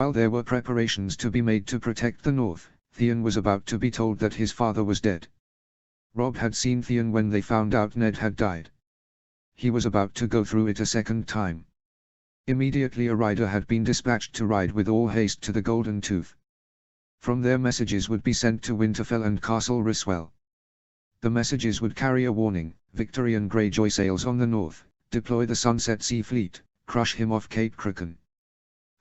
While there were preparations to be made to protect the North, Theon was about to be told that his father was dead. Robb had seen Theon when they found out Ned had died. He was about to go through it a second time. Immediately a rider had been dispatched to ride with all haste to the Golden Tooth. From there messages would be sent to Winterfell and Castle Ryswell. The messages would carry a warning: Victorian Greyjoy sails on the north, deploy the Sunset Sea Fleet, crush him off Cape Crooken.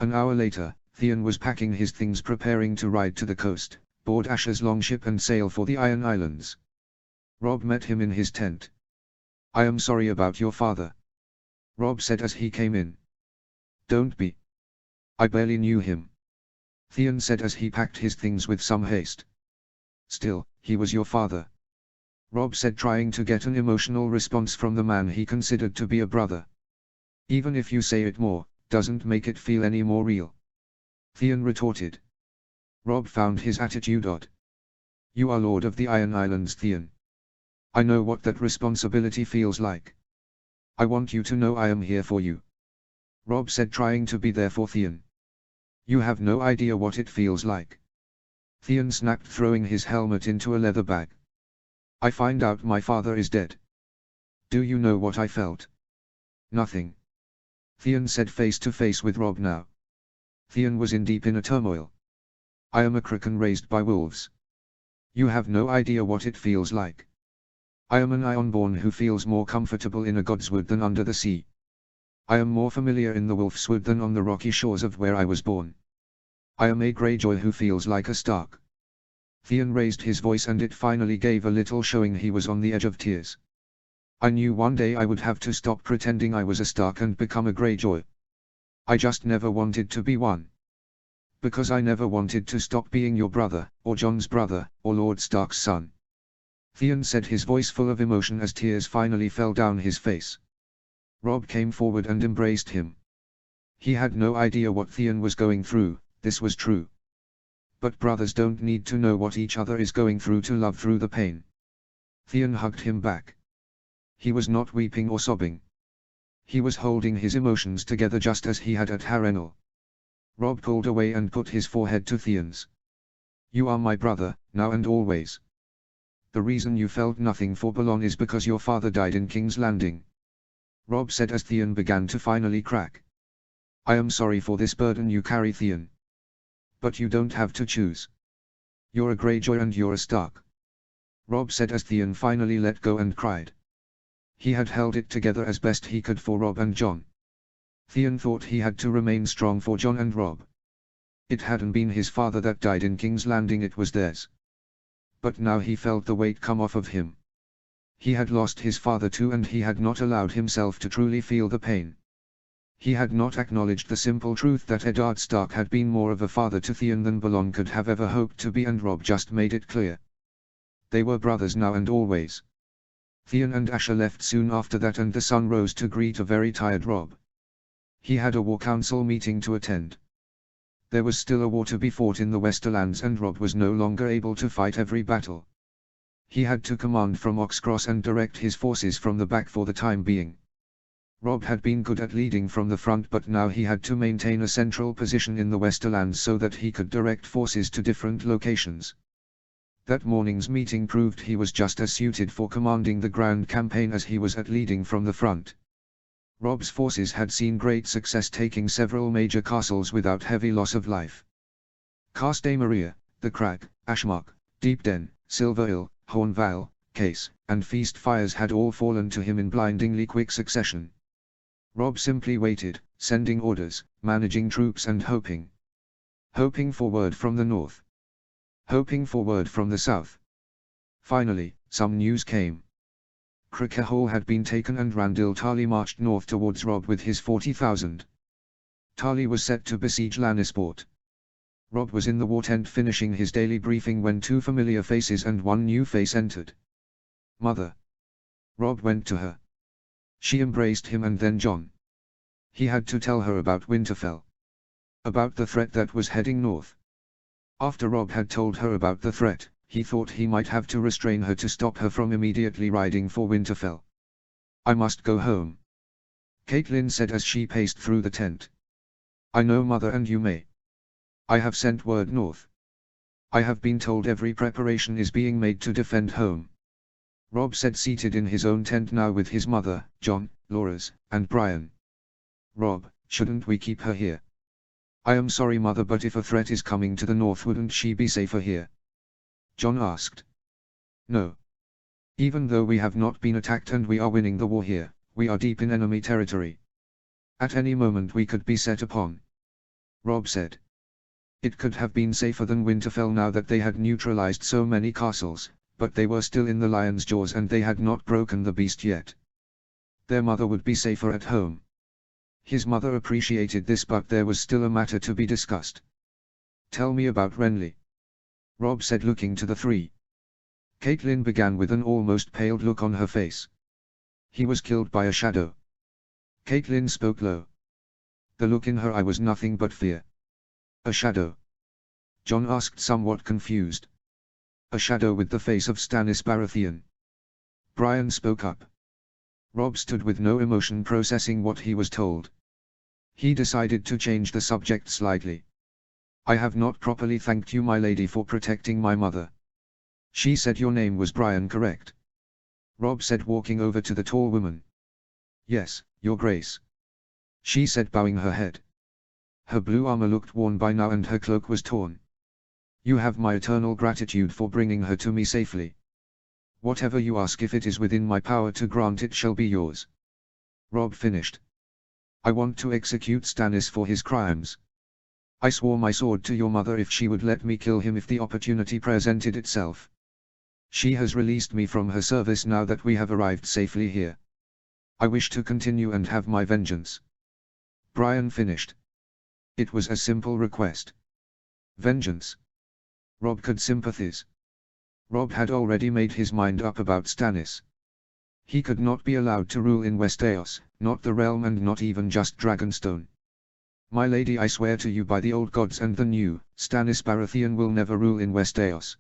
An hour later, Theon was packing his things, preparing to ride to the coast, board Asher's longship and sail for the Iron Islands. Robb met him in his tent. "I am sorry about your father," Robb said as he came in. "Don't be. I barely knew him," Theon said as he packed his things with some haste. "Still, he was your father," Robb said, trying to get an emotional response from the man he considered to be a brother. "Even if you say it more, doesn't make it feel any more real," Theon retorted. Robb found his attitude odd. "You are Lord of the Iron Islands, Theon. I know what that responsibility feels like. I want you to know I am here for you," Robb said, trying to be there for Theon. "You have no idea what it feels like," Theon snapped, throwing his helmet into a leather bag. "I find out my father is dead. Do you know what I felt?" "Nothing," Theon said, face to face with Robb now. Theon was in deep inner turmoil. "I am a Kraken raised by wolves. You have no idea what it feels like. I am an Ironborn who feels more comfortable in a Godswood than under the sea. I am more familiar in the Wolfswood than on the rocky shores of where I was born. I am a Greyjoy who feels like a Stark." Theon raised his voice and it finally gave a little, showing he was on the edge of tears. "I knew one day I would have to stop pretending I was a Stark and become a Greyjoy. I just never wanted to be one. Because I never wanted to stop being your brother, or Jon's brother, or Lord Stark's son," Theon said, his voice full of emotion as tears finally fell down his face. Robb came forward and embraced him. He had no idea what Theon was going through. This was true. But brothers don't need to know what each other is going through to love through the pain. Theon hugged him back. He was not weeping or sobbing. He was holding his emotions together just as he had at Harrenhal. Robb pulled away and put his forehead to Theon's. "You are my brother, now and always. The reason you felt nothing for Balon is because your father died in King's Landing," Robb said as Theon began to finally crack. "I am sorry for this burden you carry, Theon. But you don't have to choose. You're a Greyjoy and you're a Stark," Robb said as Theon finally let go and cried. He had held it together as best he could for Robb and Jon. Theon thought he had to remain strong for Jon and Robb. It hadn't been his father that died in King's Landing, it was theirs. But now he felt the weight come off of him. He had lost his father too, and he had not allowed himself to truly feel the pain. He had not acknowledged the simple truth that Eddard Stark had been more of a father to Theon than Balon could have ever hoped to be, and Robb just made it clear. They were brothers now and always. Theon and Asher left soon after that, and the sun rose to greet a very tired Robb. He had a war council meeting to attend. There was still a war to be fought in the Westerlands, and Robb was no longer able to fight every battle. He had to command from Oxcross and direct his forces from the back for the time being. Robb had been good at leading from the front, but now he had to maintain a central position in the Westerlands so that he could direct forces to different locations. That morning's meeting proved he was just as suited for commanding the ground campaign as he was at leading from the front. Robb's forces had seen great success taking several major castles without heavy loss of life. Castle Maria, the Crag, Ashmark, Deepden, Silverhill, Hornvale, Case, and Feast Fires had all fallen to him in blindingly quick succession. Robb simply waited, sending orders, managing troops, and hoping. Hoping for word from the north. Hoping for word from the south. Finally, some news came. Cricker Hall had been taken and Randil Tarly marched north towards Robb with his 40,000. Tarly was set to besiege Lannisport. Robb was in the war tent finishing his daily briefing when two familiar faces and one new face entered. "Mother." Robb went to her. She embraced him and then Jon. He had to tell her about Winterfell. About the threat that was heading north. After Robb had told her about the threat, he thought he might have to restrain her to stop her from immediately riding for Winterfell. "I must go home," Catelyn said as she paced through the tent. "I know, Mother, and you may. I have sent word north. I have been told every preparation is being made to defend home. Rob said, seated in his own tent now with his mother, John, Laura's, and Brian. Rob, shouldn't we keep her here? I am sorry, mother, but if a threat is coming to the north, wouldn't she be safer here? John asked. No. Even though we have not been attacked and we are winning the war here, we are deep in enemy territory. At any moment we could be set upon. Rob said. It could have been safer than Winterfell now that they had neutralized so many castles, but they were still in the lion's jaws and they had not broken the beast yet. Their mother would be safer at home. His mother appreciated this, but there was still a matter to be discussed. Tell me about Renly, Rob said, looking to the three. Catelyn began with an almost paled look on her face. He was killed by a shadow. Catelyn spoke low. The look in her eye was nothing but fear. A shadow? John asked, somewhat confused. A shadow with the face of Stannis Baratheon. Brian spoke up. Rob stood with no emotion, processing what he was told. He decided to change the subject slightly. I have not properly thanked you, my lady, for protecting my mother. She said your name was Brian, correct? Rob said, walking over to the tall woman. Yes, your grace. She said, bowing her head. Her blue armor looked worn by now and her cloak was torn. You have my eternal gratitude for bringing her to me safely. Whatever you ask, if it is within my power to grant, it shall be yours. Rob finished. I want to execute Stannis for his crimes. I swore my sword to your mother if she would let me kill him if the opportunity presented itself. She has released me from her service now that we have arrived safely here. I wish to continue and have my vengeance. Brian finished. It was a simple request. Vengeance. Rob could sympathize. Rob had already made his mind up about Stannis. He could not be allowed to rule in Westeros, not the realm and not even just Dragonstone. My lady, I swear to you by the old gods and the new, Stannis Baratheon will never rule in Westeros.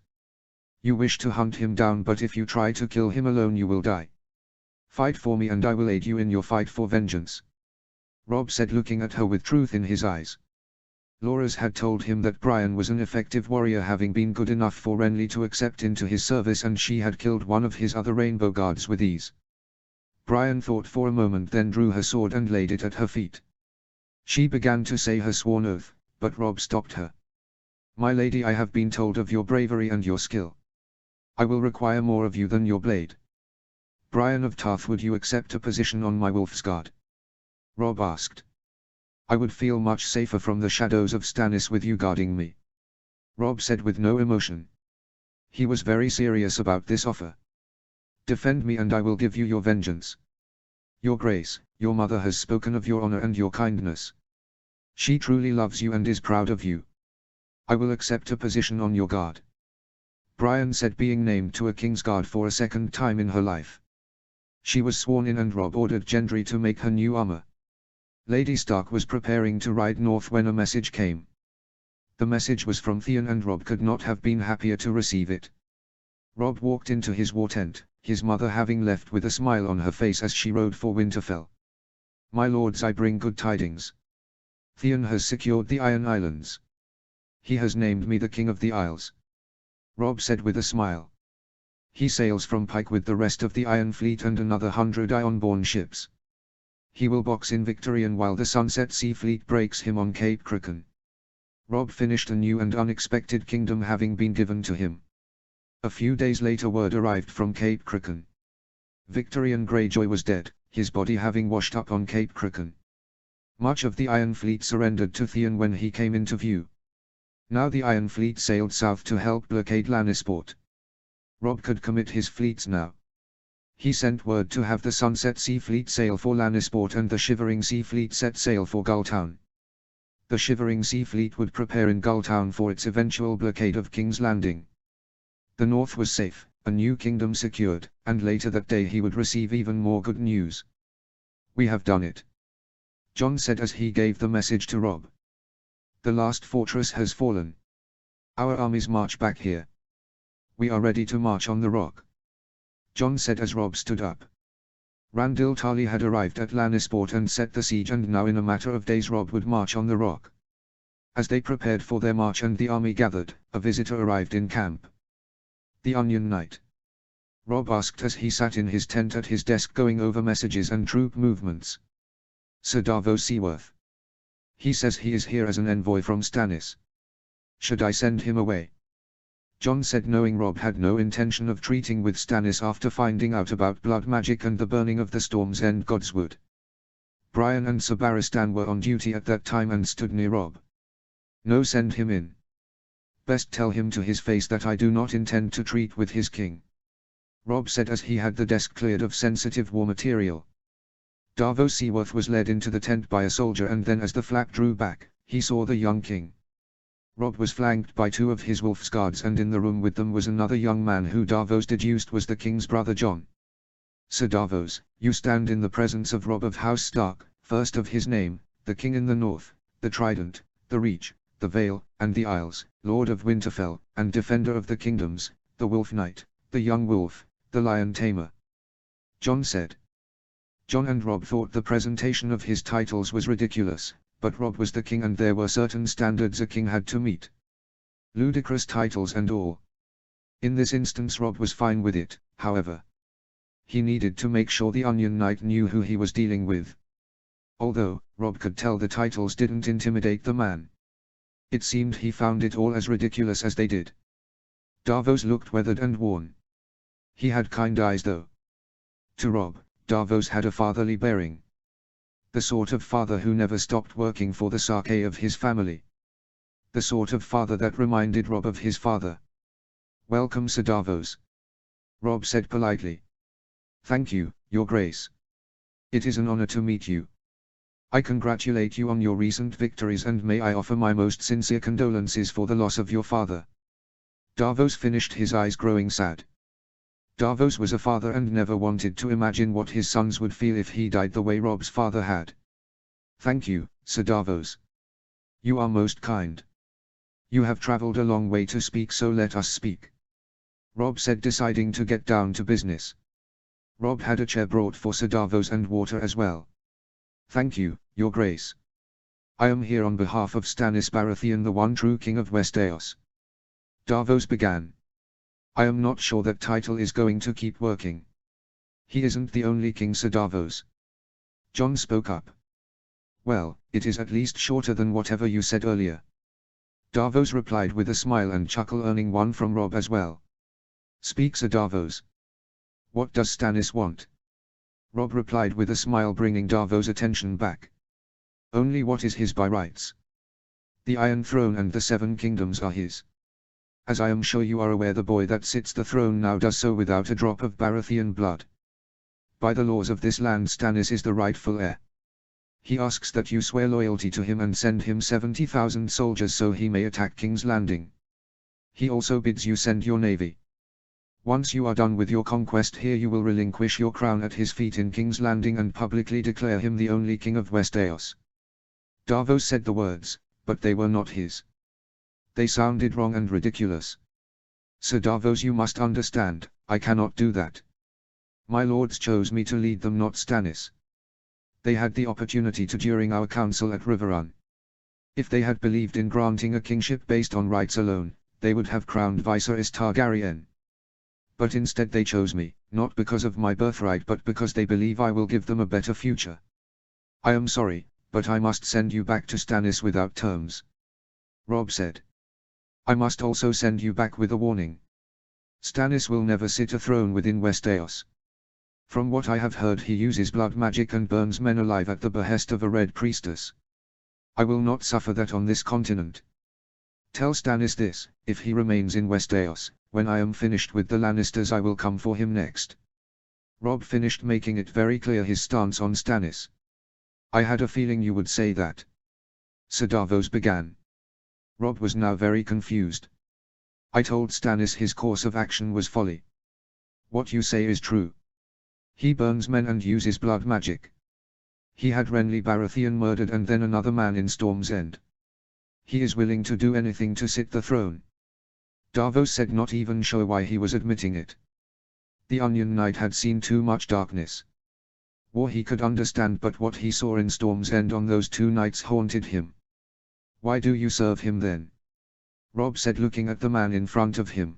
You wish to hunt him down, but if you try to kill him alone you will die. Fight for me and I will aid you in your fight for vengeance. Rob said, looking at her with truth in his eyes. Loras had told him that Brian was an effective warrior, having been good enough for Renly to accept into his service, and she had killed one of his other Rainbow Guards with ease. Brian thought for a moment, then drew her sword and laid it at her feet. She began to say her sworn oath, but Rob stopped her. My lady, I have been told of your bravery and your skill. I will require more of you than your blade. Brian of Tarth, would you accept a position on my Wolf's Guard? Rob asked. I would feel much safer from the shadows of Stannis with you guarding me. Rob said with no emotion. He was very serious about this offer. Defend me and I will give you your vengeance. Your grace, your mother has spoken of your honor and your kindness. She truly loves you and is proud of you. I will accept a position on your guard. Brian said, being named to a king's guard for a second time in her life. She was sworn in and Rob ordered Gendry to make her new armor. Lady Stark was preparing to ride north when a message came. The message was from Theon and Rob could not have been happier to receive it. Rob walked into his war tent, his mother having left with a smile on her face as she rode for Winterfell. My lords, I bring good tidings. Theon has secured the Iron Islands. He has named me the King of the Isles. Rob said with a smile. He sails from Pike with the rest of the Iron Fleet and another 100 Iron-born ships. He will box in Victorian while the Sunset Sea Fleet breaks him on Cape Crooken. Rob finished a new and unexpected kingdom having been given to him. A few days later word arrived from Cape Crooken. Victorian Greyjoy was dead, his body having washed up on Cape Crooken. Much of the Iron Fleet surrendered to Theon when he came into view. Now the Iron Fleet sailed south to help blockade Lannisport. Rob could commit his fleets now. He sent word to have the Sunset Sea Fleet sail for Lannisport and the Shivering Sea Fleet set sail for Gulltown. The Shivering Sea Fleet would prepare in Gulltown for its eventual blockade of King's Landing. The north was safe, a new kingdom secured, and later that day he would receive even more good news. We have done it, Jon said as he gave the message to Rob. The last fortress has fallen. Our armies march back here. We are ready to march on the rock, Jon said as Rob stood up. Randall Tarly had arrived at Lannisport and set the siege, and now in a matter of days Rob would march on the rock. As they prepared for their march and the army gathered, a visitor arrived in camp. The Onion Knight. Rob asked as he sat in his tent at his desk going over messages and troop movements. Sir Davos Seaworth. He says he is here as an envoy from Stannis. Should I send him away? Jon said, knowing Rob had no intention of treating with Stannis after finding out about blood magic and the burning of the Storm's End Godswood. Brian and Sir Barristan were on duty at that time and stood near Rob. No, send him in. Best tell him to his face that I do not intend to treat with his king. Rob said as he had the desk cleared of sensitive war material. Davos Seaworth was led into the tent by a soldier, and then as the flap drew back, he saw the young king. Rob was flanked by 2 of his wolf's guards, and in the room with them was another young man who Davos deduced was the king's brother Jon. Sir Davos, you stand in the presence of Rob of House Stark, first of his name, the king in the north, the Trident, the Reach, the Vale, and the Isles, Lord of Winterfell, and defender of the kingdoms, the Wolf Knight, the young wolf, the lion tamer. Jon said. Jon and Rob thought the presentation of his titles was ridiculous, but Rob was the king and there were certain standards a king had to meet. Ludicrous titles and all. In this instance Rob was fine with it, however. He needed to make sure the Onion Knight knew who he was dealing with. Although, Rob could tell the titles didn't intimidate the man. It seemed he found it all as ridiculous as they did. Davos looked weathered and worn. He had kind eyes though. To Rob, Davos had a fatherly bearing. The sort of father who never stopped working for the sake of his family. The sort of father that reminded Rob of his father. Welcome, Sir Davos. Rob said politely. Thank you, Your Grace. It is an honor to meet you. I congratulate you on your recent victories and may I offer my most sincere condolences for the loss of your father. Davos finished, his eyes growing sad. Davos was a father and never wanted to imagine what his sons would feel if he died the way Rob's father had. Thank you, Sir Davos. You are most kind. You have traveled a long way to speak, so let us speak. Rob said, deciding to get down to business. Rob had a chair brought for Sir Davos and water as well. Thank you, Your Grace. I am here on behalf of Stannis Baratheon, the one true king of Westeros. Davos began. I am not sure that title is going to keep working. He isn't the only king, Sir Davos. Jon spoke up. Well, it is at least shorter than whatever you said earlier. Davos replied with a smile and chuckle, earning one from Rob as well. Speak, Sir Davos. What does Stannis want? Rob replied with a smile, bringing Davos' attention back. Only what is his by rights. The Iron Throne and the 7 kingdoms are his. As I am sure you are aware, the boy that sits the throne now does so without a drop of Baratheon blood. By the laws of this land, Stannis is the rightful heir. He asks that you swear loyalty to him and send him 70,000 soldiers so he may attack King's Landing. He also bids you send your navy. Once you are done with your conquest here, you will relinquish your crown at his feet in King's Landing and publicly declare him the only king of Westeros. Davos said the words, but they were not his. They sounded wrong and ridiculous. Sir Davos, you must understand, I cannot do that. My lords chose me to lead them, not Stannis. They had the opportunity to during our council at Riverrun. If they had believed in granting a kingship based on rights alone, they would have crowned Viserys Targaryen. But instead they chose me, not because of my birthright but because they believe I will give them a better future. I am sorry, but I must send you back to Stannis without terms. Rob said. I must also send you back with a warning. Stannis will never sit a throne within Westeros. From what I have heard, he uses blood magic and burns men alive at the behest of a Red Priestess. I will not suffer that on this continent. Tell Stannis this, if he remains in Westeros, when I am finished with the Lannisters I will come for him next. Rob finished, making it very clear his stance on Stannis. I had a feeling you would say that. Sir Davos began. Rob was now very confused. I told Stannis his course of action was folly. What you say is true. He burns men and uses blood magic. He had Renly Baratheon murdered and then another man in Storm's End. He is willing to do anything to sit the throne. Davos said, not even sure why he was admitting it. The Onion Knight had seen too much darkness. War he could understand, but what he saw in Storm's End on those 2 nights haunted him. Why do you serve him then? Rob said, looking at the man in front of him.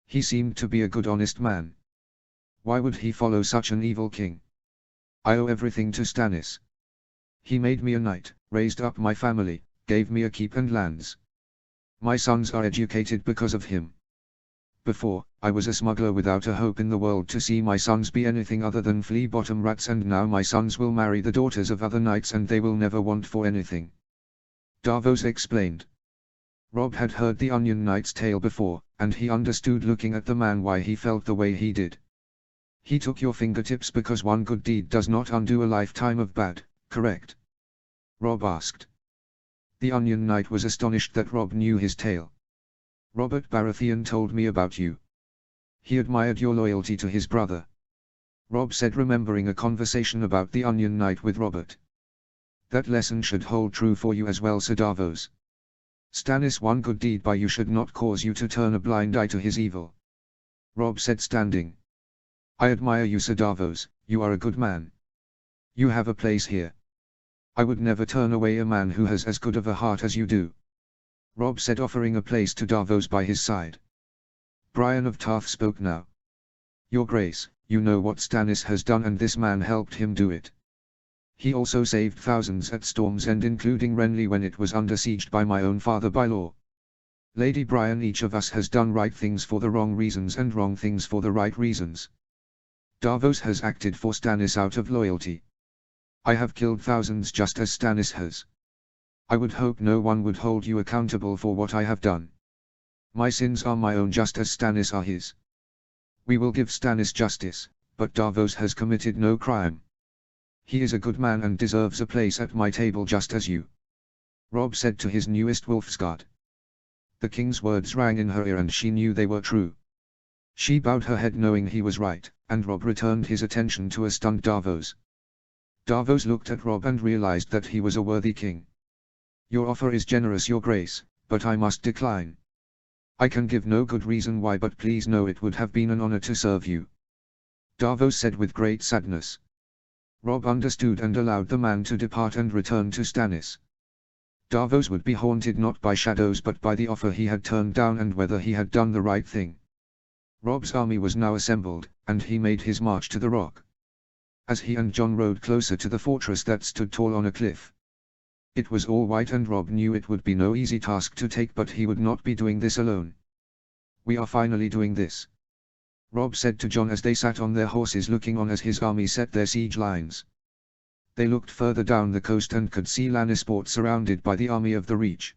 He seemed to be a good honest man. Why would he follow such an evil king? I owe everything to Stannis. He made me a knight, raised up my family, gave me a keep and lands. My sons are educated because of him. Before, I was a smuggler without a hope in the world to see my sons be anything other than flea-bottom rats, and now my sons will marry the daughters of other knights and they will never want for anything. Davos explained. Rob had heard the Onion Knight's tale before, and he understood looking at the man why he felt the way he did. He took your fingertips because one good deed does not undo a lifetime of bad, correct? Rob asked. The Onion Knight was astonished that Rob knew his tale. Robert Baratheon told me about you. He admired your loyalty to his brother. Rob said, remembering a conversation about the Onion Knight with Robert. That lesson should hold true for you as well, Sir Davos. Stannis' one good deed by you should not cause you to turn a blind eye to his evil. Rob said, standing. I admire you, Sir Davos, you are a good man. You have a place here. I would never turn away a man who has as good of a heart as you do. Rob said, offering a place to Davos by his side. Brian of Tarth spoke now. Your Grace, you know what Stannis has done, and this man helped him do it. He also saved thousands at Storm's End, including Renly when it was under siege by my own father by law. Lady Brian, each of us has done right things for the wrong reasons and wrong things for the right reasons. Davos has acted for Stannis out of loyalty. I have killed thousands just as Stannis has. I would hope no one would hold you accountable for what I have done. My sins are my own just as Stannis are his. We will give Stannis justice, but Davos has committed no crime. He is a good man and deserves a place at my table just as you. Rob said to his newest Wolfsguard. The king's words rang in her ear and she knew they were true. She bowed her head knowing he was right, and Rob returned his attention to a stunned Davos. Davos looked at Rob and realized that he was a worthy king. Your offer is generous, Your Grace, but I must decline. I can give no good reason why, but please know it would have been an honor to serve you. Davos said with great sadness. Rob understood and allowed the man to depart and return to Stannis. Davos would be haunted not by shadows but by the offer he had turned down and whether he had done the right thing. Rob's army was now assembled, and he made his march to the rock. As he and Jon rode closer to the fortress that stood tall on a cliff. It was all white and Rob knew it would be no easy task to take, but he would not be doing this alone. We are finally doing this. Rob said to Jon as they sat on their horses looking on as his army set their siege lines. They looked further down the coast and could see Lannisport surrounded by the army of the Reach.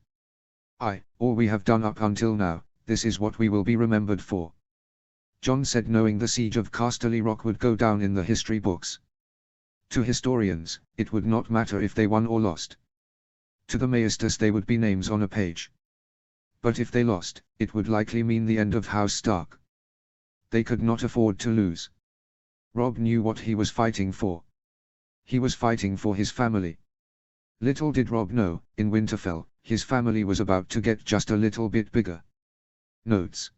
All we have done up until now, this is what we will be remembered for. Jon said, knowing the siege of Casterly Rock would go down in the history books. To historians, it would not matter if they won or lost. To the Maestas they would be names on a page. But if they lost, it would likely mean the end of House Stark. They could not afford to lose. Rob knew what he was fighting for. He was fighting for his family. Little did Rob know, in Winterfell, his family was about to get just a little bit bigger. Notes.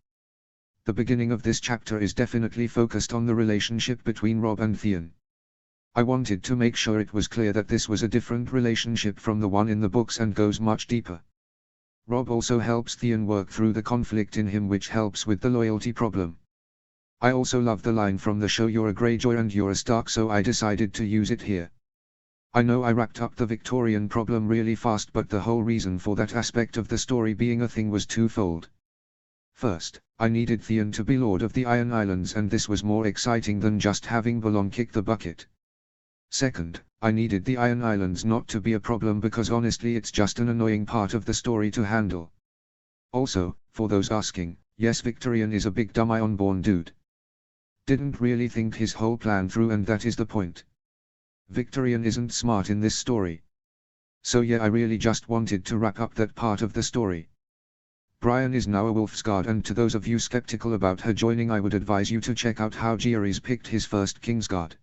The beginning of this chapter is definitely focused on the relationship between Rob and Theon. I wanted to make sure it was clear that this was a different relationship from the one in the books and goes much deeper. Rob also helps Theon work through the conflict in him, which helps with the loyalty problem. I also love the line from the show, "You're a Greyjoy and you're a Stark," so I decided to use it here. I know I racked up the Victorian problem really fast, but the whole reason for that aspect of the story being a thing was twofold. First, I needed Theon to be Lord of the Iron Islands, and this was more exciting than just having Balon kick the bucket. Second, I needed the Iron Islands not to be a problem because honestly it's just an annoying part of the story to handle. Also, for those asking, yes, Victorian is a big dumb Ironborn dude. Didn't really think his whole plan through, and that is the point. Victorian isn't smart in this story. So yeah, I really just wanted to wrap up that part of the story. Brian is now a Wolfsguard, and to those of you skeptical about her joining, I would advise you to check out how Jaehaerys picked his first Kingsguard.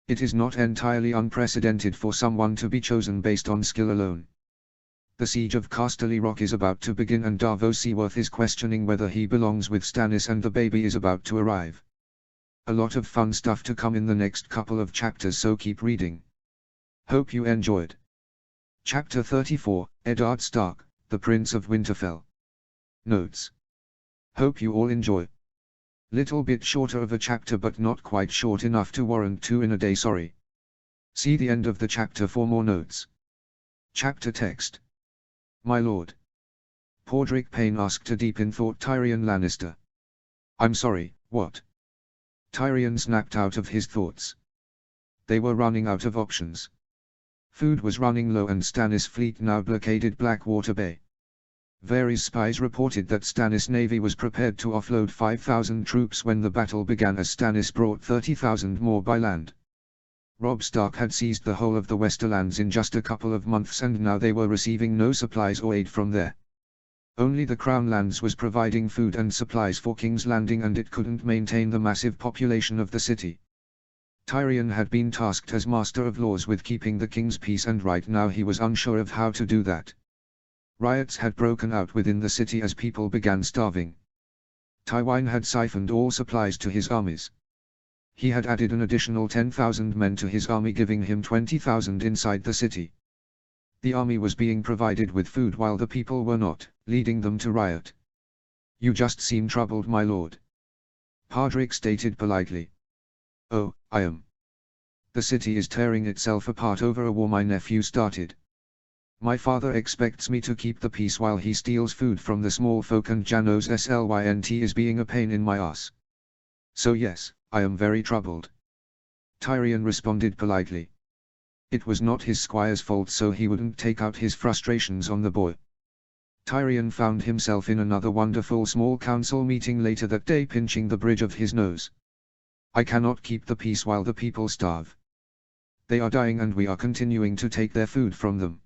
It is not entirely unprecedented for someone to be chosen based on skill alone. The siege of Casterly Rock is about to begin, and Davos Seaworth is questioning whether he belongs with Stannis, and the baby is about to arrive. A lot of fun stuff to come in the next couple of chapters, so keep reading. Hope you enjoyed. Chapter 34, Eddard Stark, the Prince of Winterfell. Notes. Hope you all enjoy. Little bit shorter of a chapter but not quite short enough to warrant 2 in a day, sorry. See the end of the chapter for more notes. Chapter text. My lord. Podrick Payne asked a deep in thought Tyrion Lannister. I'm sorry, what? Tyrion snapped out of his thoughts. They were running out of options. Food was running low and Stannis' fleet now blockaded Blackwater Bay. Various spies reported that Stannis' navy was prepared to offload 5,000 troops when the battle began, as Stannis brought 30,000 more by land. Robb Stark had seized the whole of the Westerlands in just a couple of months and now they were receiving no supplies or aid from there. Only the Crown Lands was providing food and supplies for King's Landing and it couldn't maintain the massive population of the city. Tyrion had been tasked as Master of Laws with keeping the king's peace and right now he was unsure of how to do that. Riots had broken out within the city as people began starving. Tywin had siphoned all supplies to his armies. He had added an additional 10,000 men to his army, giving him 20,000 inside the city. The army was being provided with food while the people were not, leading them to riot. You just seem troubled, my lord. Podrick stated politely. Oh, I am. The city is tearing itself apart over a war my nephew started. My father expects me to keep the peace while he steals food from the small folk and Janos Slynt is being a pain in my ass. So yes, I am very troubled. Tyrion responded politely. It was not his squire's fault, so he wouldn't take out his frustrations on the boy. Tyrion found himself in another wonderful small council meeting later that day, pinching the bridge of his nose. I cannot keep the peace while the people starve. They are dying and we are continuing to take their food from them.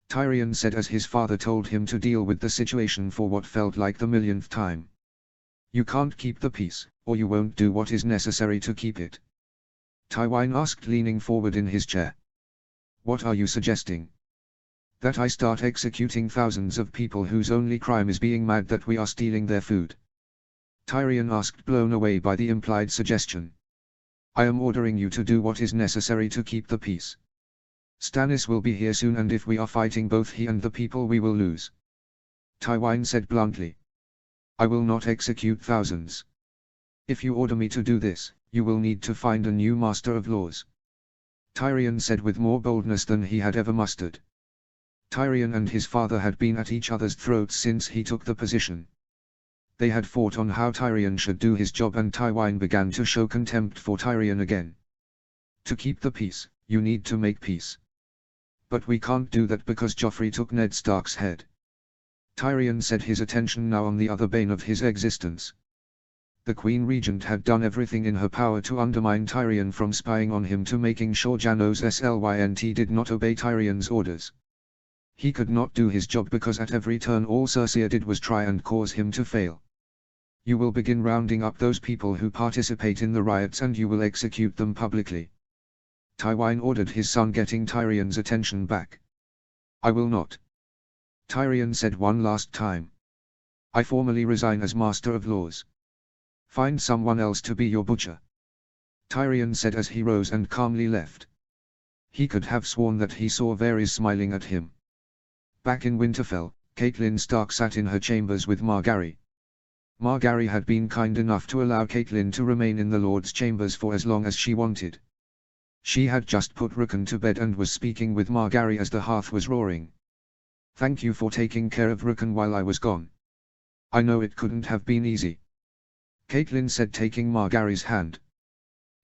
Tyrion said as his father told him to deal with the situation for what felt like the millionth time. You can't keep the peace, or you won't do what is necessary to keep it. Tywin asked, leaning forward in his chair. What are you suggesting? That I start executing thousands of people whose only crime is being mad that we are stealing their food? Tyrion asked, blown away by the implied suggestion. I am ordering you to do what is necessary to keep the peace. Stannis will be here soon and if we are fighting both he and the people we will lose. Tywin said bluntly. I will not execute thousands. If you order me to do this, you will need to find a new Master of Laws. Tyrion said with more boldness than he had ever mustered. Tyrion and his father had been at each other's throats since he took the position. They had fought on how Tyrion should do his job and Tywin began to show contempt for Tyrion again. To keep the peace, you need to make peace. But we can't do that because Joffrey took Ned Stark's head. Tyrion said, his attention now on the other bane of his existence. The Queen Regent had done everything in her power to undermine Tyrion, from spying on him to making sure Janos Slynt did not obey Tyrion's orders. He could not do his job because at every turn all Cersei did was try and cause him to fail. You will begin rounding up those people who participate in the riots and you will execute them publicly. Tywin ordered his son, getting Tyrion's attention back. I will not. Tyrion said one last time. I formally resign as Master of Laws. Find someone else to be your butcher. Tyrion said as he rose and calmly left. He could have sworn that he saw Varys smiling at him. Back in Winterfell, Catelyn Stark sat in her chambers with Margaery. Margaery had been kind enough to allow Catelyn to remain in the Lord's chambers for as long as she wanted. She had just put Rickon to bed and was speaking with Margaery as the hearth was roaring. Thank you for taking care of Rickon while I was gone. I know it couldn't have been easy. Catelyn said, taking Margaery's hand.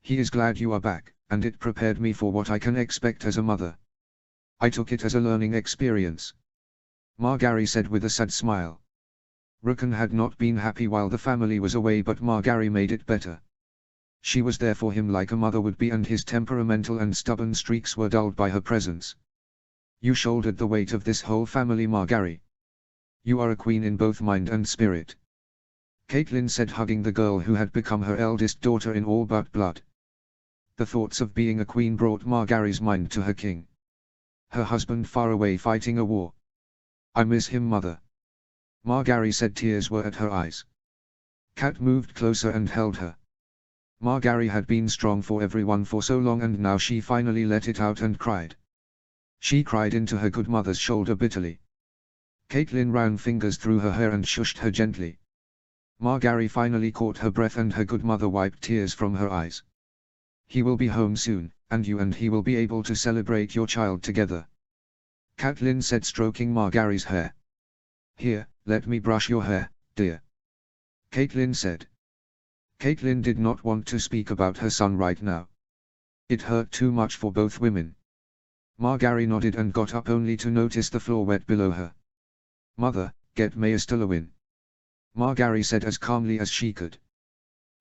He is glad you are back, and it prepared me for what I can expect as a mother. I took it as a learning experience. Margaery said with a sad smile. Rickon had not been happy while the family was away, but Margaery made it better. She was there for him like a mother would be, and his temperamental and stubborn streaks were dulled by her presence. You shouldered the weight of this whole family, Margaery. You are a queen in both mind and spirit. Catelyn said, hugging the girl who had become her eldest daughter in all but blood. The thoughts of being a queen brought Margaery's mind to her king. Her husband far away fighting a war. I miss him, mother. Margaery said, tears were at her eyes. Cat moved closer and held her. Margaery had been strong for everyone for so long and now she finally let it out and cried. She cried into her good mother's shoulder bitterly. Caitlin ran fingers through her hair and shushed her gently. Margaery finally caught her breath and her good mother wiped tears from her eyes. He will be home soon, and you and he will be able to celebrate your child together. Catelyn said, stroking Margaery's hair. Here, let me brush your hair, dear. Caitlin said. Caitlin did not want to speak about her son right now. It hurt too much for both women. Margaery nodded and got up only to notice the floor wet below her. Mother, get Maester Luwin. Margaery said as calmly as she could.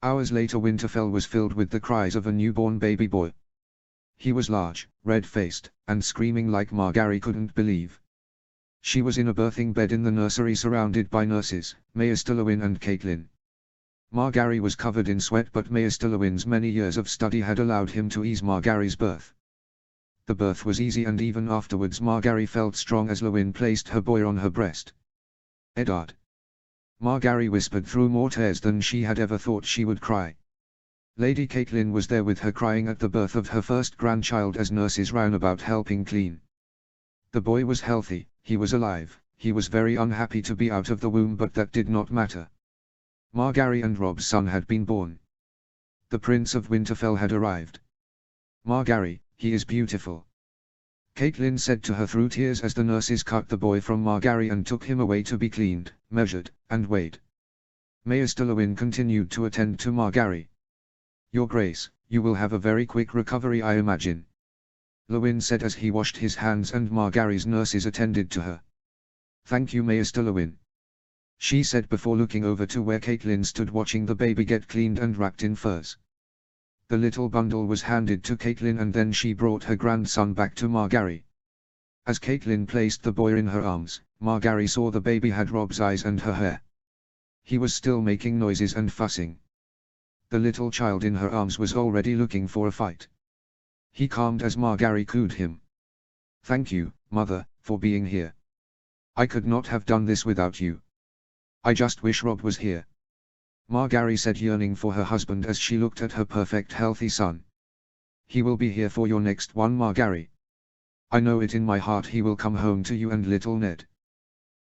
Hours later Winterfell was filled with the cries of a newborn baby boy. He was large, red-faced, and screaming like Margaery couldn't believe. She was in a birthing bed in the nursery surrounded by nurses, Maester Luwin and Caitlin. Margaery was covered in sweat, but Maester Luwin's many years of study had allowed him to ease Margaery's birth. The birth was easy, and even afterwards Margaery felt strong as Luwin placed her boy on her breast. Eddard. Margaery whispered through more tears than she had ever thought she would cry. Lady Caitlin was there with her, crying at the birth of her first grandchild as nurses ran about helping clean. The boy was healthy, he was alive, he was very unhappy to be out of the womb, but that did not matter. Margaery and Robb's son had been born. The Prince of Winterfell had arrived. Margaery, he is beautiful. Caitlin said to her through tears as the nurses cut the boy from Margaery and took him away to be cleaned, measured, and weighed. Maester Luwin continued to attend to Margaery. Your Grace, you will have a very quick recovery, I imagine. Luwin said as he washed his hands and Margaery's nurses attended to her. Thank you, Maester Luwin. She said before looking over to where Caitlin stood watching the baby get cleaned and wrapped in furs. The little bundle was handed to Caitlin and then she brought her grandson back to Margaery. As Caitlin placed the boy in her arms, Margaery saw the baby had Robb's eyes and her hair. He was still making noises and fussing. The little child in her arms was already looking for a fight. He calmed as Margaery cooed him. Thank you, Mother, for being here. I could not have done this without you. I just wish Robb was here. Margaery said, yearning for her husband as she looked at her perfect healthy son. He will be here for your next one, Margaery. I know it in my heart he will come home to you and little Ned.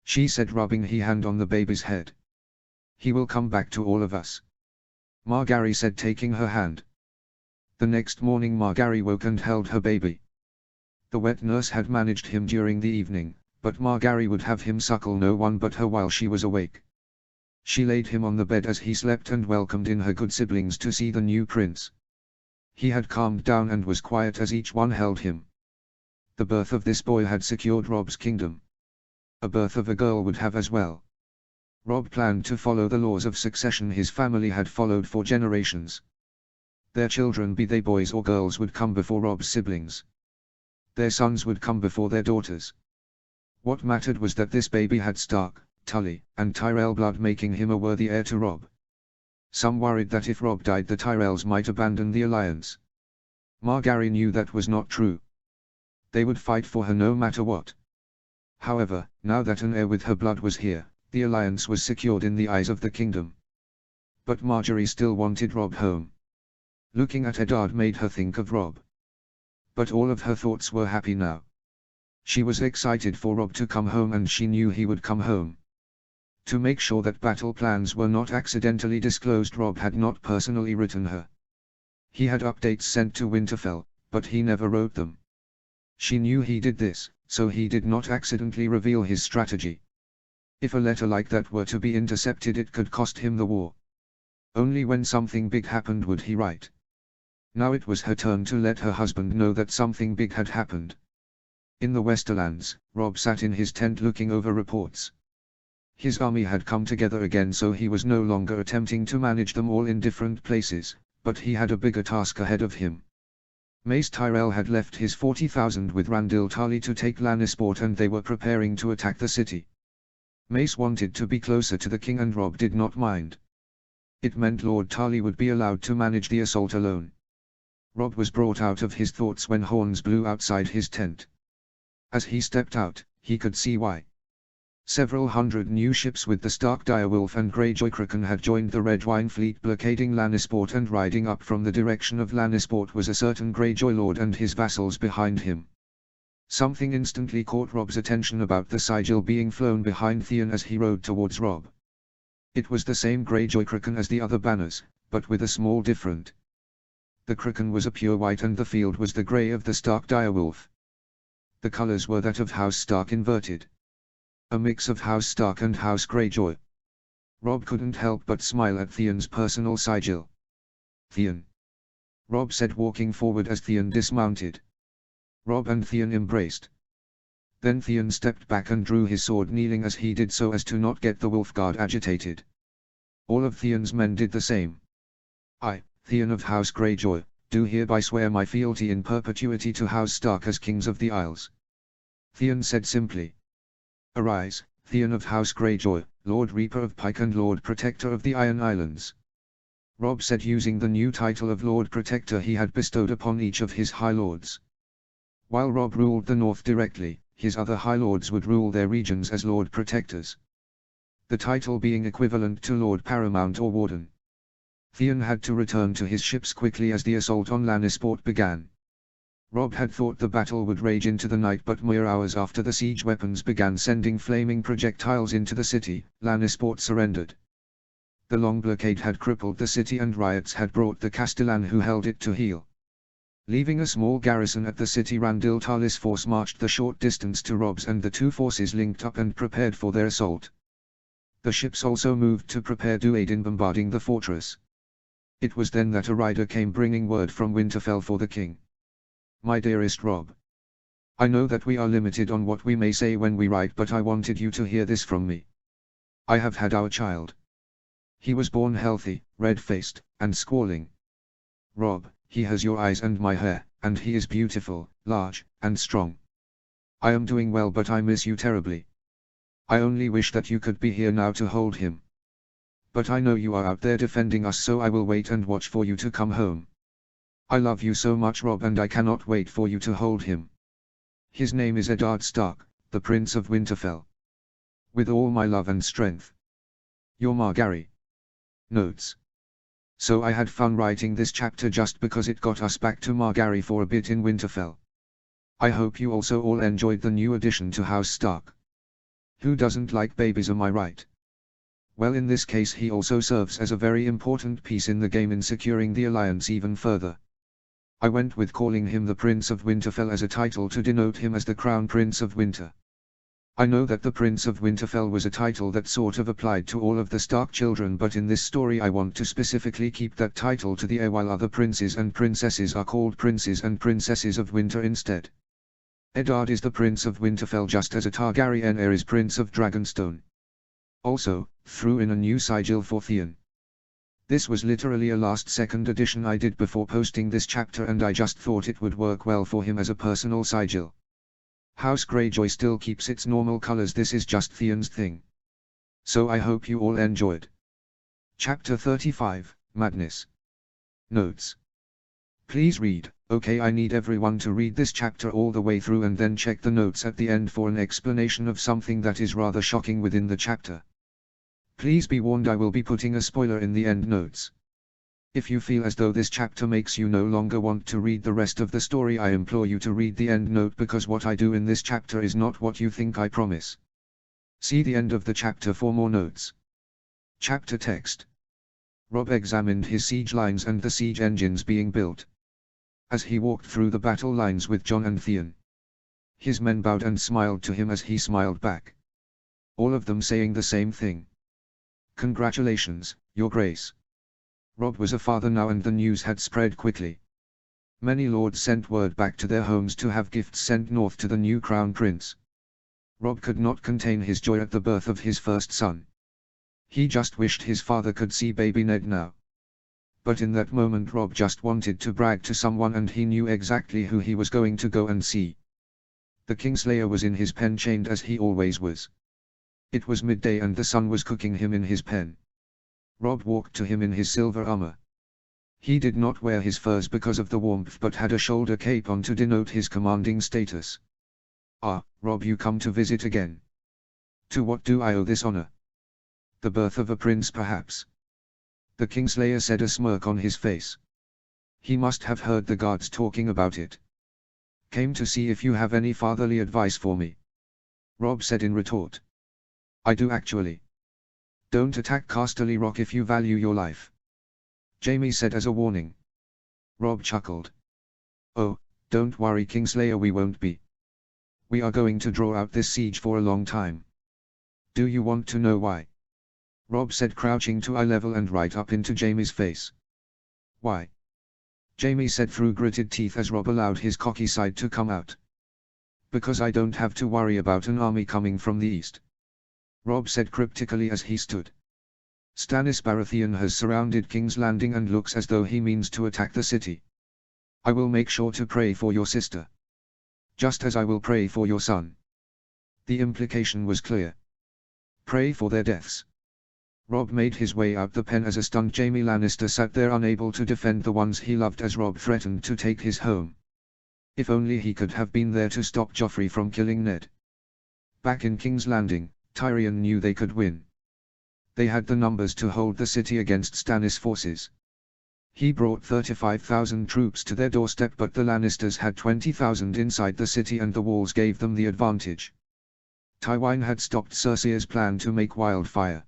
She said, rubbing her hand on the baby's head. He will come back to all of us. Margaery said, taking her hand. The next morning Margaery woke and held her baby. The wet nurse had managed him during the evening, but Margaery would have him suckle no one but her while she was awake. She laid him on the bed as he slept and welcomed in her good siblings to see the new prince. He had calmed down and was quiet as each one held him. The birth of this boy had secured Robb's kingdom. A birth of a girl would have as well. Robb planned to follow the laws of succession his family had followed for generations. Their children, be they boys or girls, would come before Robb's siblings. Their sons would come before their daughters. What mattered was that this baby had Stark, Tully, and Tyrell blood, making him a worthy heir to Robb. Some worried that if Robb died the Tyrells might abandon the alliance. Margaery knew that was not true. They would fight for her no matter what. However, now that an heir with her blood was here, the alliance was secured in the eyes of the kingdom. But Margaery still wanted Robb home. Looking at Eddard made her think of Robb. But all of her thoughts were happy now. She was excited for Robb to come home, and she knew he would come home. To make sure that battle plans were not accidentally disclosed, Robb had not personally written her. He had updates sent to Winterfell, but he never wrote them. She knew he did this, so he did not accidentally reveal his strategy. If a letter like that were to be intercepted, it could cost him the war. Only when something big happened would he write. Now it was her turn to let her husband know that something big had happened. In the Westerlands, Robb sat in his tent looking over reports. His army had come together again, so he was no longer attempting to manage them all in different places, but he had a bigger task ahead of him. Mace Tyrell had left his 40,000 with Randil Tarly to take Lannisport, and they were preparing to attack the city. Mace wanted to be closer to the king, and Robb did not mind. It meant Lord Tarly would be allowed to manage the assault alone. Robb was brought out of his thoughts when horns blew outside his tent. As he stepped out, he could see why. Several hundred new ships with the Stark Direwolf and Greyjoy Kraken had joined the Red Wine fleet blockading Lannisport, and riding up from the direction of Lannisport was a certain Greyjoy lord and his vassals behind him. Something instantly caught Rob's attention about the sigil being flown behind Theon as he rode towards Rob. It was the same Greyjoy kraken as the other banners, but with a small difference. The kraken was a pure white and the field was the grey of the Stark direwolf. The colors were that of House Stark inverted. A mix of House Stark and House Greyjoy. Rob couldn't help but smile at Theon's personal sigil. "Theon," Rob said, walking forward as Theon dismounted. Rob and Theon embraced. Then Theon stepped back and drew his sword, kneeling as he did so as to not get the Wolfguard agitated. All of Theon's men did the same. "I, Theon of House Greyjoy, do hereby swear my fealty in perpetuity to House Stark as Kings of the Isles," Theon said simply. "Arise, Theon of House Greyjoy, Lord Reaper of Pike and Lord Protector of the Iron Islands," Rob said, using the new title of Lord Protector he had bestowed upon each of his High Lords. While Rob ruled the North directly, his other High Lords would rule their regions as Lord Protectors. The title being equivalent to Lord Paramount or Warden. Theon had to return to his ships quickly as the assault on Lannisport began. Rob had thought the battle would rage into the night, but mere hours after the siege weapons began sending flaming projectiles into the city, Lannisport surrendered. The long blockade had crippled the city and riots had brought the Castellan who held it to heel. Leaving a small garrison at the city, Randil Tarlis' force marched the short distance to Rob's and the two forces linked up and prepared for their assault. The ships also moved to prepare to aid in bombarding the fortress. It was then that a rider came bringing word from Winterfell for the king. "My dearest Rob, I know that we are limited on what we may say when we write, but I wanted you to hear this from me. I have had our child. He was born healthy, red-faced, and squalling. Rob, he has your eyes and my hair, and he is beautiful, large, and strong. I am doing well, but I miss you terribly. I only wish that you could be here now to hold him. But I know you are out there defending us, so I will wait and watch for you to come home. I love you so much, Rob, and I cannot wait for you to hold him. His name is Eddard Stark, the Prince of Winterfell. With all my love and strength. Your Margaery." Notes. So I had fun writing this chapter just because it got us back to Margaery for a bit in Winterfell. I hope you also all enjoyed the new addition to House Stark. Who doesn't like babies, am I right? Well, in this case he also serves as a very important piece in the game in securing the alliance even further. I went with calling him the Prince of Winterfell as a title to denote him as the Crown Prince of Winter. I know that the Prince of Winterfell was a title that sort of applied to all of the Stark children, but in this story I want to specifically keep that title to the heir, while other princes and princesses are called princes and princesses of Winter instead. Eddard is the Prince of Winterfell, just as a Targaryen heir is Prince of Dragonstone. Also, threw in a new sigil for Theon. This was literally a last-second addition I did before posting this chapter, and I just thought it would work well for him as a personal sigil. House Greyjoy still keeps its normal colors, this is just Theon's thing. So I hope you all enjoyed. Chapter 35, Madness. Notes. Please read. Okay, I need everyone to read this chapter all the way through and then check the notes at the end for an explanation of something that is rather shocking within the chapter. Please be warned, I will be putting a spoiler in the end notes. If you feel as though this chapter makes you no longer want to read the rest of the story, I implore you to read the end note, because what I do in this chapter is not what you think, I promise. See the end of the chapter for more notes. Chapter text. Rob examined his siege lines and the siege engines being built. As he walked through the battle lines with Jon and Theon, his men bowed and smiled to him as he smiled back. All of them saying the same thing. "Congratulations, Your Grace." Rob was a father now, and the news had spread quickly. Many lords sent word back to their homes to have gifts sent north to the new crown prince. Rob could not contain his joy at the birth of his first son. He just wished his father could see baby Ned now. But in that moment Rob just wanted to brag to someone, and he knew exactly who he was going to go and see. The Kingslayer was in his pen, chained as he always was. It was midday and the sun was cooking him in his pen. Rob walked to him in his silver armor. He did not wear his furs because of the warmth, but had a shoulder cape on to denote his commanding status. "Ah, Rob, you come to visit again. To what do I owe this honor? The birth of a prince, perhaps?" The Kingslayer said, a smirk on his face. He must have heard the guards talking about it. Came to see if you have any fatherly advice for me. Robb said in retort. I do actually. Don't attack Casterly Rock if you value your life. Jaime said as a warning. Robb chuckled. Oh, don't worry Kingslayer, we won't be. We are going to draw out this siege for a long time. Do you want to know why? Robb said, crouching to eye level and right up into Jaime's face. Why? Jaime said through gritted teeth as Robb allowed his cocky side to come out. Because I don't have to worry about an army coming from the east. Robb said cryptically as he stood. Stannis Baratheon has surrounded King's Landing and looks as though he means to attack the city. I will make sure to pray for your sister. Just as I will pray for your son. The implication was clear. Pray for their deaths. Robb made his way out the pen as a stunned Jaime Lannister sat there unable to defend the ones he loved as Robb threatened to take his home. If only he could have been there to stop Joffrey from killing Ned. Back in King's Landing, Tyrion knew they could win. They had the numbers to hold the city against Stannis' forces. He brought 35,000 troops to their doorstep, but the Lannisters had 20,000 inside the city and the walls gave them the advantage. Tywin had stopped Cersei's plan to make wildfire.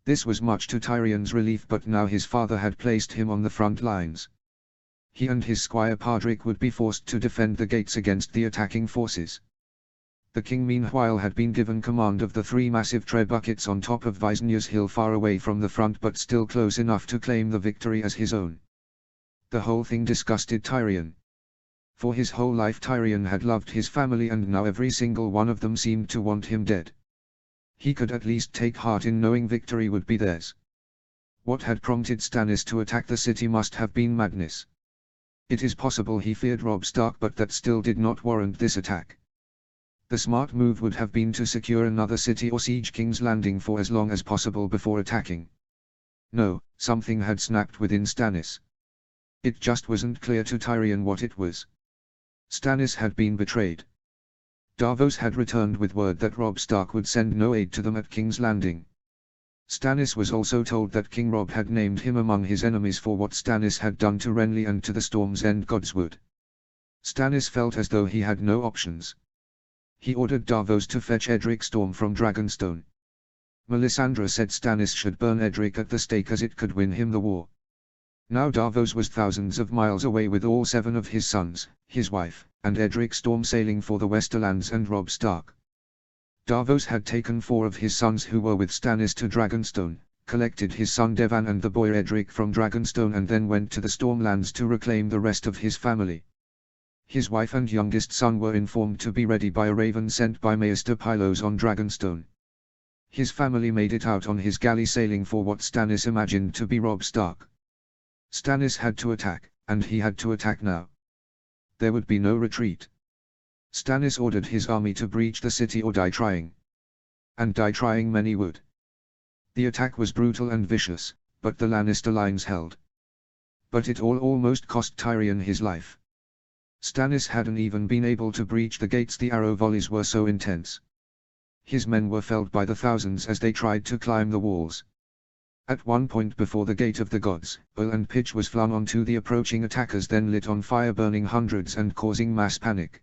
This was much to Tyrion's relief, but now his father had placed him on the front lines. He and his squire Podrick would be forced to defend the gates against the attacking forces. The king meanwhile had been given command of the three massive trebuchets on top of Visnya's hill, far away from the front but still close enough to claim the victory as his own. The whole thing disgusted Tyrion. For his whole life Tyrion had loved his family, and now every single one of them seemed to want him dead. He could at least take heart in knowing victory would be theirs. What had prompted Stannis to attack the city must have been madness. It is possible he feared Robb Stark, but that still did not warrant this attack. The smart move would have been to secure another city or siege King's Landing for as long as possible before attacking. No, something had snapped within Stannis. It just wasn't clear to Tyrion what it was. Stannis had been betrayed. Davos had returned with word that Robb Stark would send no aid to them at King's Landing. Stannis was also told that King Robb had named him among his enemies for what Stannis had done to Renly and to the Storm's End Godswood. Stannis felt as though he had no options. He ordered Davos to fetch Edric Storm from Dragonstone. Melisandre said Stannis should burn Edric at the stake as it could win him the war. Now Davos was thousands of miles away with all 7 of his sons, his wife, and Edric Storm sailing for the Westerlands and Robb Stark. Davos had taken 4 of his sons who were with Stannis to Dragonstone, collected his son Devan and the boy Edric from Dragonstone, and then went to the Stormlands to reclaim the rest of his family. His wife and youngest son were informed to be ready by a raven sent by Maester Pylos on Dragonstone. His family made it out on his galley sailing for what Stannis imagined to be Robb Stark. Stannis had to attack, and he had to attack now. There would be no retreat. Stannis ordered his army to breach the city or die trying. And die trying many would. The attack was brutal and vicious, but the Lannister lines held. But it all almost cost Tyrion his life. Stannis hadn't even been able to breach the gates, the arrow volleys were so intense. His men were felled by the thousands as they tried to climb the walls. At one point before the Gate of the Gods, oil and pitch was flung onto the approaching attackers, then lit on fire, burning hundreds and causing mass panic.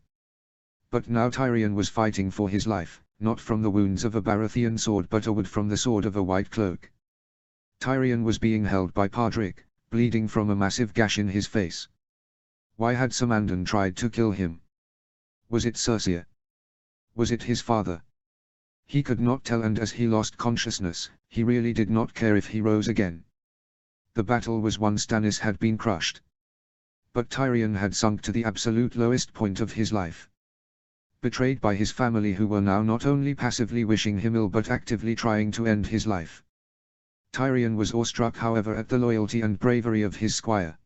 But now Tyrion was fighting for his life, not from the wounds of a Baratheon sword but a wood from the sword of a White Cloak. Tyrion was being held by Podrick, bleeding from a massive gash in his face. Why had Samandon tried to kill him? Was it Cersei? Was it his father? He could not tell, and as he lost consciousness, he really did not care if he rose again. The battle was won, Stannis had been crushed. But Tyrion had sunk to the absolute lowest point of his life. Betrayed by his family, who were now not only passively wishing him ill but actively trying to end his life. Tyrion was awestruck however at the loyalty and bravery of his squire.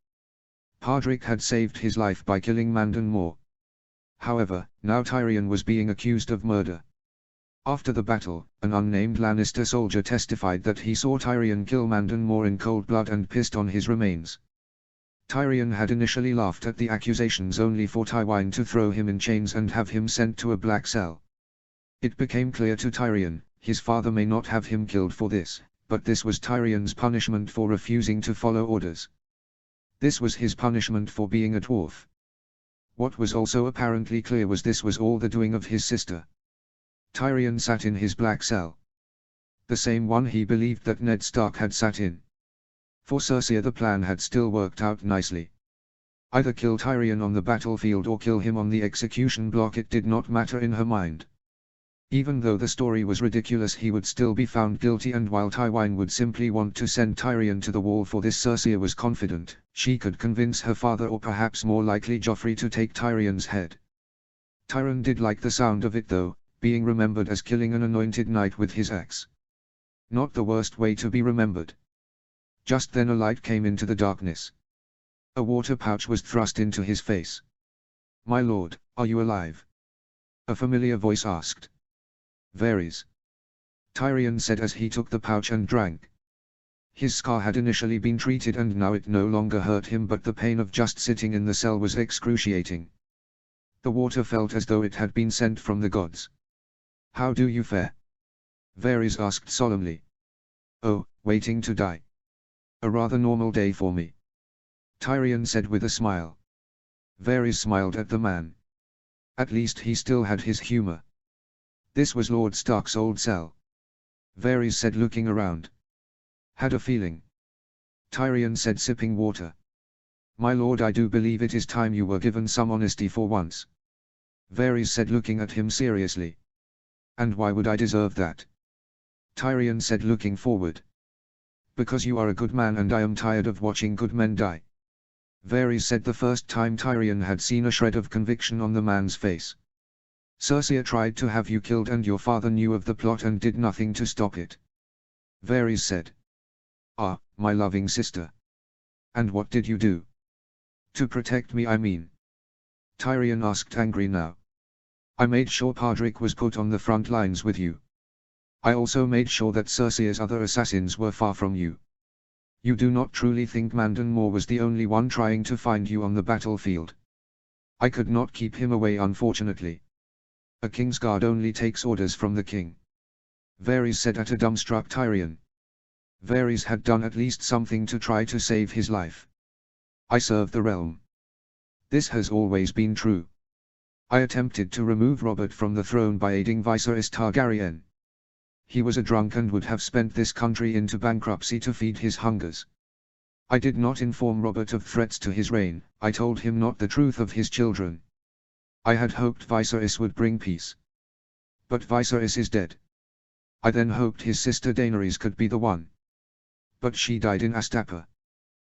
Podrick had saved his life by killing Mandon Moore. However, now Tyrion was being accused of murder. After the battle, an unnamed Lannister soldier testified that he saw Tyrion kill Mandon Moore in cold blood and pissed on his remains. Tyrion had initially laughed at the accusations, only for Tywin to throw him in chains and have him sent to a black cell. It became clear to Tyrion, his father may not have him killed for this, but this was Tyrion's punishment for refusing to follow orders. This was his punishment for being a dwarf. What was also apparently clear was this was all the doing of his sister. Tyrion sat in his black cell. The same one he believed that Ned Stark had sat in. For Cersei the plan had still worked out nicely. Either kill Tyrion on the battlefield or kill him on the execution block, it did not matter in her mind. Even though the story was ridiculous, he would still be found guilty, and while Tywin would simply want to send Tyrion to the wall for this, Cersei was confident she could convince her father, or perhaps more likely Joffrey, to take Tyrion's head. Tyrion did like the sound of it though, being remembered as killing an anointed knight with his axe. Not the worst way to be remembered. Just then a light came into the darkness. A water pouch was thrust into his face. "My lord, are you alive?" a familiar voice asked. "Varys," Tyrion said as he took the pouch and drank. His scar had initially been treated and now it no longer hurt him, but the pain of just sitting in the cell was excruciating. The water felt as though it had been sent from the gods. "How do you fare?" Varys asked solemnly. "Oh, waiting to die. A rather normal day for me," Tyrion said with a smile. Varys smiled at the man. At least he still had his humor. "This was Lord Stark's old cell," Varys said, looking around. "Had a feeling," Tyrion said, sipping water. "My lord, I do believe it is time you were given some honesty for once," Varys said, looking at him seriously. "And why would I deserve that?" Tyrion said, looking forward. "Because you are a good man and I am tired of watching good men die," Varys said, the first time Tyrion had seen a shred of conviction on the man's face. "Cersei tried to have you killed and your father knew of the plot and did nothing to stop it," Varys said. "Ah, my loving sister. And what did you do? To protect me, I mean?" Tyrion asked, angry now. "I made sure Podrick was put on the front lines with you. I also made sure that Cersei's other assassins were far from you. You do not truly think Mandon Moore was the only one trying to find you on the battlefield? I could not keep him away, unfortunately. A Kingsguard only takes orders from the king," Varys said at a dumbstruck Tyrion. Varys had done at least something to try to save his life. "I serve the realm. This has always been true. I attempted to remove Robert from the throne by aiding Viserys Targaryen. He was a drunk and would have spent this country into bankruptcy to feed his hungers. I did not inform Robert of threats to his reign, I told him not the truth of his children. I had hoped Viserys would bring peace. But Viserys is dead. I then hoped his sister Daenerys could be the one. But she died in Astapor.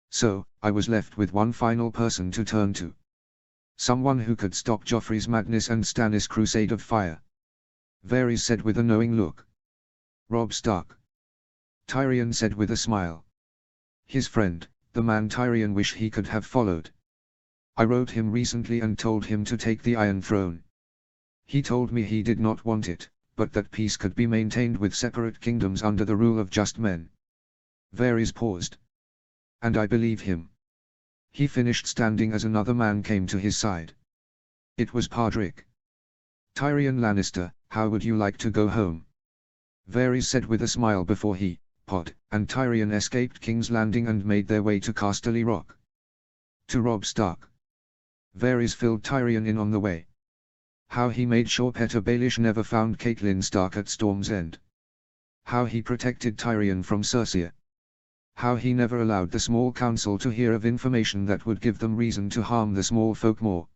So, I was left with one final person to turn to. Someone who could stop Joffrey's madness and Stannis' crusade of fire," Varys said with a knowing look. "Robb Stark," Tyrion said with a smile. "His friend, the man Tyrion wished he could have followed. I wrote him recently and told him to take the Iron Throne. He told me he did not want it, but that peace could be maintained with separate kingdoms under the rule of just men." Varys paused. "And I believe him," he finished, standing as another man came to his side. It was Podrick. "Tyrion Lannister, how would you like to go home?" Varys said with a smile before he, Pod, and Tyrion escaped King's Landing and made their way to Casterly Rock. To Robb Stark. Varys filled Tyrion in on the way. How he made sure Petyr Baelish never found Catelyn Stark at Storm's End. How he protected Tyrion from Cersei. How he never allowed the small council to hear of information that would give them reason to harm the small folk more.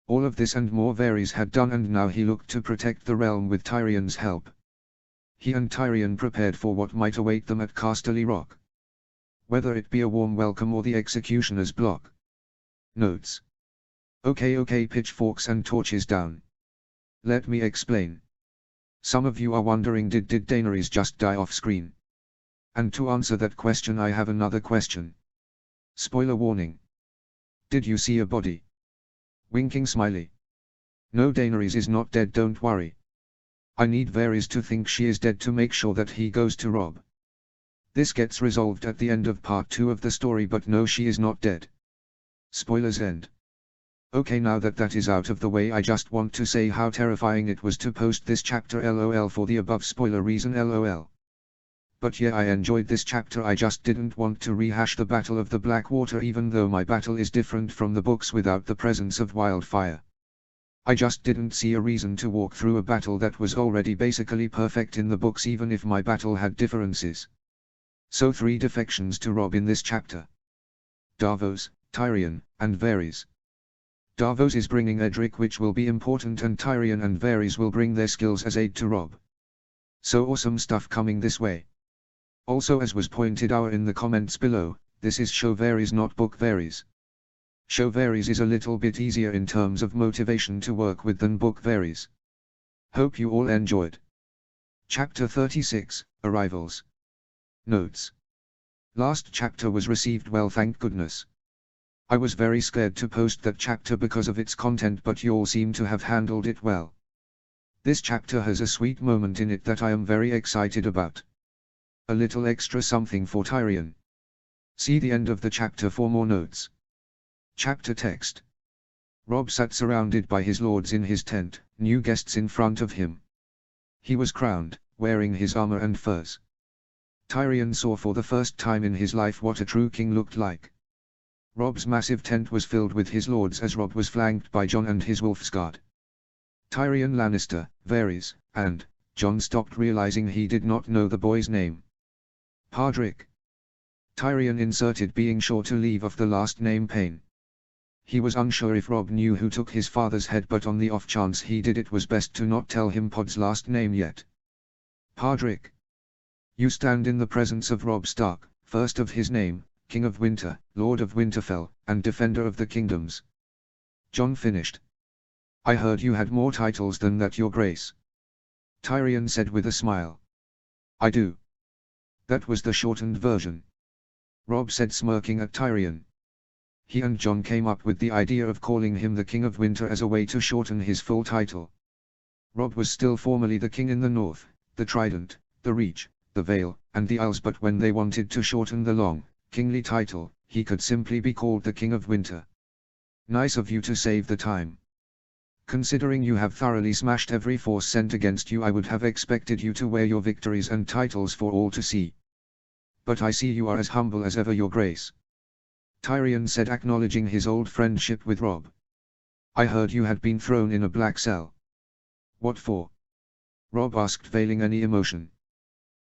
All of this and more Varys had done, and now he looked to protect the realm with Tyrion's help. He and Tyrion prepared for what might await them at Casterly Rock. Whether it be a warm welcome or the executioner's block. Notes. Okay, pitchforks and torches down. Let me explain. Some of you are wondering, did Daenerys just die off screen? And to answer that question I have another question. Spoiler warning. Did you see a body? Winking smiley. No, Daenerys is not dead, don't worry. I need Varys to think she is dead to make sure that he goes to Robb. This gets resolved at the end of part 2 of the story, but no, she is not dead. Spoilers end. Okay, now that that is out of the way, I just want to say how terrifying it was to post this chapter, LOL, for the above spoiler reason, LOL. But yeah, I enjoyed this chapter. I just didn't want to rehash the Battle of the Blackwater, even though my battle is different from the books without the presence of wildfire. I just didn't see a reason to walk through a battle that was already basically perfect in the books, even if my battle had differences. So 3 defections to Robb in this chapter: Davos, Tyrion, and Varys. Davos is bringing Edric, which will be important, and Tyrion and Varys will bring their skills as aid to Robb. So awesome stuff coming this way. Also, as was pointed out in the comments below, this is show Varys, not book Varys. Show Varys is a little bit easier in terms of motivation to work with than book Varys. Hope you all enjoyed. Chapter 36, Arrivals. Notes. Last chapter was received well, thank goodness. I was very scared to post that chapter because of its content, but you all seem to have handled it well. This chapter has a sweet moment in it that I am very excited about. A little extra something for Tyrion. See the end of the chapter for more notes. Chapter text. Robb sat surrounded by his lords in his tent, new guests in front of him. He was crowned, wearing his armor and furs. Tyrion saw for the first time in his life what a true king looked like. Robb's massive tent was filled with his lords as Robb was flanked by Jon and his Wolfsguard. Tyrion Lannister, Varys, and Jon stopped, realizing he did not know the boy's name. Podrick. Tyrion inserted being sure to leave off the last name Payne. He was unsure if Robb knew who took his father's head, but on the off chance he did, it was best to not tell him Pod's last name yet. Podrick. You stand in the presence of Robb Stark, first of his name, King of Winter, Lord of Winterfell, and Defender of the Kingdoms. Jon finished. I heard you had more titles than that, Your Grace. Tyrion said with a smile. I do. That was the shortened version. Robb said, smirking at Tyrion. He and Jon came up with the idea of calling him the King of Winter as a way to shorten his full title. Robb was still formally the king in the North, the Trident, the Reach, the Vale, and the Isles, but when they wanted to shorten the long, kingly title, he could simply be called the King of Winter. Nice of you to save the time. Considering you have thoroughly smashed every force sent against you, I would have expected you to wear your victories and titles for all to see. But I see you are as humble as ever, Your Grace. Tyrion said, acknowledging his old friendship with Robb. I heard you had been thrown in a black cell. What for? Robb asked, veiling any emotion.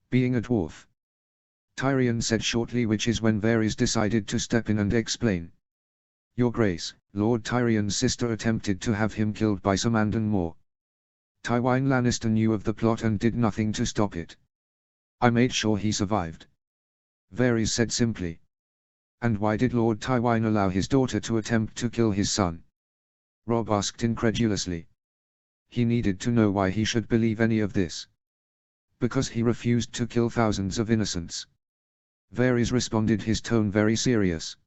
Being a dwarf. Tyrion said shortly, which is when Varys decided to step in and explain. Your Grace, Lord Tyrion's sister attempted to have him killed by Sir Mandon Moore. Tywin Lannister knew of the plot and did nothing to stop it. I made sure he survived. Varys said simply. And why did Lord Tywin allow his daughter to attempt to kill his son? Robb asked incredulously. He needed to know why he should believe any of this. Because he refused to kill thousands of innocents. Varys responded, his tone very serious.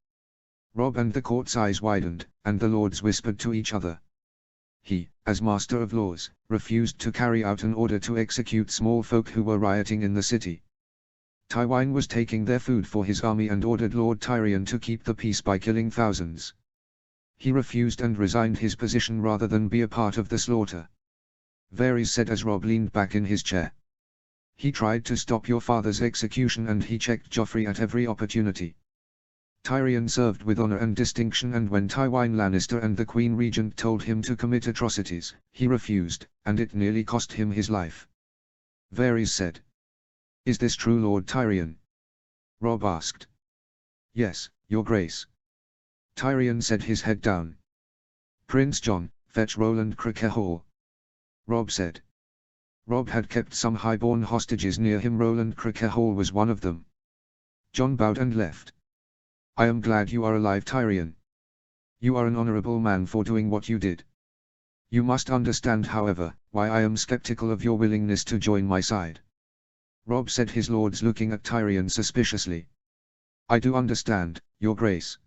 Robb and the court's eyes widened, and the lords whispered to each other. He, as master of laws, refused to carry out an order to execute small folk who were rioting in the city. Tywin was taking their food for his army and ordered Lord Tyrion to keep the peace by killing thousands. He refused and resigned his position rather than be a part of the slaughter. Varys said as Robb leaned back in his chair. He tried to stop your father's execution and he checked Joffrey at every opportunity. Tyrion served with honor and distinction, and when Tywin Lannister and the Queen Regent told him to commit atrocities, he refused, and it nearly cost him his life. Varys said. Is this true, Lord Tyrion? Robb asked. Yes, Your Grace. Tyrion said, his head down. Prince Jon, fetch Roland Crickehall. Robb said. Robb had kept some highborn hostages near him. Roland Crickehall was one of them. Jon bowed and left. I am glad you are alive, Tyrion. You are an honorable man for doing what you did. You must understand, however, why I am skeptical of your willingness to join my side. Robb said, his lords looking at Tyrion suspiciously. I do understand, Your Grace.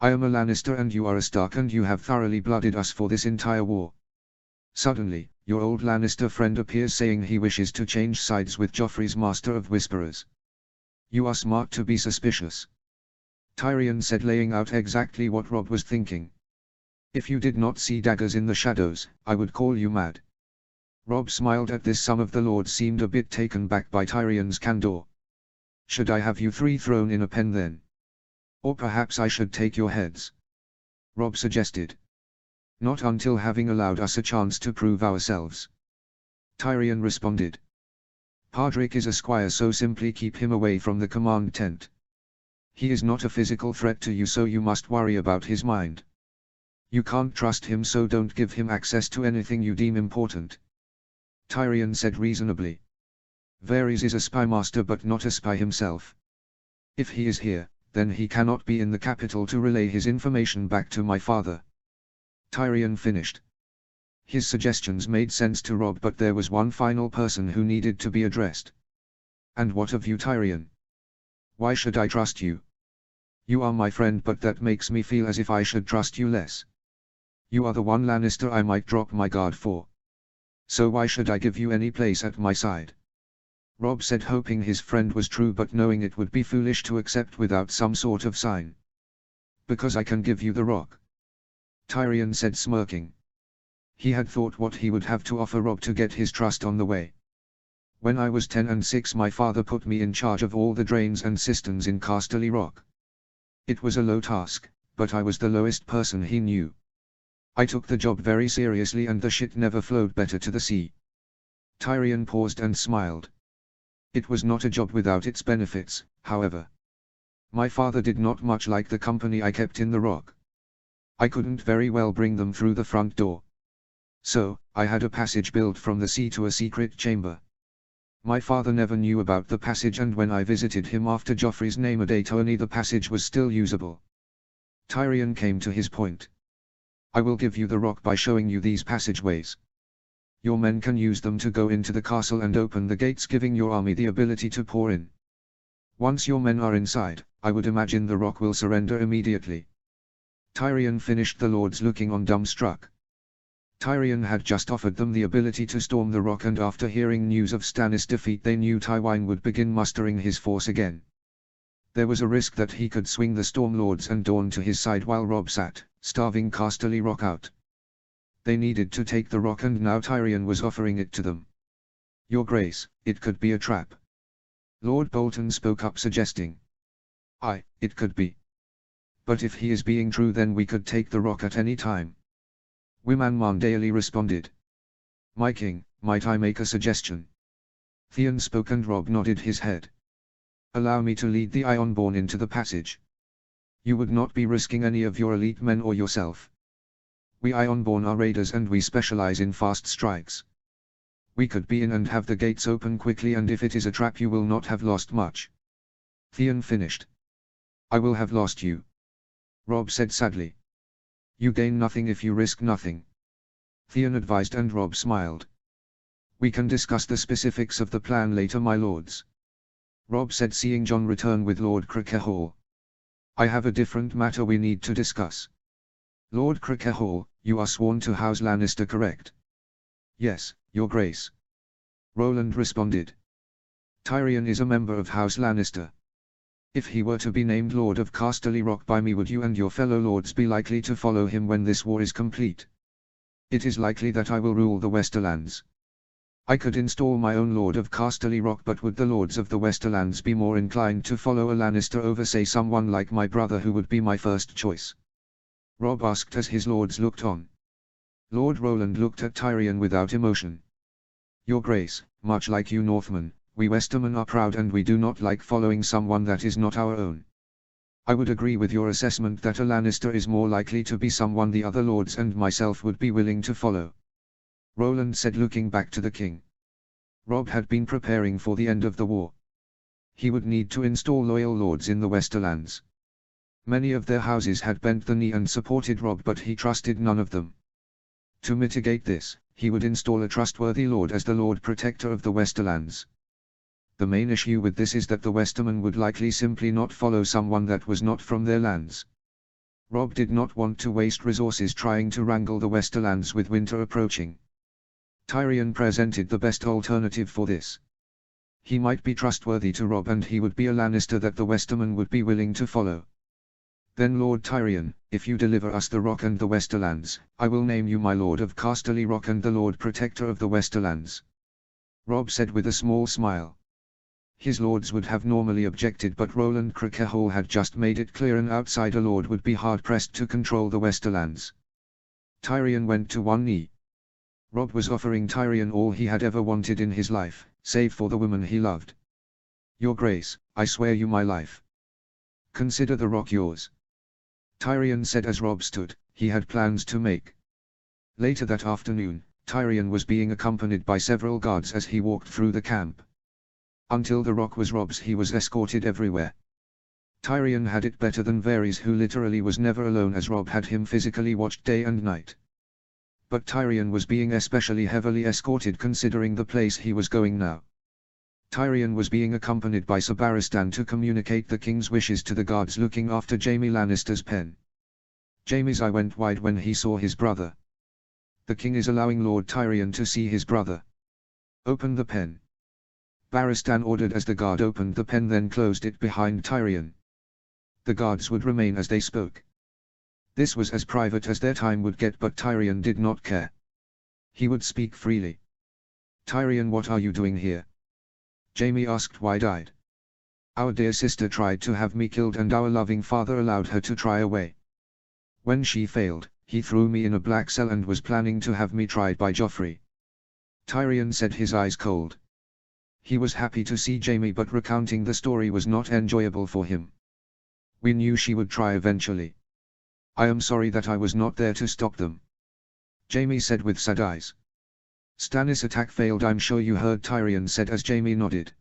I am a Lannister and you are a Stark, and you have thoroughly blooded us for this entire war. Suddenly, your old Lannister friend appears saying he wishes to change sides with Joffrey's Master of Whisperers. You are smart to be suspicious. Tyrion said, laying out exactly what Robb was thinking. If you did not see daggers in the shadows, I would call you mad. Robb smiled at this. Some of the lords seemed a bit taken back by Tyrion's candor. Should I have you three thrown in a pen then? Or perhaps I should take your heads? Robb suggested. Not until having allowed us a chance to prove ourselves. Tyrion responded. Podrick is a squire, so simply keep him away from the command tent. He is not a physical threat to you, so you must worry about his mind. You can't trust him, so don't give him access to anything you deem important. Tyrion said reasonably. Varys is a spymaster but not a spy himself. If he is here, then he cannot be in the capital to relay his information back to my father. Tyrion finished. His suggestions made sense to Robb, but there was one final person who needed to be addressed. And what of you, Tyrion? Why should I trust you? You are my friend, but that makes me feel as if I should trust you less. You are the one Lannister I might drop my guard for. So why should I give you any place at my side? Robb said, hoping his friend was true but knowing it would be foolish to accept without some sort of sign. Because I can give you the rock. Tyrion said, smirking. He had thought what he would have to offer Robb to get his trust on the way. When I was 10 and 6, my father put me in charge of all the drains and cisterns in Casterly Rock. It was a low task, but I was the lowest person he knew. I took the job very seriously and the shit never flowed better to the sea. Tyrion paused and smiled. It was not a job without its benefits, however. My father did not much like the company I kept in the rock. I couldn't very well bring them through the front door. So, I had a passage built from the sea to a secret chamber. My father never knew about the passage, and when I visited him after Joffrey's name a day Tony, the passage was still usable. Tyrion came to his point. I will give you the rock by showing you these passageways. Your men can use them to go into the castle and open the gates, giving your army the ability to pour in. Once your men are inside, I would imagine the rock will surrender immediately. Tyrion finished, the lords looking on dumbstruck. Tyrion had just offered them the ability to storm the rock, and after hearing news of Stannis' defeat they knew Tywin would begin mustering his force again. There was a risk that he could swing the Storm Lords and Dorne to his side while Robb sat, starving Casterly Rock out. They needed to take the rock, and now Tyrion was offering it to them. Your Grace, it could be a trap. Lord Bolton spoke up, suggesting. Aye, it could be. But if he is being true, then we could take the rock at any time. Wyman Martindale responded. My king, might I make a suggestion? Theon spoke, and Robb nodded his head. Allow me to lead the Ironborn into the passage. You would not be risking any of your elite men or yourself. We Ironborn are raiders and we specialize in fast strikes. We could be in and have the gates open quickly, and if it is a trap you will not have lost much. Theon finished. I will have lost you. Robb said sadly. You gain nothing if you risk nothing. Theon advised, and Robb smiled. We can discuss the specifics of the plan later, my lords. Robb said, seeing Jon return with Lord Crickehall. I have a different matter we need to discuss. Lord Crickehall, you are sworn to House Lannister, correct? Yes, Your Grace. Roland responded. Tyrion is a member of House Lannister. If he were to be named Lord of Casterly Rock by me, would you and your fellow lords be likely to follow him when this war is complete? It is likely that I will rule the Westerlands. I could install my own Lord of Casterly Rock, but would the lords of the Westerlands be more inclined to follow a Lannister over, say, someone like my brother, who would be my first choice? Robb asked as his lords looked on. Lord Roland looked at Tyrion without emotion. Your Grace, much like you Northmen, we Westermen are proud and we do not like following someone that is not our own. I would agree with your assessment that a Lannister is more likely to be someone the other lords and myself would be willing to follow. Roland said, looking back to the king. Robb had been preparing for the end of the war. He would need to install loyal lords in the Westerlands. Many of their houses had bent the knee and supported Robb, but he trusted none of them. To mitigate this, he would install a trustworthy lord as the Lord Protector of the Westerlands. The main issue with this is that the Westermen would likely simply not follow someone that was not from their lands. Robb did not want to waste resources trying to wrangle the Westerlands with winter approaching. Tyrion presented the best alternative for this. He might be trustworthy to Robb, and he would be a Lannister that the Westermen would be willing to follow. Then Lord Tyrion, if you deliver us the rock and the Westerlands, I will name you my Lord of Casterly Rock and the Lord Protector of the Westerlands. Rob said with a small smile. His lords would have normally objected, but Roland Crickehall had just made it clear an outsider lord would be hard-pressed to control the Westerlands. Tyrion went to one knee. Rob was offering Tyrion all he had ever wanted in his life, save for the woman he loved. Your Grace, I swear you my life. Consider the rock yours. Tyrion said as Rob stood. He had plans to make. Later that afternoon, Tyrion was being accompanied by several guards as he walked through the camp. Until the rock was Rob's, he was escorted everywhere. Tyrion had it better than Varys, who literally was never alone, as Rob had him physically watched day and night. But Tyrion was being especially heavily escorted considering the place he was going now. Tyrion was being accompanied by Sir Barristan to communicate the king's wishes to the guards looking after Jaime Lannister's pen. Jaime's eye went wide when he saw his brother. The king is allowing Lord Tyrion to see his brother. Open the pen. Barristan ordered as the guard opened the pen, then closed it behind Tyrion. The guards would remain as they spoke. This was as private as their time would get, but Tyrion did not care. He would speak freely. Tyrion, what are you doing here? Jaime asked wide-eyed. Our dear sister tried to have me killed and our loving father allowed her to try away. When she failed, he threw me in a black cell and was planning to have me tried by Joffrey. Tyrion said, his eyes cold. He was happy to see Jaime, but recounting the story was not enjoyable for him. We knew she would try eventually. I am sorry that I was not there to stop them. Jaime said with sad eyes. Stannis' attack failed, I'm sure you heard, Tyrion said as Jaime nodded.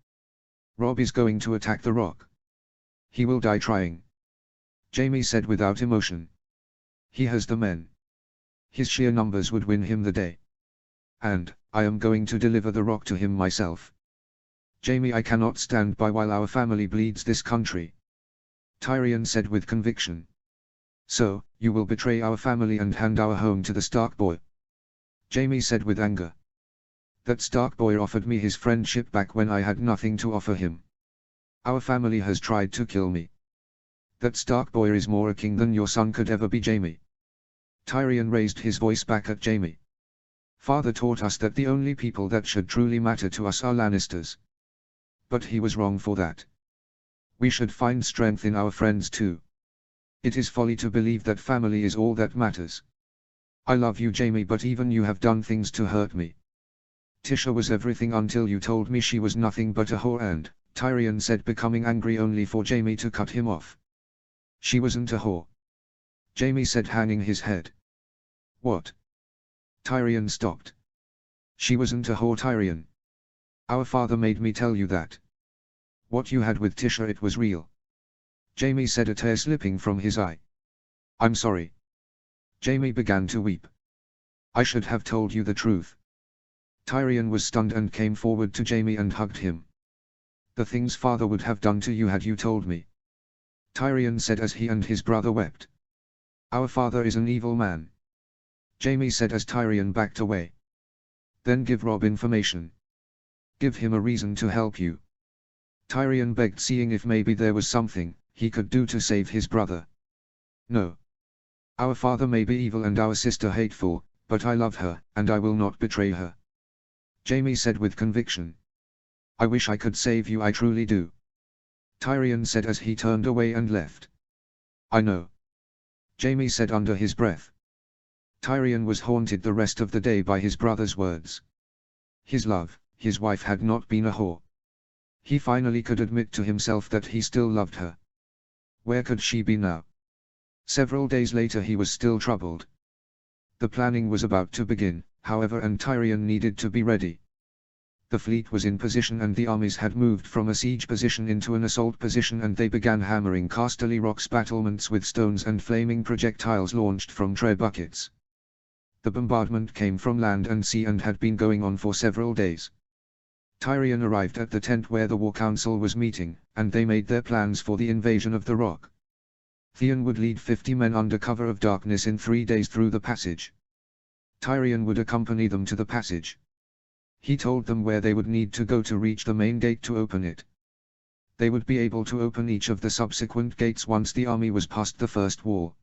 Rob is going to attack the rock. He will die trying. Jaime said without emotion. He has the men. His sheer numbers would win him the day. And, I am going to deliver the rock to him myself. Jaime, I cannot stand by while our family bleeds this country. Tyrion said with conviction. So, you will betray our family and hand our home to the Stark boy? Jaime said with anger. That Stark boy offered me his friendship back when I had nothing to offer him. Our family has tried to kill me. That Stark boy is more a king than your son could ever be, Jaime. Tyrion raised his voice back at Jaime. Father taught us that the only people that should truly matter to us are Lannisters. But he was wrong for that. We should find strength in our friends too. It is folly to believe that family is all that matters. I love you, Jaime, but even you have done things to hurt me. Tisha was everything until you told me she was nothing but a whore, and, Tyrion said, becoming angry only for Jaime to cut him off. She wasn't a whore. Jaime said, hanging his head. What? Tyrion stopped. She wasn't a whore, Tyrion. Our father made me tell you that. What you had with Tisha, it was real. Jaime said, a tear slipping from his eye. I'm sorry. Jaime began to weep. I should have told you the truth. Tyrion was stunned and came forward to Jaime and hugged him. The things father would have done to you had you told me. Tyrion said as he and his brother wept. Our father is an evil man. Jaime said as Tyrion backed away. Then give Rob information. Give him a reason to help you. Tyrion begged, seeing if maybe there was something he could do to save his brother. No. Our father may be evil and our sister hateful, but I love her, and I will not betray her. Jaime said with conviction. I wish I could save you, I truly do. Tyrion said as he turned away and left. I know. Jaime said under his breath. Tyrion was haunted the rest of the day by his brother's words. His love, his wife had not been a whore. He finally could admit to himself that he still loved her. Where could she be now? Several days later he was still troubled. The planning was about to begin, however, and Tyrion needed to be ready. The fleet was in position and the armies had moved from a siege position into an assault position, and they began hammering Casterly Rock's battlements with stones and flaming projectiles launched from trebuchets. The bombardment came from land and sea and had been going on for several days. Tyrion arrived at the tent where the War Council was meeting, and they made their plans for the invasion of the Rock. Theon would lead 50 men under cover of darkness in 3 days through the passage. Tyrion would accompany them to the passage. He told them where they would need to go to reach the main gate to open it. They would be able to open each of the subsequent gates once the army was past the first wall.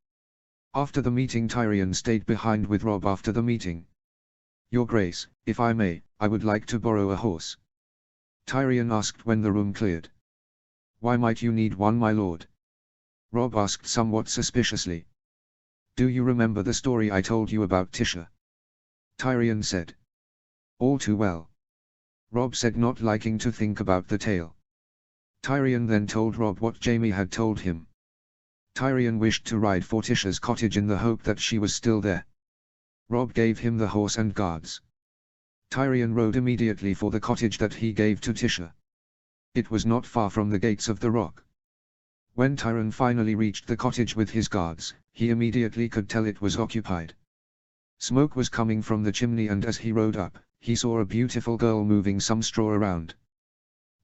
After the meeting, Tyrion stayed behind with Robb after the meeting. "Your Grace, if I may, I would like to borrow a horse," Tyrion asked when the room cleared. "Why might you need one, my lord?" Robb asked somewhat suspiciously. "Do you remember the story I told you about Tisha?" Tyrion said. "All too well," Robb said, not liking to think about the tale. Tyrion then told Robb what Jaime had told him. Tyrion wished to ride for Tisha's cottage in the hope that she was still there. Robb gave him the horse and guards. Tyrion rode immediately for the cottage that he gave to Tisha. It was not far from the gates of the rock. When Tyrion finally reached the cottage with his guards, he immediately could tell it was occupied. Smoke was coming from the chimney, and as he rode up, he saw a beautiful girl moving some straw around.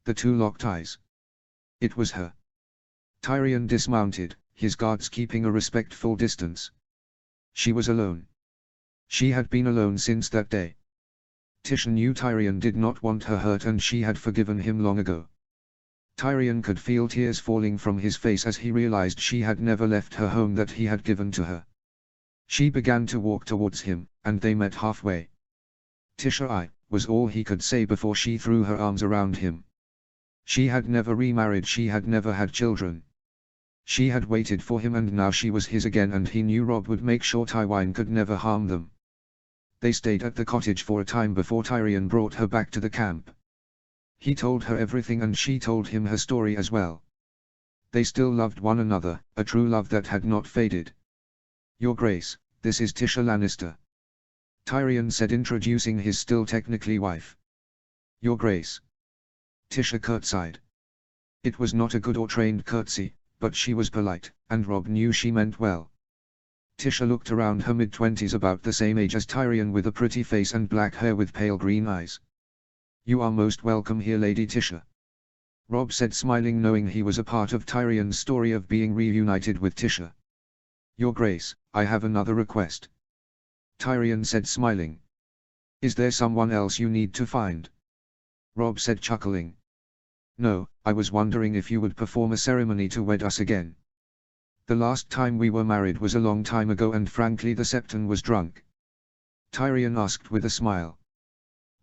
The two locked eyes. It was her. Tyrion dismounted, his guards keeping a respectful distance. She was alone. She had been alone since that day. Tisha knew Tyrion did not want her hurt, and she had forgiven him long ago. Tyrion could feel tears falling from his face as he realized she had never left her home that he had given to her. She began to walk towards him, and they met halfway. "Tisha, was all he could say before she threw her arms around him. She had never remarried, she had never had children. She had waited for him, and now she was his again, and he knew Robb would make sure Tywin could never harm them." They stayed at the cottage for a time before Tyrion brought her back to the camp. He told her everything, and she told him her story as well. They still loved one another, a true love that had not faded. "Your Grace, this is Tisha Lannister," Tyrion said, introducing his still technically wife. "Your Grace." Tisha curtsied. It was not a good or trained curtsy, but she was polite, and Robb knew she meant well. Tisha looked around her mid-twenties, about the same age as Tyrion, with a pretty face and black hair with pale green eyes. "You are most welcome here, Lady Tisha," Robb said, smiling, knowing he was a part of Tyrion's story of being reunited with Tisha. "Your Grace, I have another request," Tyrion said, smiling. "Is there someone else you need to find?" Robb said, chuckling. "No, I was wondering if you would perform a ceremony to wed us again. The last time we were married was a long time ago, and frankly the Septon was drunk," Tyrion asked with a smile.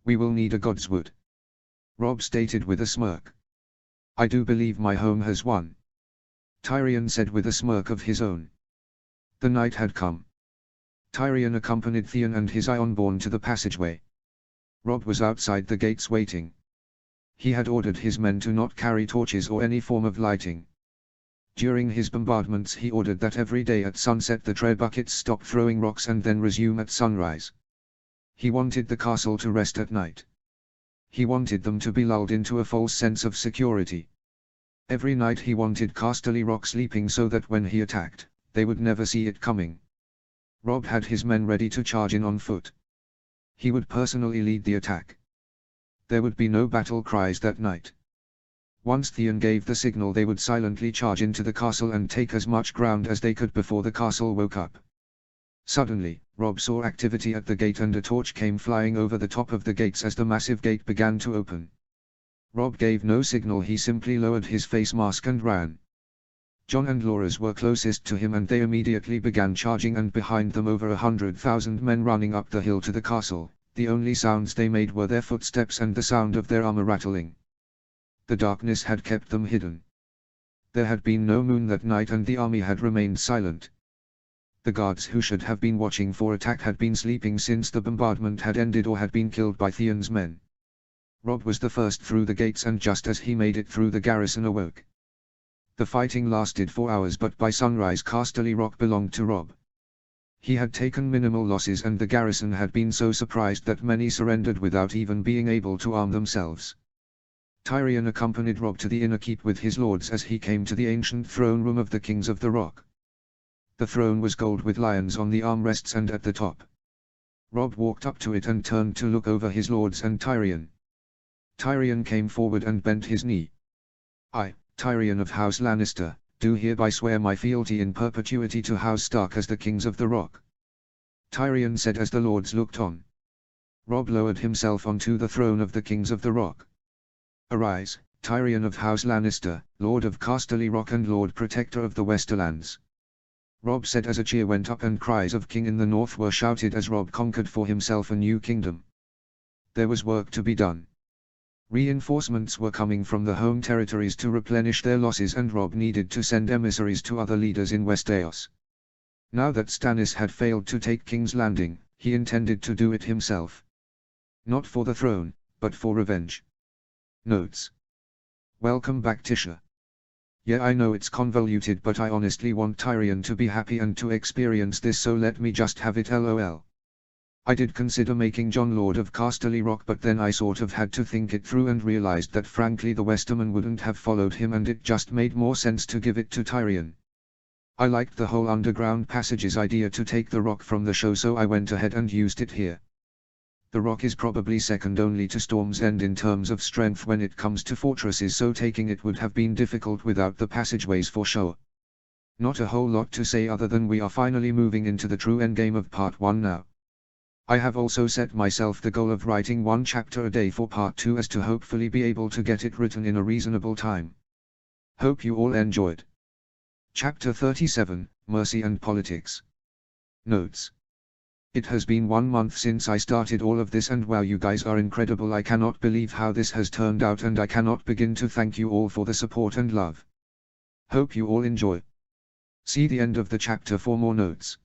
"We will need a godswood," Robb stated with a smirk. "I do believe my home has one," Tyrion said with a smirk of his own. The night had come. Tyrion accompanied Theon and his Ironborn to the passageway. Robb was outside the gates waiting. He had ordered his men to not carry torches or any form of lighting. During his bombardments he ordered that every day at sunset the Trebuchets stop throwing rocks and then resume at sunrise. He wanted the castle to rest at night. He wanted them to be lulled into a false sense of security. Every night he wanted Casterly Rock sleeping so that when he attacked, they would never see it coming. Robb had his men ready to charge in on foot. He would personally lead the attack. There would be no battle cries that night. Once Theon gave the signal, they would silently charge into the castle and take as much ground as they could before the castle woke up. Suddenly, Robb saw activity at the gate, and a torch came flying over the top of the gates as the massive gate began to open. Robb gave no signal, he simply lowered his face mask and ran. Jon and Loras were closest to him, and they immediately began charging, and behind them over 100,000 men running up the hill to the castle. The only sounds they made were their footsteps and the sound of their armor rattling. The darkness had kept them hidden. There had been no moon that night, and the army had remained silent. The guards who should have been watching for attack had been sleeping since the bombardment had ended or had been killed by Theon's men. Robb was the first through the gates, and just as he made it through, the garrison awoke. The fighting lasted for hours, but by sunrise Casterly Rock belonged to Robb. He had taken minimal losses, and the garrison had been so surprised that many surrendered without even being able to arm themselves. Tyrion accompanied Robb to the inner keep with his lords as he came to the ancient throne room of the Kings of the Rock. The throne was gold with lions on the armrests and at the top. Robb walked up to it and turned to look over his lords and Tyrion. Tyrion came forward and bent his knee. "I, Tyrion of House Lannister, do hereby swear my fealty in perpetuity to House Stark as the Kings of the Rock," Tyrion said as the lords looked on. Robb lowered himself onto the throne of the Kings of the Rock. "Arise, Tyrion of House Lannister, Lord of Casterly Rock and Lord Protector of the Westerlands." Robb said as a cheer went up and cries of King in the North were shouted as Robb conquered for himself a new kingdom. There was work to be done. Reinforcements were coming from the home territories to replenish their losses, and Robb needed to send emissaries to other leaders in Westeros. Now that Stannis had failed to take King's Landing, he intended to do it himself. Not for the throne, but for revenge. Notes. Welcome back, Tisha. Yeah, I know it's convoluted, but I honestly want Tyrion to be happy and to experience this, so let me just have it, lol. I did consider making Jon Lord of Casterly Rock, but then I sort of had to think it through and realized that frankly the Westermen wouldn't have followed him, and it just made more sense to give it to Tyrion. I liked the whole underground passages idea to take the rock from the show, so I went ahead and used it here. The rock is probably second only to Storm's End in terms of strength when it comes to fortresses, so taking it would have been difficult without the passageways for sure. Not a whole lot to say other than we are finally moving into the true endgame of Part 1 now. I have also set myself the goal of writing 1 chapter a day for Part 2 as to hopefully be able to get it written in a reasonable time. Hope you all enjoyed. Chapter 37, Mercy and Politics. Notes. It has been 1 month since I started all of this, and wow, you guys are incredible. I cannot believe how this has turned out, and I cannot begin to thank you all for the support and love. Hope you all enjoy. See the end of the chapter for more notes.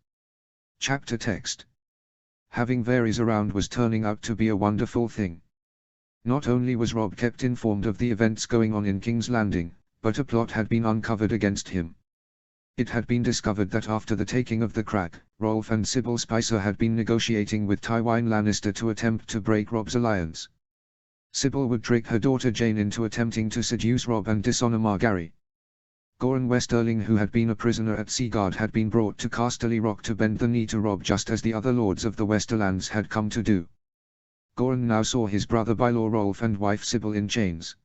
Chapter text. Having Varys around was turning out to be a wonderful thing. Not only was Robb kept informed of the events going on in King's Landing, but a plot had been uncovered against him. It had been discovered that after the taking of the Crag, Rolf and Sybil Spicer had been negotiating with Tywin Lannister to attempt to break Robb's alliance. Sybil would trick her daughter Jane into attempting to seduce Robb and dishonor Margaery. Goran Westerling, who had been a prisoner at Seaguard, had been brought to Casterly Rock to bend the knee to Robb, just as the other lords of the Westerlands had come to do. Goran now saw his brother-by-law Rolf and wife Sybil in chains.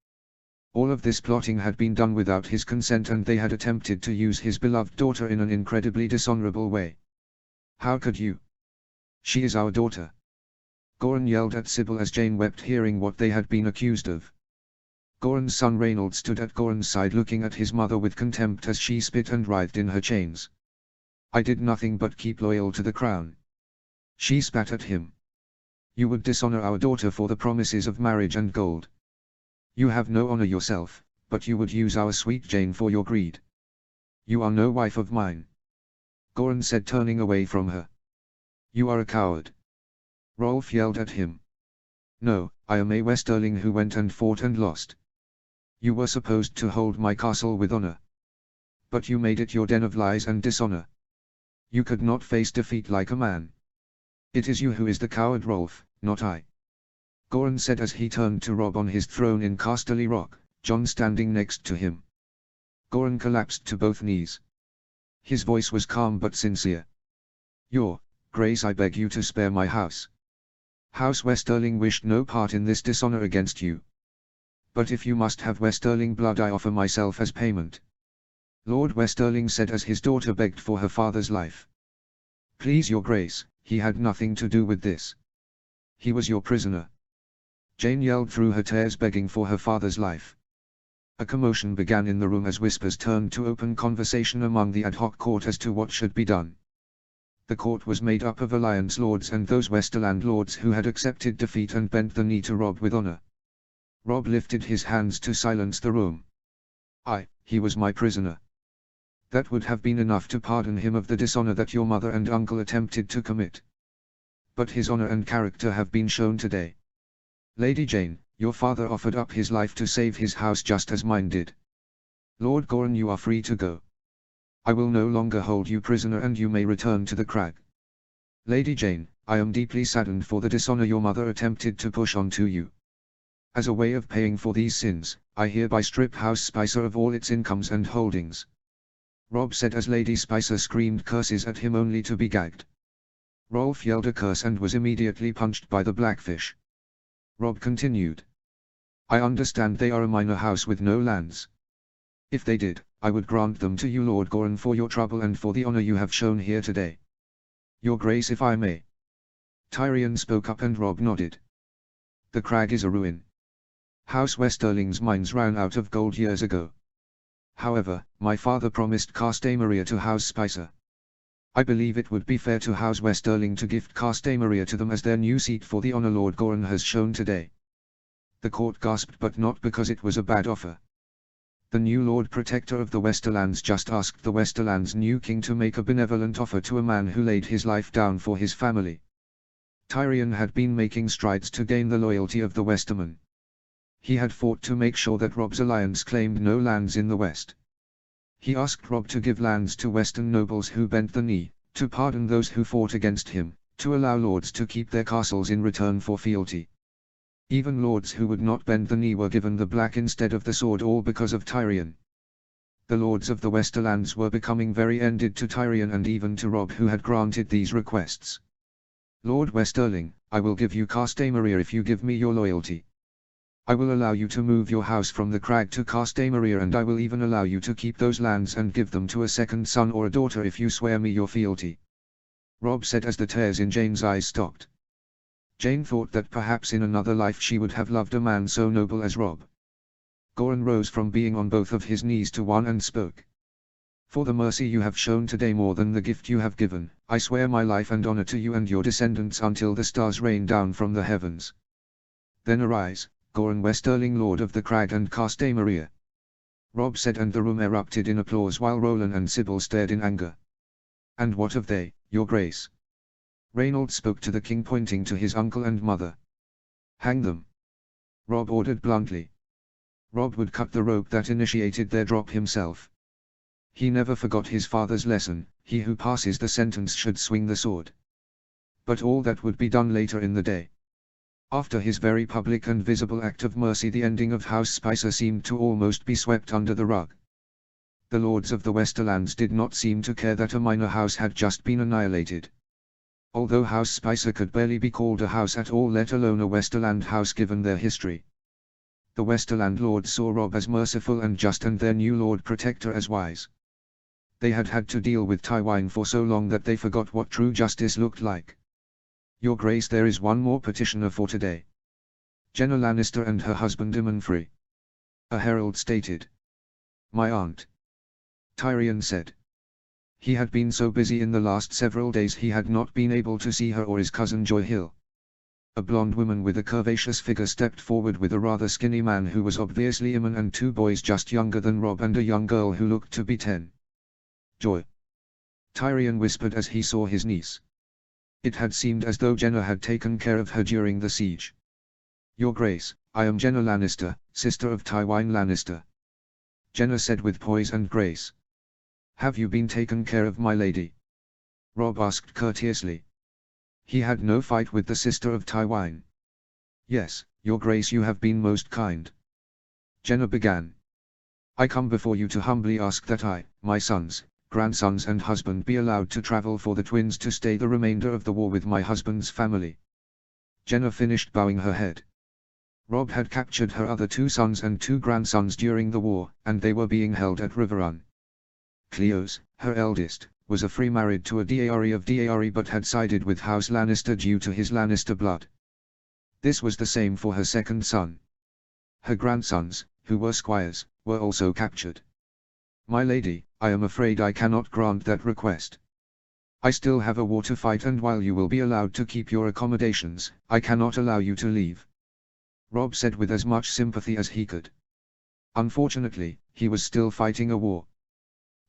All of this plotting had been done without his consent, and they had attempted to use his beloved daughter in an incredibly dishonorable way. How could you? She is our daughter. Goran yelled at Sybil as Jane wept, hearing what they had been accused of. Goran's son Reynold stood at Goran's side looking at his mother with contempt as she spit and writhed in her chains. I did nothing but keep loyal to the crown. She spat at him. You would dishonor our daughter for the promises of marriage and gold. You have no honor yourself, but you would use our sweet Jane for your greed. You are no wife of mine. Goran said, turning away from her. You are a coward. Rolf yelled at him. No, I am a Westerling who went and fought and lost. You were supposed to hold my castle with honor. But you made it your den of lies and dishonor. You could not face defeat like a man. It is you who is the coward, Rolf, not I. Goran said as he turned to Robb on his throne in Casterly Rock, Jon standing next to him. Goran collapsed to both knees. His voice was calm but sincere. Your Grace, I beg you to spare my house. House Westerling wished no part in this dishonor against you. But if you must have Westerling blood, I offer myself as payment. Lord Westerling said as his daughter begged for her father's life. Please, your Grace, he had nothing to do with this. He was your prisoner. Jane yelled through her tears, begging for her father's life. A commotion began in the room as whispers turned to open conversation among the ad hoc court as to what should be done. The court was made up of Alliance lords and those Westerland lords who had accepted defeat and bent the knee to Robb with honor. Robb lifted his hands to silence the room. He was my prisoner. That would have been enough to pardon him of the dishonor that your mother and uncle attempted to commit. But his honor and character have been shown today. Lady Jane, your father offered up his life to save his house just as mine did. Lord Goran, you are free to go. I will no longer hold you prisoner and you may return to the Crag. Lady Jane, I am deeply saddened for the dishonor your mother attempted to push onto you. As a way of paying for these sins, I hereby strip House Spicer of all its incomes and holdings. Robb said as Lady Spicer screamed curses at him only to be gagged. Rolf yelled a curse and was immediately punched by the Blackfish. Robb continued. I understand they are a minor house with no lands. If they did, I would grant them to you, Lord Goran, for your trouble and for the honor you have shown here today. Your Grace, if I may. Tyrion spoke up and Robb nodded. The Crag is a ruin. House Westerling's mines ran out of gold years ago. However, my father promised Castle Marya to House Spicer. I believe it would be fair to House Westerling to gift Castelmaria to them as their new seat for the honor Lord Goran has shown today. The court gasped, but not because it was a bad offer. The new Lord Protector of the Westerlands just asked the Westerlands' new king to make a benevolent offer to a man who laid his life down for his family. Tyrion had been making strides to gain the loyalty of the Westermen. He had fought to make sure that Robb's alliance claimed no lands in the west. He asked Robb to give lands to western nobles who bent the knee, to pardon those who fought against him, to allow lords to keep their castles in return for fealty. Even lords who would not bend the knee were given the black instead of the sword, all because of Tyrion. The lords of the Westerlands were becoming very endeared to Tyrion and even to Robb, who had granted these requests. Lord Westerling, I will give you Castelmaria if you give me your loyalty. I will allow you to move your house from the crag to Castelmaria, and I will even allow you to keep those lands and give them to a second son or a daughter if you swear me your fealty. Robb said as the tears in Jane's eyes stopped. Jane thought that perhaps in another life she would have loved a man so noble as Robb. Goran rose from being on both of his knees to one and spoke. For the mercy you have shown today more than the gift you have given, I swear my life and honor to you and your descendants until the stars rain down from the heavens. Then arise, Goran Westerling, Lord of the Crag and Castelmaria. Robb said, and the room erupted in applause while Roland and Sybil stared in anger. And what of they, your grace? Reynold spoke to the king, pointing to his uncle and mother. Hang them. Robb ordered bluntly. Robb would cut the rope that initiated their drop himself. He never forgot his father's lesson, he who passes the sentence should swing the sword. But all that would be done later in the day. After his very public and visible act of mercy, the ending of House Spicer seemed to almost be swept under the rug. The lords of the Westerlands did not seem to care that a minor house had just been annihilated. Although House Spicer could barely be called a house at all, let alone a Westerland house given their history. The Westerland lords saw Robb as merciful and just, and their new Lord Protector as wise. They had had to deal with Tywin for so long that they forgot what true justice looked like. Your Grace, there is one more petitioner for today. Jenna Lannister and her husband Aemon Frey. A herald stated. My aunt. Tyrion said. He had been so busy in the last several days he had not been able to see her or his cousin Joy Hill. A blonde woman with a curvaceous figure stepped forward with a rather skinny man who was obviously Aemon and two boys just younger than Robb and a young girl who looked to be 10. Joy. Tyrion whispered as he saw his niece. It had seemed as though Jenna had taken care of her during the siege. Your Grace, I am Jenna Lannister, sister of Tywin Lannister. Jenna said with poise and grace. Have you been taken care of, my lady? Robb asked courteously. He had no fight with the sister of Tywin. Yes, your grace, you have been most kind. Jenna began. I come before you to humbly ask that I, my sons, grandsons and husband be allowed to travel for the twins to stay the remainder of the war with my husband's family. Jenna finished bowing her head. Robb had captured her other two sons and two grandsons during the war, and they were being held at Riverrun. Cleos, her eldest, was a Free married to a Daeari of Daeari but had sided with House Lannister due to his Lannister blood. This was the same for her second son. Her grandsons, who were squires, were also captured. My lady, I am afraid I cannot grant that request. I still have a war to fight, and while you will be allowed to keep your accommodations, I cannot allow you to leave. Robb said with as much sympathy as he could. Unfortunately, he was still fighting a war.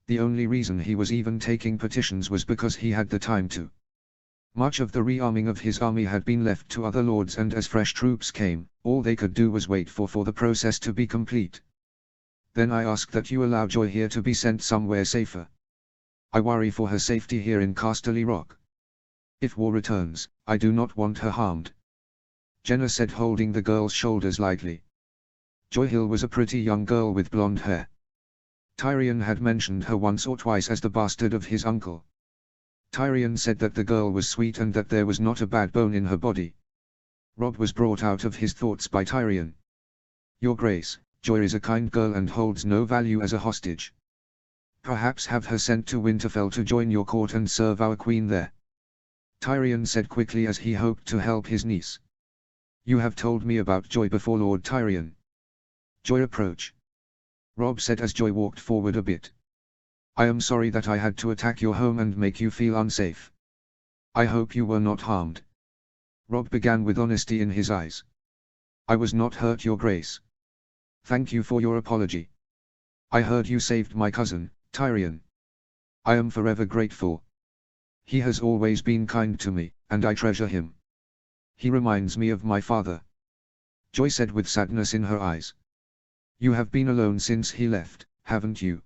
The only reason he was even taking petitions was because he had the time to. Much of the rearming of his army had been left to other lords, and as fresh troops came, all they could do was wait for the process to be complete. Then I ask that you allow Joy here to be sent somewhere safer. I worry for her safety here in Casterly Rock. If war returns, I do not want her harmed. Jenna said, holding the girl's shoulders lightly. Joy Hill was a pretty young girl with blonde hair. Tyrion had mentioned her once or twice as the bastard of his uncle. Tyrion said that the girl was sweet and that there was not a bad bone in her body. Robb was brought out of his thoughts by Tyrion. Your Grace, Joy is a kind girl and holds no value as a hostage. Perhaps have her sent to Winterfell to join your court and serve our queen there. Tyrion said quickly as he hoped to help his niece. You have told me about Joy before, Lord Tyrion. Joy, approach. Robb said as Joy walked forward a bit. I am sorry that I had to attack your home and make you feel unsafe. I hope you were not harmed. Robb began with honesty in his eyes. I was not hurt, Your Grace. Thank you for your apology. I heard you saved my cousin, Tyrion. I am forever grateful. He has always been kind to me, and I treasure him. He reminds me of my father. Joy said with sadness in her eyes. You have been alone since he left, haven't you?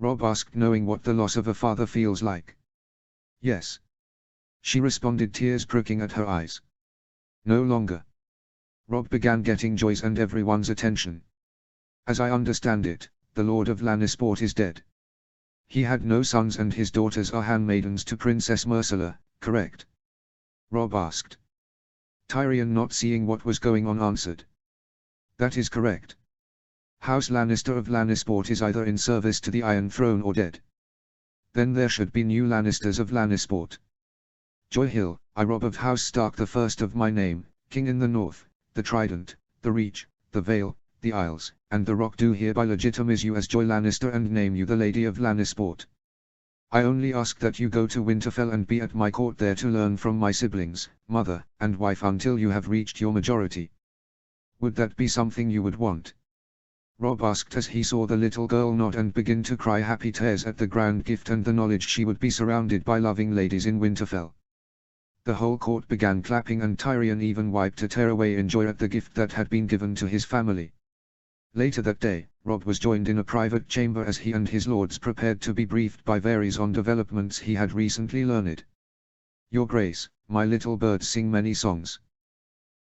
Robb asked, knowing what the loss of a father feels like. Yes. She responded, tears pricking at her eyes. No longer. Robb began getting Joy's and everyone's attention. As I understand it, the Lord of Lannisport is dead. He had no sons and his daughters are handmaidens to Princess Myrcella, correct? Robb asked. Tyrion, not seeing what was going on, answered. That is correct. House Lannister of Lannisport is either in service to the Iron Throne or dead. Then there should be new Lannisters of Lannisport. Joy Hill, I Robb of House Stark, the first of my name, King in the North, the Trident, the Reach, the Vale, the Isles, and the Rock, do hereby legitimize you as Joy Lannister and name you the Lady of Lannisport. I only ask that you go to Winterfell and be at my court there to learn from my siblings, mother, and wife until you have reached your majority. Would that be something you would want? Robb asked as he saw the little girl nod and begin to cry happy tears at the grand gift and the knowledge she would be surrounded by loving ladies in Winterfell. The whole court began clapping and Tyrion even wiped a tear away in joy at the gift that had been given to his family. Later that day, Robb was joined in a private chamber as he and his lords prepared to be briefed by Varys on developments he had recently learned. Your Grace, my little birds sing many songs.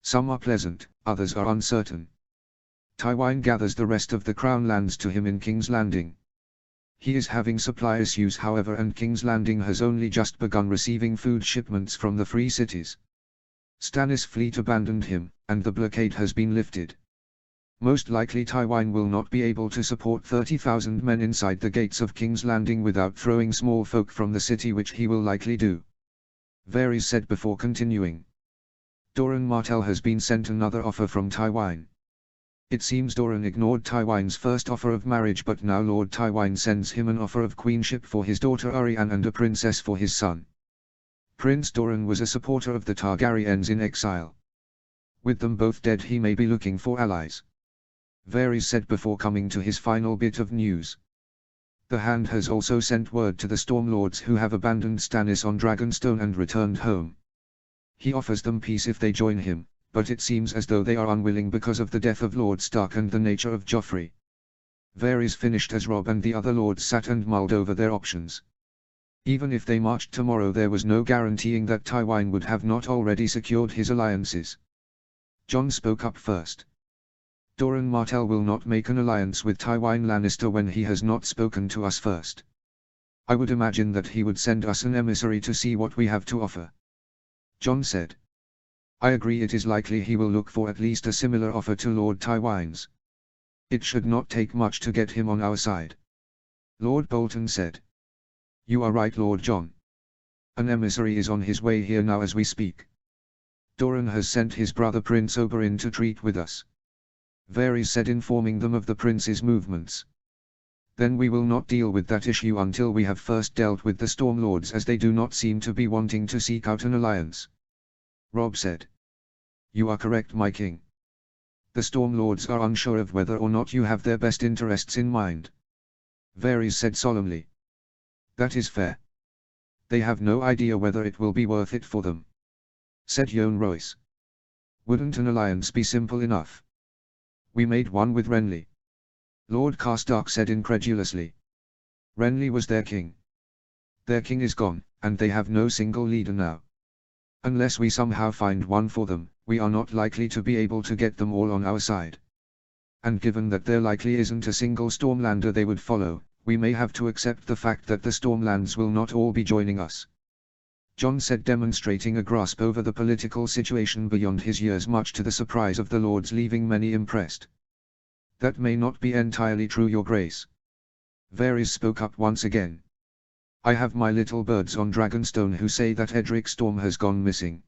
Some are pleasant, others are uncertain. Tywin gathers the rest of the crown lands to him in King's Landing. He is having supply issues, however, and King's Landing has only just begun receiving food shipments from the free cities. Stannis' fleet abandoned him, and the blockade has been lifted. Most likely Tywin will not be able to support 30,000 men inside the gates of King's Landing without throwing small folk from the city, which he will likely do. Varys said before continuing. Doran Martell has been sent another offer from Tywin. It seems Doran ignored Tywin's first offer of marriage, but now Lord Tywin sends him an offer of queenship for his daughter Arianne and a princess for his son. Prince Doran was a supporter of the Targaryens in exile. With them both dead, he may be looking for allies. Varys said before coming to his final bit of news. The Hand has also sent word to the Stormlords who have abandoned Stannis on Dragonstone and returned home. He offers them peace if they join him, but it seems as though they are unwilling because of the death of Lord Stark and the nature of Joffrey. Varys finished as Robb and the other lords sat and mulled over their options. Even if they marched tomorrow, there was no guaranteeing that Tywin would have not already secured his alliances. Jon spoke up first. Doran Martell will not make an alliance with Tywin Lannister when he has not spoken to us first. I would imagine that he would send us an emissary to see what we have to offer. Jon said. I agree, it is likely he will look for at least a similar offer to Lord Tywin's. It should not take much to get him on our side. Lord Bolton said. You are right, Lord Jon. An emissary is on his way here now as we speak. Doran has sent his brother Prince Oberyn to treat with us. Varys said, informing them of the prince's movements. Then we will not deal with that issue until we have first dealt with the Stormlords, as they do not seem to be wanting to seek out an alliance. Robb said. You are correct, my king. The Stormlords are unsure of whether or not you have their best interests in mind. Varys said solemnly. That is fair. They have no idea whether it will be worth it for them. Said Yohn Royce. Wouldn't an alliance be simple enough? We made one with Renly. Lord Karstark said incredulously. Renly was their king. Their king is gone, and they have no single leader now. Unless we somehow find one for them, we are not likely to be able to get them all on our side. And given that there likely isn't a single Stormlander they would follow, we may have to accept the fact that the Stormlands will not all be joining us. Jon said, demonstrating a grasp over the political situation beyond his years, much to the surprise of the lords, leaving many impressed. That may not be entirely true, Your Grace. Varys spoke up once again. I have my little birds on Dragonstone who say that Edric Storm has gone missing.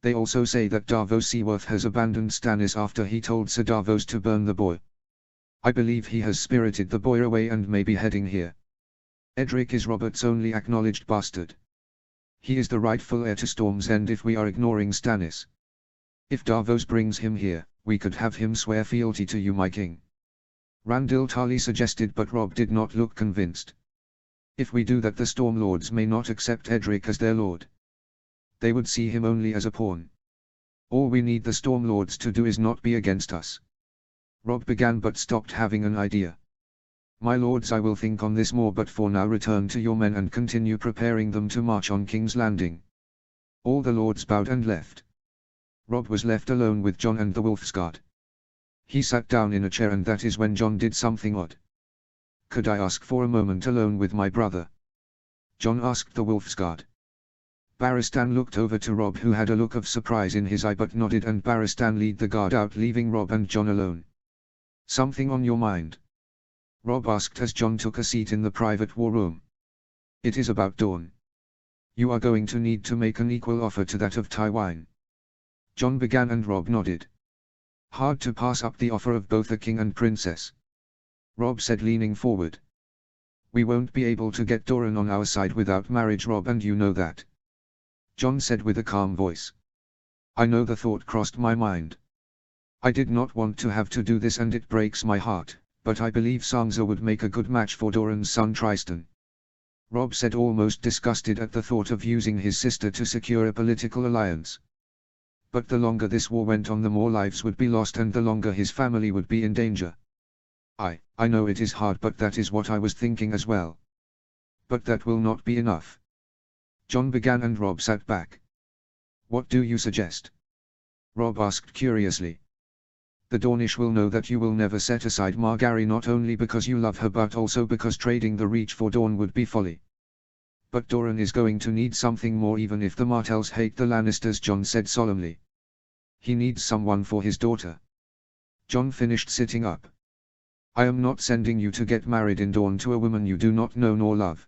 They also say that Davos Seaworth has abandoned Stannis after he told Sir Davos to burn the boy. I believe he has spirited the boy away and may be heading here. Edric is Robert's only acknowledged bastard. He is the rightful heir to Storm's End if we are ignoring Stannis. If Davos brings him here, we could have him swear fealty to you, my king. Randyll Tarly suggested, but Robb did not look convinced. If we do that, the Stormlords may not accept Edric as their lord. They would see him only as a pawn. All we need the Stormlords to do is not be against us. Robb began but stopped, having an idea. My lords, I will think on this more, but for now return to your men and continue preparing them to march on King's Landing. All the lords bowed and left. Robb was left alone with Jon and the Wolfsguard. He sat down in a chair, and that is when Jon did something odd. Could I ask for a moment alone with my brother? Jon asked the Wolfsguard. Barristan looked over to Robb, who had a look of surprise in his eye but nodded, and Barristan led the guard out, leaving Robb and Jon alone. Something on your mind? Robb asked as Jon took a seat in the private war room. It is about Dorne. You are going to need to make an equal offer to that of Tywin. Jon began, and Robb nodded. Hard to pass up the offer of both the king and princess. Robb said, leaning forward. We won't be able to get Doran on our side without marriage, Robb, and you know that. Jon said with a calm voice. I know, the thought crossed my mind. I did not want to have to do this, and it breaks my heart, but I believe Sansa would make a good match for Doran's son Tristan. Robb said, almost disgusted at the thought of using his sister to secure a political alliance. But the longer this war went on, the more lives would be lost, and the longer his family would be in danger. I know it is hard, but that is what I was thinking as well. But that will not be enough. Jon began, and Robb sat back. What do you suggest? Robb asked curiously. The Dornish will know that you will never set aside Margaery, not only because you love her but also because trading the Reach for Dorne would be folly. But Doran is going to need something more, even if the Martells hate the Lannisters, Jon said solemnly. He needs someone for his daughter. Jon finished sitting up. I am not sending you to get married in Dorne to a woman you do not know nor love.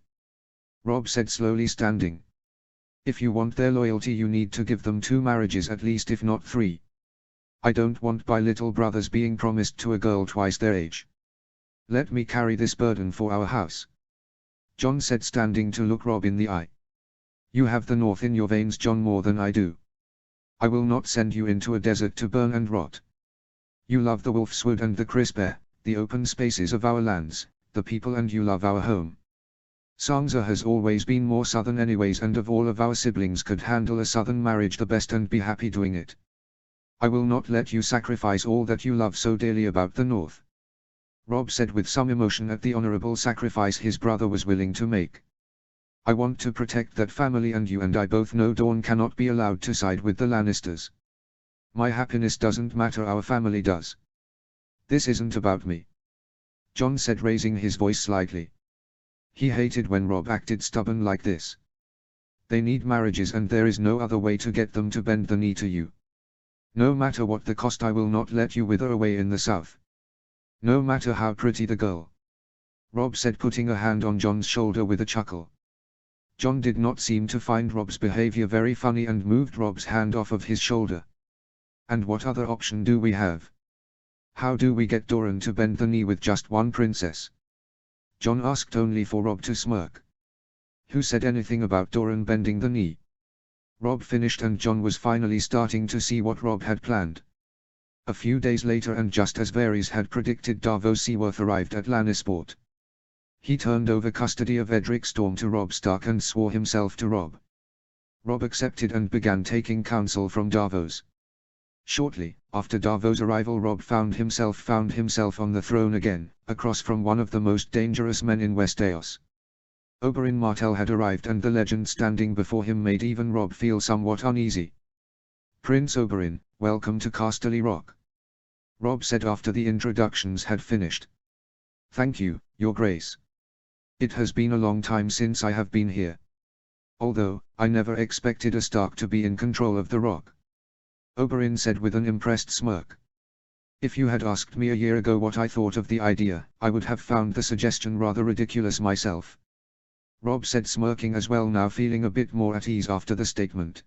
Robb said slowly, standing. If you want their loyalty, you need to give them 2 marriages at least, if not 3. I don't want my little brothers being promised to a girl twice their age. Let me carry this burden for our house. Jon said, standing to look Robb in the eye. You have the North in your veins, Jon, more than I do. I will not send you into a desert to burn and rot. You love the Wolfswood and the crisp air, the open spaces of our lands, the people, and you love our home. Sansa has always been more southern anyways, and of all of our siblings could handle a southern marriage the best and be happy doing it. I will not let you sacrifice all that you love so dearly about the North. Robb said with some emotion at the honorable sacrifice his brother was willing to make. I want to protect that family, and you and I both know Dorne cannot be allowed to side with the Lannisters. My happiness doesn't matter, our family does. This isn't about me. Jon said, raising his voice slightly. He hated when Robb acted stubborn like this. They need marriages, and there is no other way to get them to bend the knee to you. No matter what the cost, I will not let you wither away in the south. No matter how pretty the girl. Robb said, putting a hand on Jon's shoulder with a chuckle. Jon did not seem to find Robb's behavior very funny and moved Robb's hand off of his shoulder. And what other option do we have? How do we get Doran to bend the knee with just 1 princess? Jon asked, only for Robb to smirk. Who said anything about Doran bending the knee? Robb finished, and Jon was finally starting to see what Robb had planned. A few days later, and just as Varys had predicted, Davos Seaworth arrived at Lannisport. He turned over custody of Edric Storm to Robb Stark and swore himself to Robb. Robb accepted and began taking counsel from Davos. Shortly after Davos' arrival, Robb found himself on the throne again, across from one of the most dangerous men in Westeros. Oberyn Martell had arrived, and the legend standing before him made even Robb feel somewhat uneasy. Prince Oberyn, welcome to Casterly Rock. Robb said after the introductions had finished. Thank you, Your Grace. It has been a long time since I have been here. Although, I never expected a Stark to be in control of the rock. Oberyn said with an impressed smirk. If you had asked me a year ago what I thought of the idea, I would have found the suggestion rather ridiculous myself. Robb said, smirking as well, now feeling a bit more at ease after the statement.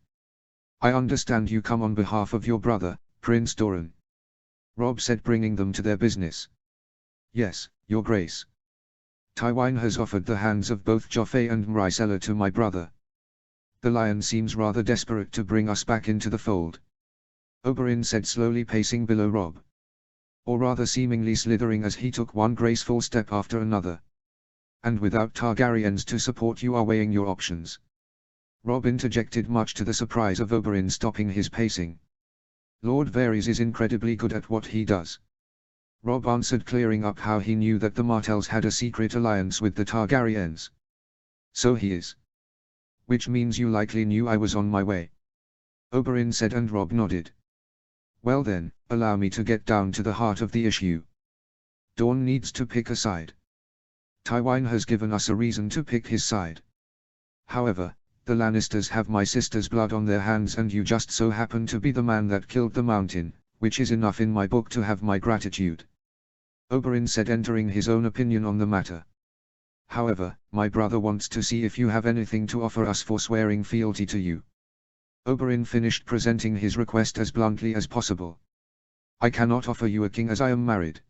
I understand you come on behalf of your brother, Prince Doran. Robb said, bringing them to their business. Yes, Your Grace. Tywin has offered the hands of both Joffrey and Myrcella to my brother. The lion seems rather desperate to bring us back into the fold. Oberyn said, slowly pacing below Robb. Or rather seemingly slithering as he took one graceful step after another. And without Targaryens to support, you are weighing your options. Robb interjected, much to the surprise of Oberyn, stopping his pacing. Lord Varys is incredibly good at what he does. Robb answered, clearing up how he knew that the Martells had a secret alliance with the Targaryens. So he is. Which means you likely knew I was on my way. Oberyn said, and Robb nodded. Well then, allow me to get down to the heart of the issue. Dorne needs to pick a side. Tywin has given us a reason to pick his side. However, the Lannisters have my sister's blood on their hands, and you just so happen to be the man that killed the Mountain, which is enough in my book to have my gratitude. Oberyn said, entering his own opinion on the matter. However, my brother wants to see if you have anything to offer us for swearing fealty to you. Oberyn finished presenting his request as bluntly as possible. I cannot offer you a king, as I am married.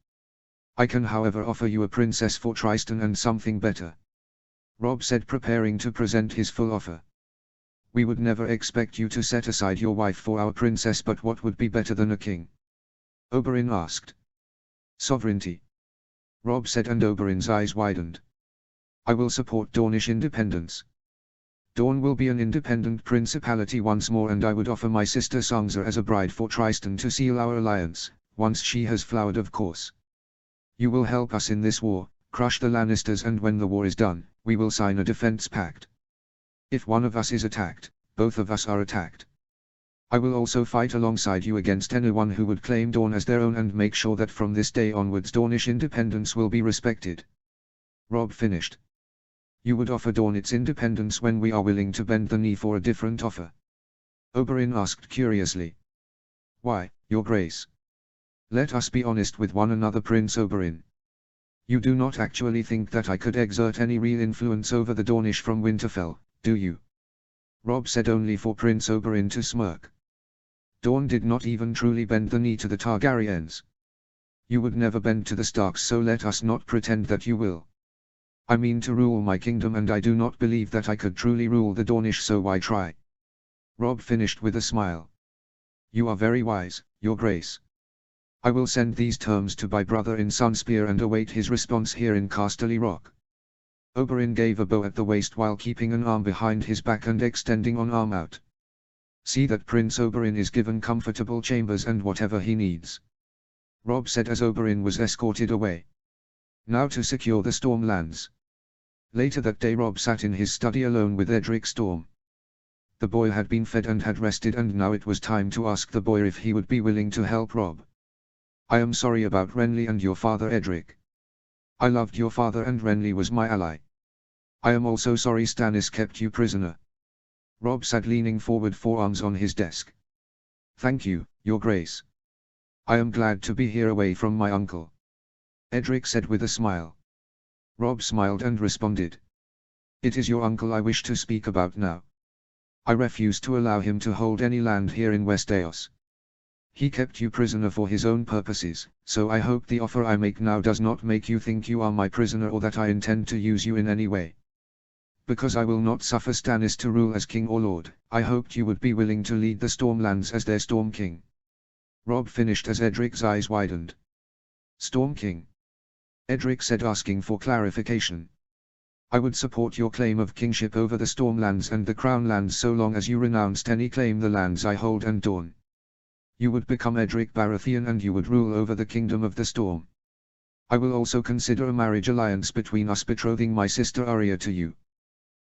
I can however offer you a princess for Tristan and something better. Robb said, preparing to present his full offer. We would never expect you to set aside your wife for our princess, but what would be better than a king? Oberyn asked. Sovereignty. Robb said, and Oberyn's eyes widened. I will support Dornish independence. Dorne will be an independent principality once more, and I would offer my sister Sansa as a bride for Tristan to seal our alliance, once she has flowered, of course. You will help us in this war, crush the Lannisters, and when the war is done, we will sign a defense pact. If one of us is attacked, both of us are attacked. I will also fight alongside you against anyone who would claim Dorne as their own, and make sure that from this day onwards Dornish independence will be respected. Robb finished. You would offer Dorne its independence when we are willing to bend the knee for a different offer? Oberyn asked curiously. Why, your grace? Let us be honest with one another, Prince Oberyn. You do not actually think that I could exert any real influence over the Dornish from Winterfell, do you? Robb said, only for Prince Oberyn to smirk. Dorne did not even truly bend the knee to the Targaryens. You would never bend to the Starks, so let us not pretend that you will. I mean to rule my kingdom, and I do not believe that I could truly rule the Dornish, so why try? Robb finished with a smile. You are very wise, your grace. I will send these terms to my brother in Sunspear and await his response here in Casterly Rock. Oberyn gave a bow at the waist while keeping an arm behind his back and extending one arm out. See that Prince Oberyn is given comfortable chambers and whatever he needs. Robb said as Oberyn was escorted away. Now to secure the Stormlands. Later that day Robb sat in his study alone with Edric Storm. The boy had been fed and had rested, and now it was time to ask the boy if he would be willing to help Robb. I am sorry about Renly and your father, Edric. I loved your father and Renly was my ally. I am also sorry Stannis kept you prisoner. Robb sat leaning forward, forearms on his desk. Thank you, your grace. I am glad to be here away from my uncle. Edric said with a smile. Robb smiled and responded. It is your uncle I wish to speak about now. I refuse to allow him to hold any land here in Westeros. He kept you prisoner for his own purposes, so I hope the offer I make now does not make you think you are my prisoner or that I intend to use you in any way. Because I will not suffer Stannis to rule as king or lord, I hoped you would be willing to lead the Stormlands as their Storm King. Robb finished as Edric's eyes widened. Storm King? Edric said, asking for clarification. I would support your claim of kingship over the Stormlands and the Crownlands so long as you renounced any claim the lands I hold and Dorne. You would become Edric Baratheon and you would rule over the Kingdom of the Storm. I will also consider a marriage alliance between us, betrothing my sister Arya to you.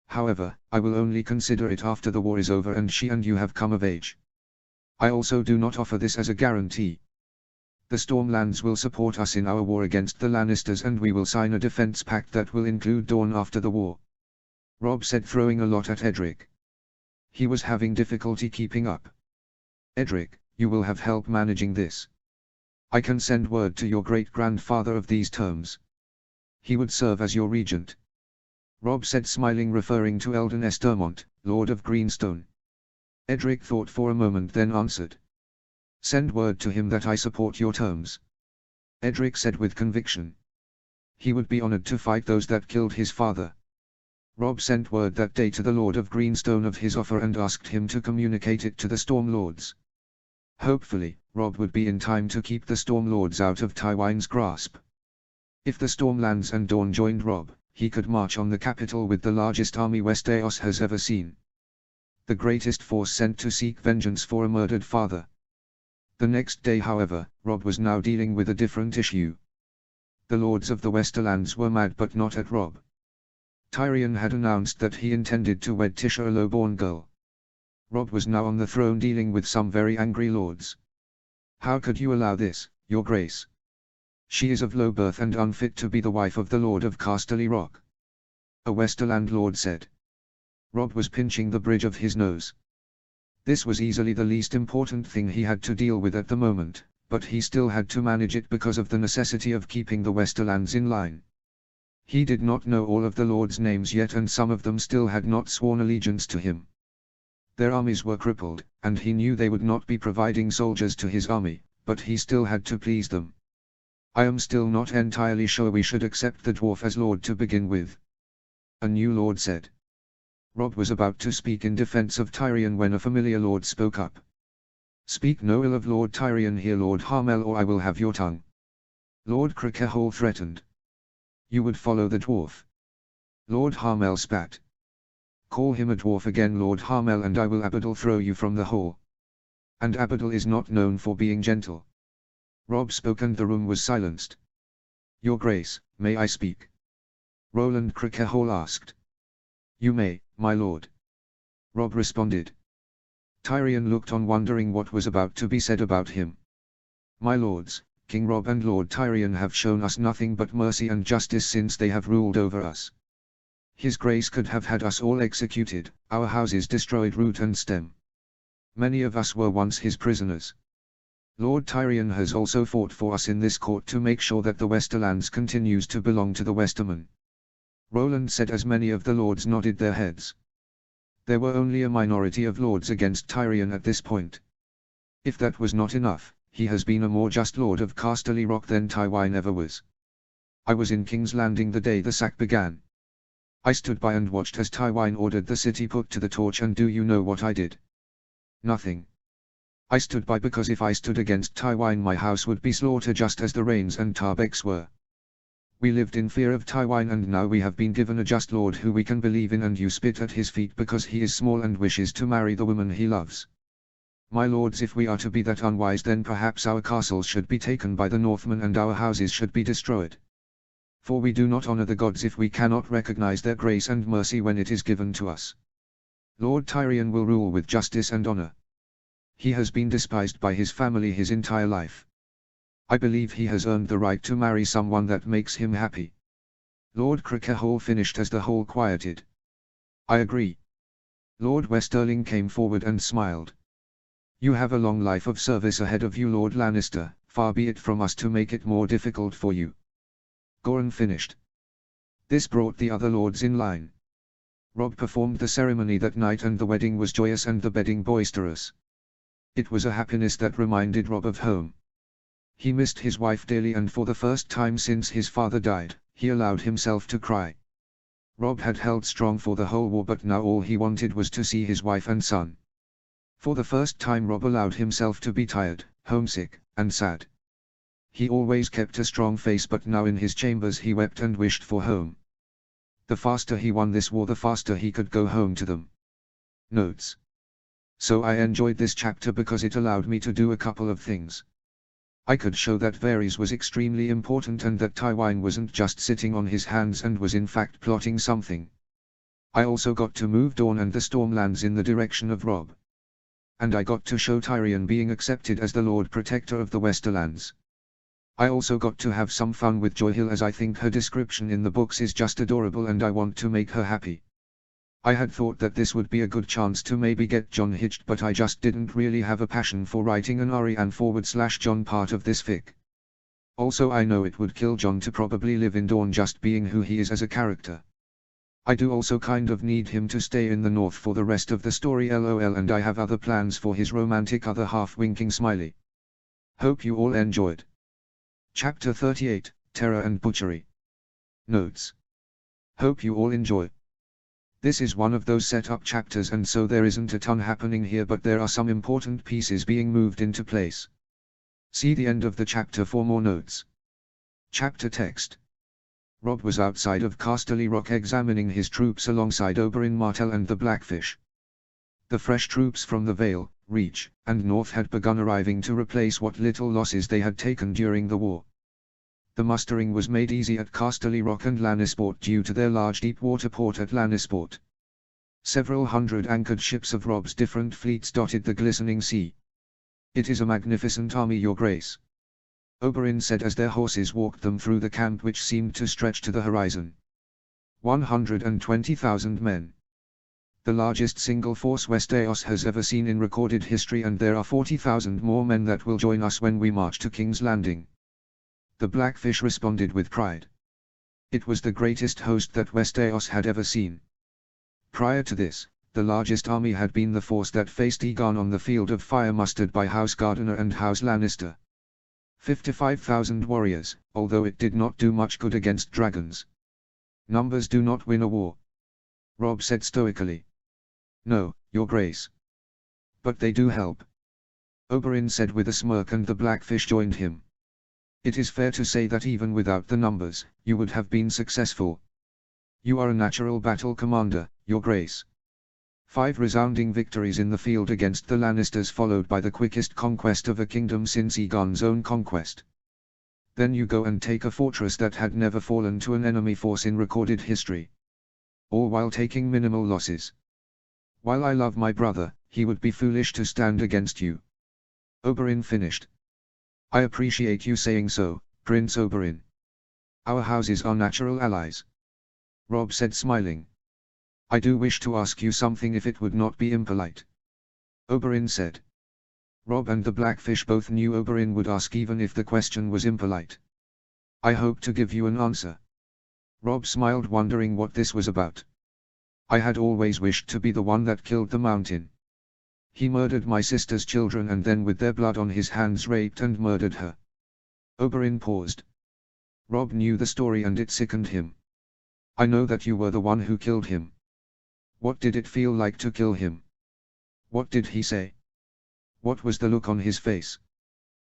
However, I will only consider it after the war is over and she and you have come of age. I also do not offer this as a guarantee. The Stormlands will support us in our war against the Lannisters and we will sign a defense pact that will include Dorne after the war. Robb said, throwing a lot at Edric. He was having difficulty keeping up. Edric, you will have help managing this. I can send word to your great-grandfather of these terms. He would serve as your regent. Robb said, smiling, referring to Eldon Estermont, Lord of Greenstone. Edric thought for a moment, then answered. Send word to him that I support your terms. Edric said with conviction. He would be honored to fight those that killed his father. Robb sent word that day to the Lord of Greenstone of his offer and asked him to communicate it to the Storm Lords. Hopefully, Robb would be in time to keep the Storm Lords out of Tywin's grasp. If the Stormlands and Dorne joined Robb, he could march on the capital with the largest army Westeros has ever seen. The greatest force sent to seek vengeance for a murdered father. The next day, however, Robb was now dealing with a different issue. The lords of the Westerlands were mad, but not at Robb. Tyrion had announced that he intended to wed Tisha, a low-born girl. Robb was now on the throne dealing with some very angry lords. "How could you allow this, your grace? She is of low birth and unfit to be the wife of the Lord of Casterly Rock," a Westerland lord said. Robb was pinching the bridge of his nose. This was easily the least important thing he had to deal with at the moment, but he still had to manage it because of the necessity of keeping the Westerlands in line. He did not know all of the lords' names yet, and some of them still had not sworn allegiance to him. Their armies were crippled, and he knew they would not be providing soldiers to his army, but he still had to please them. "I am still not entirely sure we should accept the dwarf as lord to begin with," a new lord said. Robb was about to speak in defense of Tyrion when a familiar lord spoke up. "Speak no ill of Lord Tyrion here, Lord Harmel, or I will have your tongue," Lord Crickehole threatened. "You would follow the dwarf?" Lord Harmel spat. "Call him a dwarf again, Lord Harmel, and I will Abadal throw you from the hall. And Abadal is not known for being gentle." Robb spoke and the room was silenced. "Your Grace, may I speak?" Roland Crickehole asked. "You may, my lord," Robb responded. Tyrion looked on, wondering what was about to be said about him. "My lords, King Robb and Lord Tyrion have shown us nothing but mercy and justice since they have ruled over us. His Grace could have had us all executed, our houses destroyed root and stem. Many of us were once his prisoners. Lord Tyrion has also fought for us in this court to make sure that the Westerlands continues to belong to the Westermen," Roland said as many of the lords nodded their heads. There were only a minority of lords against Tyrion at this point. If that was not enough, he has been a more just lord of Casterly Rock than Tywin ever was. "I was in King's Landing the day the sack began. I stood by and watched as Tywin ordered the city put to the torch, and do you know what I did? Nothing. I stood by because if I stood against Tywin my house would be slaughtered just as the Rains and Tarbecks were. We lived in fear of Tywin, and now we have been given a just lord who we can believe in, and you spit at his feet because he is small and wishes to marry the woman he loves. My lords, if we are to be that unwise, then perhaps our castles should be taken by the Northmen and our houses should be destroyed. For we do not honor the gods if we cannot recognize their grace and mercy when it is given to us. Lord Tyrion will rule with justice and honor. He has been despised by his family his entire life. I believe he has earned the right to marry someone that makes him happy." Lord Crickehole finished as the hall quieted. "I agree." Lord Westerling came forward and smiled. "You have a long life of service ahead of you, Lord Lannister, far be it from us to make it more difficult for you." Goran finished. This brought the other lords in line. Robb performed the ceremony that night, and the wedding was joyous and the bedding boisterous. It was a happiness that reminded Robb of home. He missed his wife dearly, and for the first time since his father died, he allowed himself to cry. Robb had held strong for the whole war, but now all he wanted was to see his wife and son. For the first time Robb allowed himself to be tired, homesick, and sad. He always kept a strong face, but now in his chambers he wept and wished for home. The faster he won this war, the faster he could go home to them. Notes. So I enjoyed this chapter because it allowed me to do a couple of things. I could show that Varys was extremely important and that Tywin wasn't just sitting on his hands and was in fact plotting something. I also got to move Dorne and the Stormlands in the direction of Robb. And I got to show Tyrion being accepted as the Lord Protector of the Westerlands. I also got to have some fun with Joyhill, as I think her description in the books is just adorable and I want to make her happy. I had thought that this would be a good chance to maybe get Jon hitched, but I just didn't really have a passion for writing an Arianne/Jon part of this fic. Also I know it would kill Jon to probably live in Dorne just being who he is as a character. I do also kind of need him to stay in the north for the rest of the story, lol, and I have other plans for his romantic other half, winking smiley. Hope you all enjoyed. Chapter 38, Terror and Butchery. Notes. Hope you all enjoy. This is one of those setup chapters, and so there isn't a ton happening here, but there are some important pieces being moved into place. See the end of the chapter for more notes. Chapter text. Robb was outside of Casterly Rock examining his troops alongside Oberyn Martell and the Blackfish. The fresh troops from the Vale, Reach, and North had begun arriving to replace what little losses they had taken during the war. The mustering was made easy at Casterly Rock and Lannisport due to their large deep-water port at Lannisport. Several hundred anchored ships of Robb's different fleets dotted the glistening sea. "It is a magnificent army, Your Grace," Oberyn said as their horses walked them through the camp, which seemed to stretch to the horizon. 120,000 men. The largest single force Westeros has ever seen in recorded history, and there are 40,000 more men that will join us when we march to King's Landing. The Blackfish responded with pride. It was the greatest host that Westeros had ever seen. Prior to this, the largest army had been the force that faced Aegon on the Field of Fire, mustered by House Gardener and House Lannister. 55,000 warriors, although it did not do much good against dragons. Numbers do not win a war, Robb said stoically. "No, Your Grace. But they do help," Oberyn said with a smirk, and the Blackfish joined him. "It is fair to say that even without the numbers, you would have been successful. You are a natural battle commander, Your Grace." 5 resounding victories in the field against the Lannisters, followed by the quickest conquest of a kingdom since Aegon's own conquest. Then you go and take a fortress that had never fallen to an enemy force in recorded history. All while taking minimal losses. While I love my brother, he would be foolish to stand against you," Oberyn finished. "I appreciate you saying so, Prince Oberyn. Our houses are natural allies," Robb said, smiling. "I do wish to ask you something, if it would not be impolite," Oberyn said. Robb and the Blackfish both knew Oberyn would ask even if the question was impolite. "I hope to give you an answer." Robb smiled, wondering what this was about. "I had always wished to be the one that killed the Mountain. He murdered my sister's children and then with their blood on his hands raped and murdered her." Oberyn paused. Robb knew the story and it sickened him. "I know that you were the one who killed him. What did it feel like to kill him? What did he say? What was the look on his face?"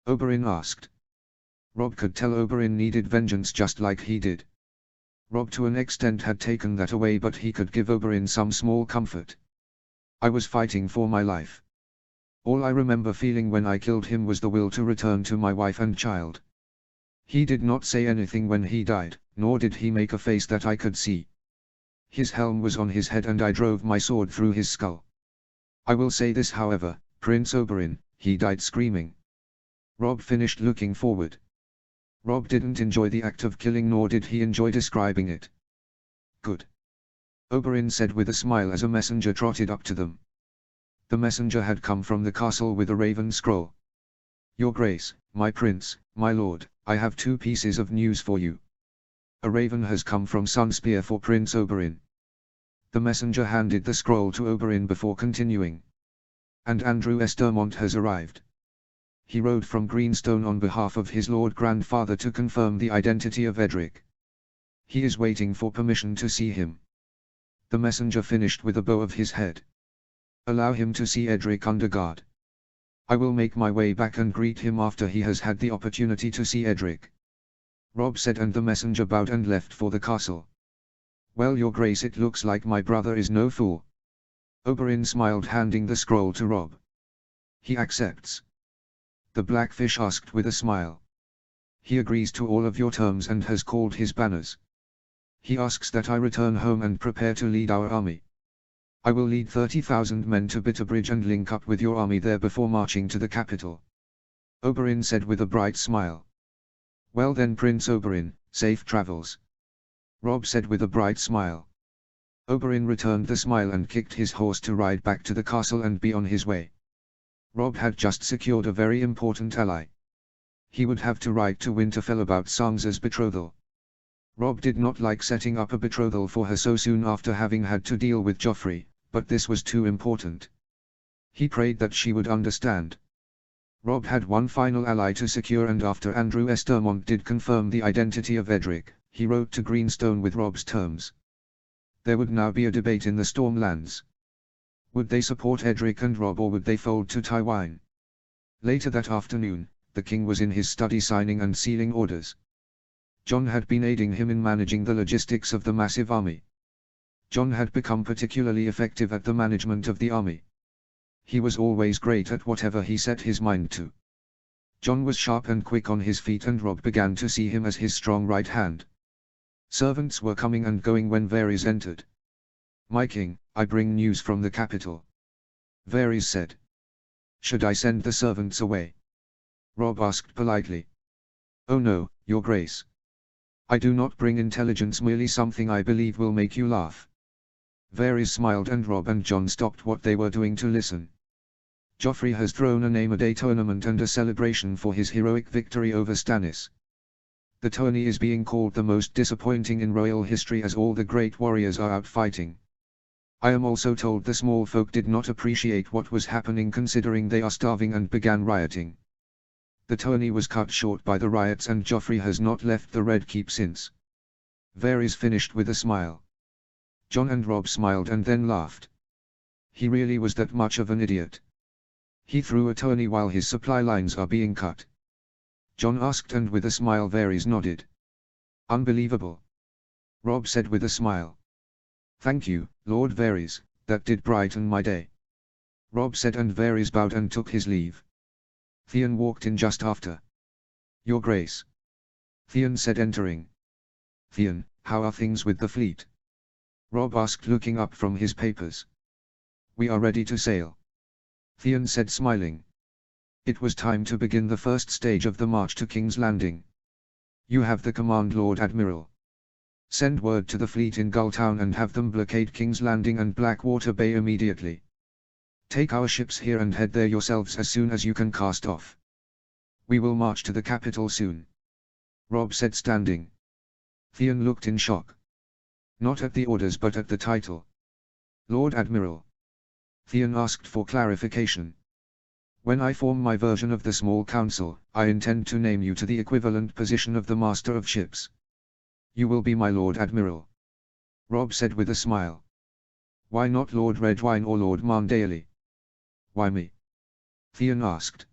Oberyn asked. Robb could tell Oberyn needed vengeance just like he did. Robb to an extent had taken that away, but he could give Oberyn some small comfort. "I was fighting for my life. All I remember feeling when I killed him was the will to return to my wife and child. He did not say anything when he died, nor did he make a face that I could see. His helm was on his head and I drove my sword through his skull. I will say this, however, Prince Oberyn, he died screaming." Robb finished, looking forward. Robb didn't enjoy the act of killing, nor did he enjoy describing it. "Good," Oberyn said with a smile as a messenger trotted up to them. The messenger had come from the castle with a raven scroll. "Your Grace, my prince, my lord, I have 2 pieces of news for you. A raven has come from Sunspear for Prince Oberyn." The messenger handed the scroll to Oberyn before continuing. "And Andrew Estermont has arrived. He rode from Greenstone on behalf of his Lord Grandfather to confirm the identity of Edric. He is waiting for permission to see him." The messenger finished with a bow of his head. "Allow him to see Edric under guard. I will make my way back and greet him after he has had the opportunity to see Edric," Robb said, and the messenger bowed and left for the castle. "Well, Your Grace, it looks like my brother is no fool." Oberyn smiled, handing the scroll to Robb. "He accepts?" the Blackfish asked with a smile. "He agrees to all of your terms and has called his banners. He asks that I return home and prepare to lead our army. I will lead 30,000 men to Bitterbridge and link up with your army there before marching to the capital," Oberyn said with a bright smile. "Well then, Prince Oberyn, safe travels," Robb said with a bright smile. Oberyn returned the smile and kicked his horse to ride back to the castle and be on his way. Robb had just secured a very important ally. He would have to write to Winterfell about Sansa's betrothal. Robb did not like setting up a betrothal for her so soon after having had to deal with Joffrey, but this was too important. He prayed that she would understand. Robb had one final ally to secure, and after Andrew Estermont did confirm the identity of Edric, He wrote to Greenstone with Rob's terms. There would now be a debate in the Stormlands. Would they support Edric and Rob, or would they fold to Tywine? Later that afternoon, the king was in his study signing and sealing orders. Jon had been aiding him in managing the logistics of the massive army. Jon had become particularly effective at the management of the army. He was always great at whatever he set his mind to. Jon was sharp and quick on his feet, and Rob began to see him as his strong right hand. Servants were coming and going when Varys entered. "My king, I bring news from the capital," Varys said. "Should I send the servants away?" Rob asked politely. "Oh no, your grace. I do not bring intelligence, merely something I believe will make you laugh." Varys smiled, and Rob and Jon stopped what they were doing to listen. "Joffrey has thrown a name-a-day tournament and a celebration for his heroic victory over Stannis. The tourney is being called the most disappointing in royal history, as all the great warriors are out fighting. I am also told the small folk did not appreciate what was happening, considering they are starving, and began rioting. The tourney was cut short by the riots, and Joffrey has not left the Red Keep since." Varys finished with a smile. Jon and Rob smiled and then laughed. He really was that much of an idiot. He threw a tourney while his supply lines are being cut. Jon asked, and with a smile Varys nodded. "Unbelievable," Rob said with a smile. "Thank you, Lord Varys, that did brighten my day," Rob said, and Varys bowed and took his leave. Theon walked in just after. "Your Grace," Theon said, entering. "Theon, how are things with the fleet?" Rob asked, looking up from his papers. "We are ready to sail," Theon said, smiling. It was time to begin the first stage of the march to King's Landing. "You have the command, Lord Admiral. Send word to the fleet in Gulltown and have them blockade King's Landing and Blackwater Bay immediately. Take our ships here and head there yourselves as soon as you can cast off. We will march to the capital soon," Rob said, standing. Theon looked in shock. Not at the orders, but at the title. "Lord Admiral?" Theon asked for clarification. "When I form my version of the small council, I intend to name you to the equivalent position of the Master of Ships. You will be my Lord Admiral," Rob said with a smile. "Why not Lord Redwyne or Lord Marndaly?" "Why me?" Theon asked.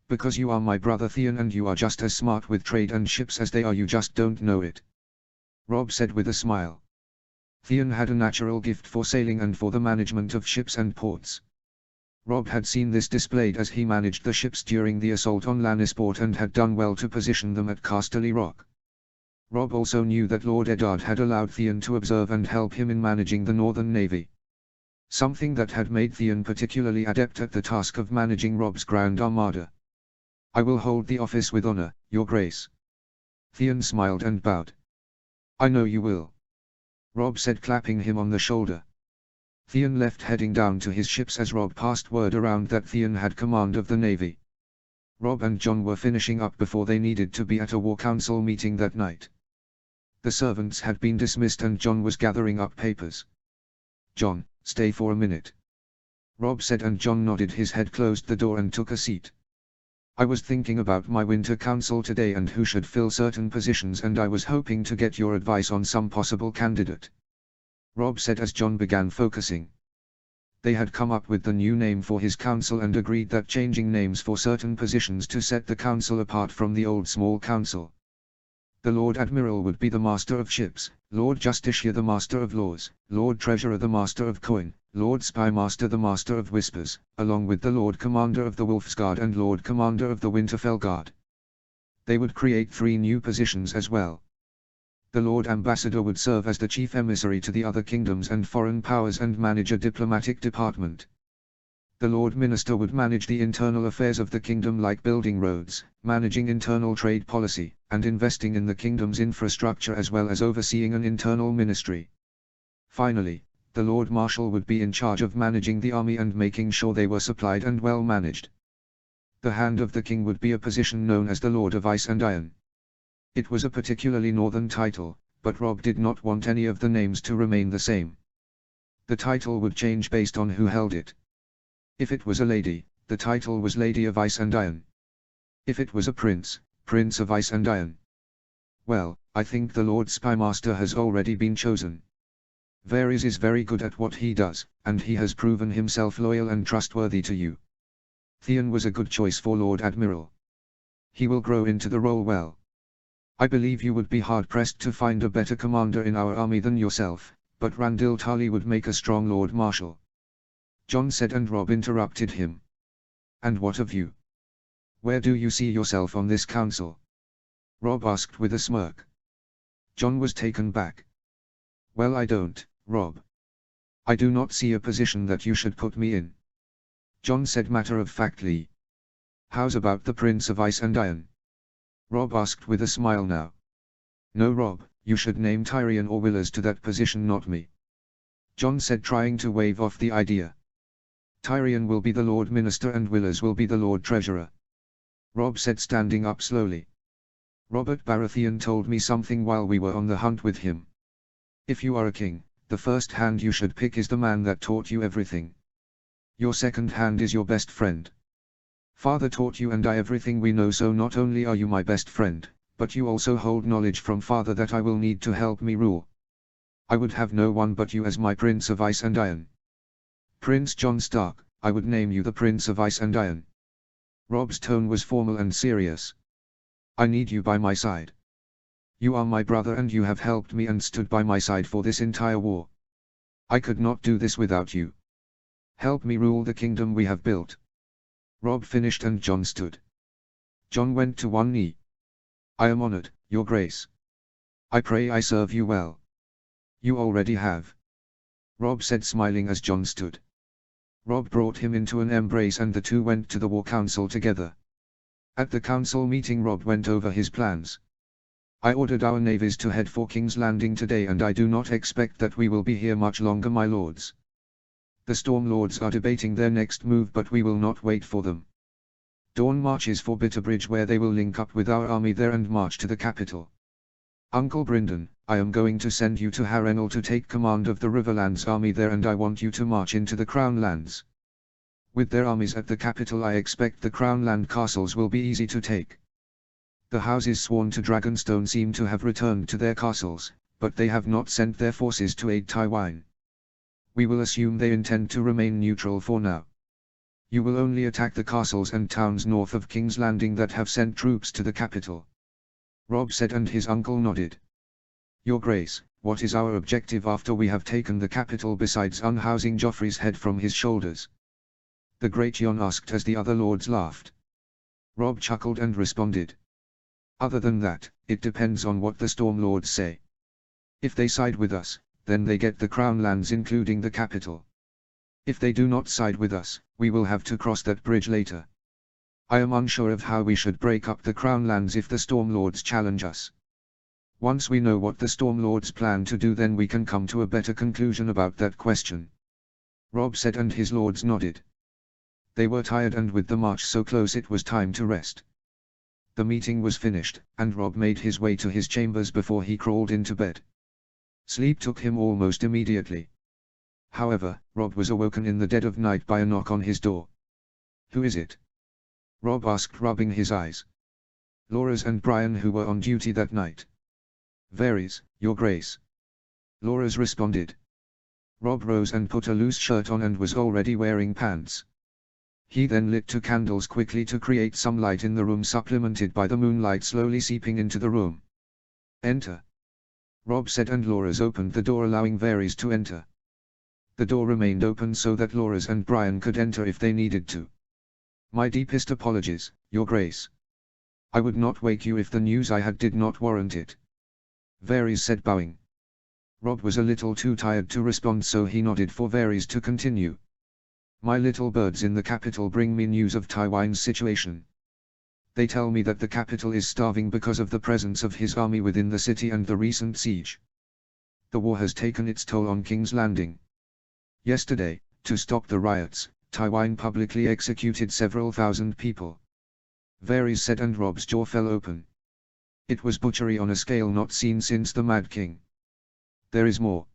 "Because you are my brother Theon, and you are just as smart with trade and ships as they are, you just don't know it," Rob said with a smile. Theon had a natural gift for sailing and for the management of ships and ports. Rob had seen this displayed as he managed the ships during the assault on Lannisport, and had done well to position them at Casterly Rock. Rob also knew that Lord Eddard had allowed Theon to observe and help him in managing the Northern Navy. Something that had made Theon particularly adept at the task of managing Rob's Grand Armada. "I will hold the office with honor, Your Grace." Theon smiled and bowed. "I know you will," Rob said, clapping him on the shoulder. Theon left, heading down to his ships as Rob passed word around that Theon had command of the navy. Rob and Jon were finishing up before they needed to be at a war council meeting that night. The servants had been dismissed and Jon was gathering up papers. "Jon, stay for a minute," Rob said, and Jon nodded his head, closed the door and took a seat. "I was thinking about my winter council today and who should fill certain positions, and I was hoping to get your advice on some possible candidate," Rob said as Jon began focusing. They had come up with the new name for his council and agreed that changing names for certain positions to set the council apart from the old small council. The Lord Admiral would be the Master of Ships, Lord Justiciar the Master of Laws, Lord Treasurer the Master of Coin, Lord Spymaster the Master of Whispers, along with the Lord Commander of the Wolfsguard and Lord Commander of the Winterfell Guard. They would create 3 new positions as well. The Lord Ambassador would serve as the chief emissary to the other kingdoms and foreign powers and manage a diplomatic department. The Lord Minister would manage the internal affairs of the kingdom, like building roads, managing internal trade policy, and investing in the kingdom's infrastructure, as well as overseeing an internal ministry. Finally, the Lord Marshal would be in charge of managing the army and making sure they were supplied and well managed. The Hand of the King would be a position known as the Lord of Ice and Iron. It was a particularly northern title, but Rob did not want any of the names to remain the same. The title would change based on who held it. If it was a lady, the title was Lady of Ice and Iron. If it was a prince, Prince of Ice and Iron. Well, I think the Lord Spymaster has already been chosen. Varys is very good at what he does, and he has proven himself loyal and trustworthy to you. Theon was a good choice for Lord Admiral. He will grow into the role well. I believe you would be hard-pressed to find a better commander in our army than yourself, but Randyll Tarly would make a strong Lord Marshal. Jon said, and Robb interrupted him. And what of you? Where do you see yourself on this council? Robb asked with a smirk. Jon was taken back. Well, I don't, Robb. I do not see a position that you should put me in. Jon said matter-of-factly. How's about the Prince of Ice and Iron? Robb asked with a smile now. No, Robb, you should name Tyrion or Willers to that position, not me. Jon said, trying to wave off the idea. Tyrion will be the Lord Minister and Willers will be the Lord Treasurer. Robb said, standing up slowly. Robert Baratheon told me something while we were on the hunt with him. If you are a king, the first hand you should pick is the man that taught you everything. Your second hand is your best friend. Father taught you and I everything we know, so not only are you my best friend, but you also hold knowledge from Father that I will need to help me rule. I would have no one but you as my Prince of Ice and Iron. Prince Jon Stark, I would name you the Prince of Ice and Iron. Robb's tone was formal and serious. I need you by my side. You are my brother and you have helped me and stood by my side for this entire war. I could not do this without you. Help me rule the kingdom we have built. Robb finished and Jon stood. Jon went to one knee. I am honored, Your Grace. I pray I serve you well. You already have. Robb said, smiling as Jon stood. Robb brought him into an embrace and the two went to the war council together. At the council meeting, Robb went over his plans. I ordered our navies to head for King's Landing today, and I do not expect that we will be here much longer, my lords. The Storm Lords are debating their next move, but we will not wait for them. Dawn marches for Bitterbridge, where they will link up with our army there and march to the capital. Uncle Brynden, I am going to send you to Harrenhal to take command of the Riverlands army there, and I want you to march into the Crown Lands. With their armies at the capital, I expect the Crown Land castles will be easy to take. The houses sworn to Dragonstone seem to have returned to their castles, but they have not sent their forces to aid Tywin. We will assume they intend to remain neutral for now. You will only attack the castles and towns north of King's Landing that have sent troops to the capital. Robb said, and his uncle nodded. Your Grace, what is our objective after we have taken the capital besides unhousing Joffrey's head from his shoulders? The Great Jon asked as the other lords laughed. Robb chuckled and responded. Other than that, it depends on what the Storm Lords say. If they side with us, then they get the Crown Lands including the capital. If they do not side with us, we will have to cross that bridge later. I am unsure of how we should break up the Crown Lands if the Storm Lords challenge us. Once we know what the Storm Lords plan to do, then we can come to a better conclusion about that question. Robb said, and his lords nodded. They were tired, and with the march so close it was time to rest. The meeting was finished, and Robb made his way to his chambers before he crawled into bed. Sleep took him almost immediately. However, Robb was awoken in the dead of night by a knock on his door. Who is it? Robb asked, rubbing his eyes. Loras and Brian, who were on duty that night. Varys, Your Grace. Loras responded. Robb rose and put a loose shirt on and was already wearing pants. He then lit 2 candles quickly to create some light in the room, supplemented by the moonlight slowly seeping into the room. Enter. Robb said, and Loras opened the door, allowing Varys to enter. The door remained open so that Loras and Brian could enter if they needed to. My deepest apologies, Your Grace. I would not wake you if the news I had did not warrant it. Varys said, bowing. Robb was a little too tired to respond, so he nodded for Varys to continue. My little birds in the capital bring me news of Tywin's situation. They tell me that the capital is starving because of the presence of his army within the city and the recent siege. The war has taken its toll on King's Landing. Yesterday, to stop the riots, Tywin publicly executed several thousand people. Varys said, and Robb's jaw fell open. It was butchery on a scale not seen since the Mad King. There is more.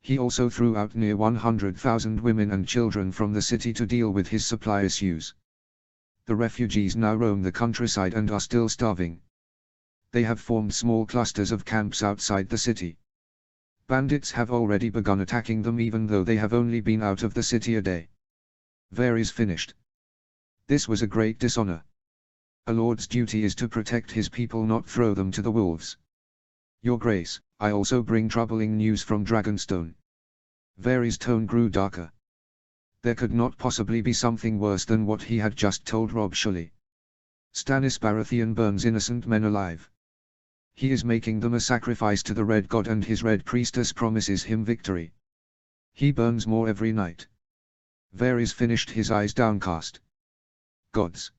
He also threw out near 100,000 women and children from the city to deal with his supply issues. The refugees now roam the countryside and are still starving. They have formed small clusters of camps outside the city. Bandits have already begun attacking them even though they have only been out of the city a day. Varys finished. This was a great dishonor. A lord's duty is to protect his people, not throw them to the wolves. Your Grace, I also bring troubling news from Dragonstone. Varys' tone grew darker. There could not possibly be something worse than what he had just told Robb Sully. Stannis Baratheon burns innocent men alive. He is making them a sacrifice to the Red God, and his Red Priestess promises him victory. He burns more every night. Varys finished, his eyes downcast. Gods.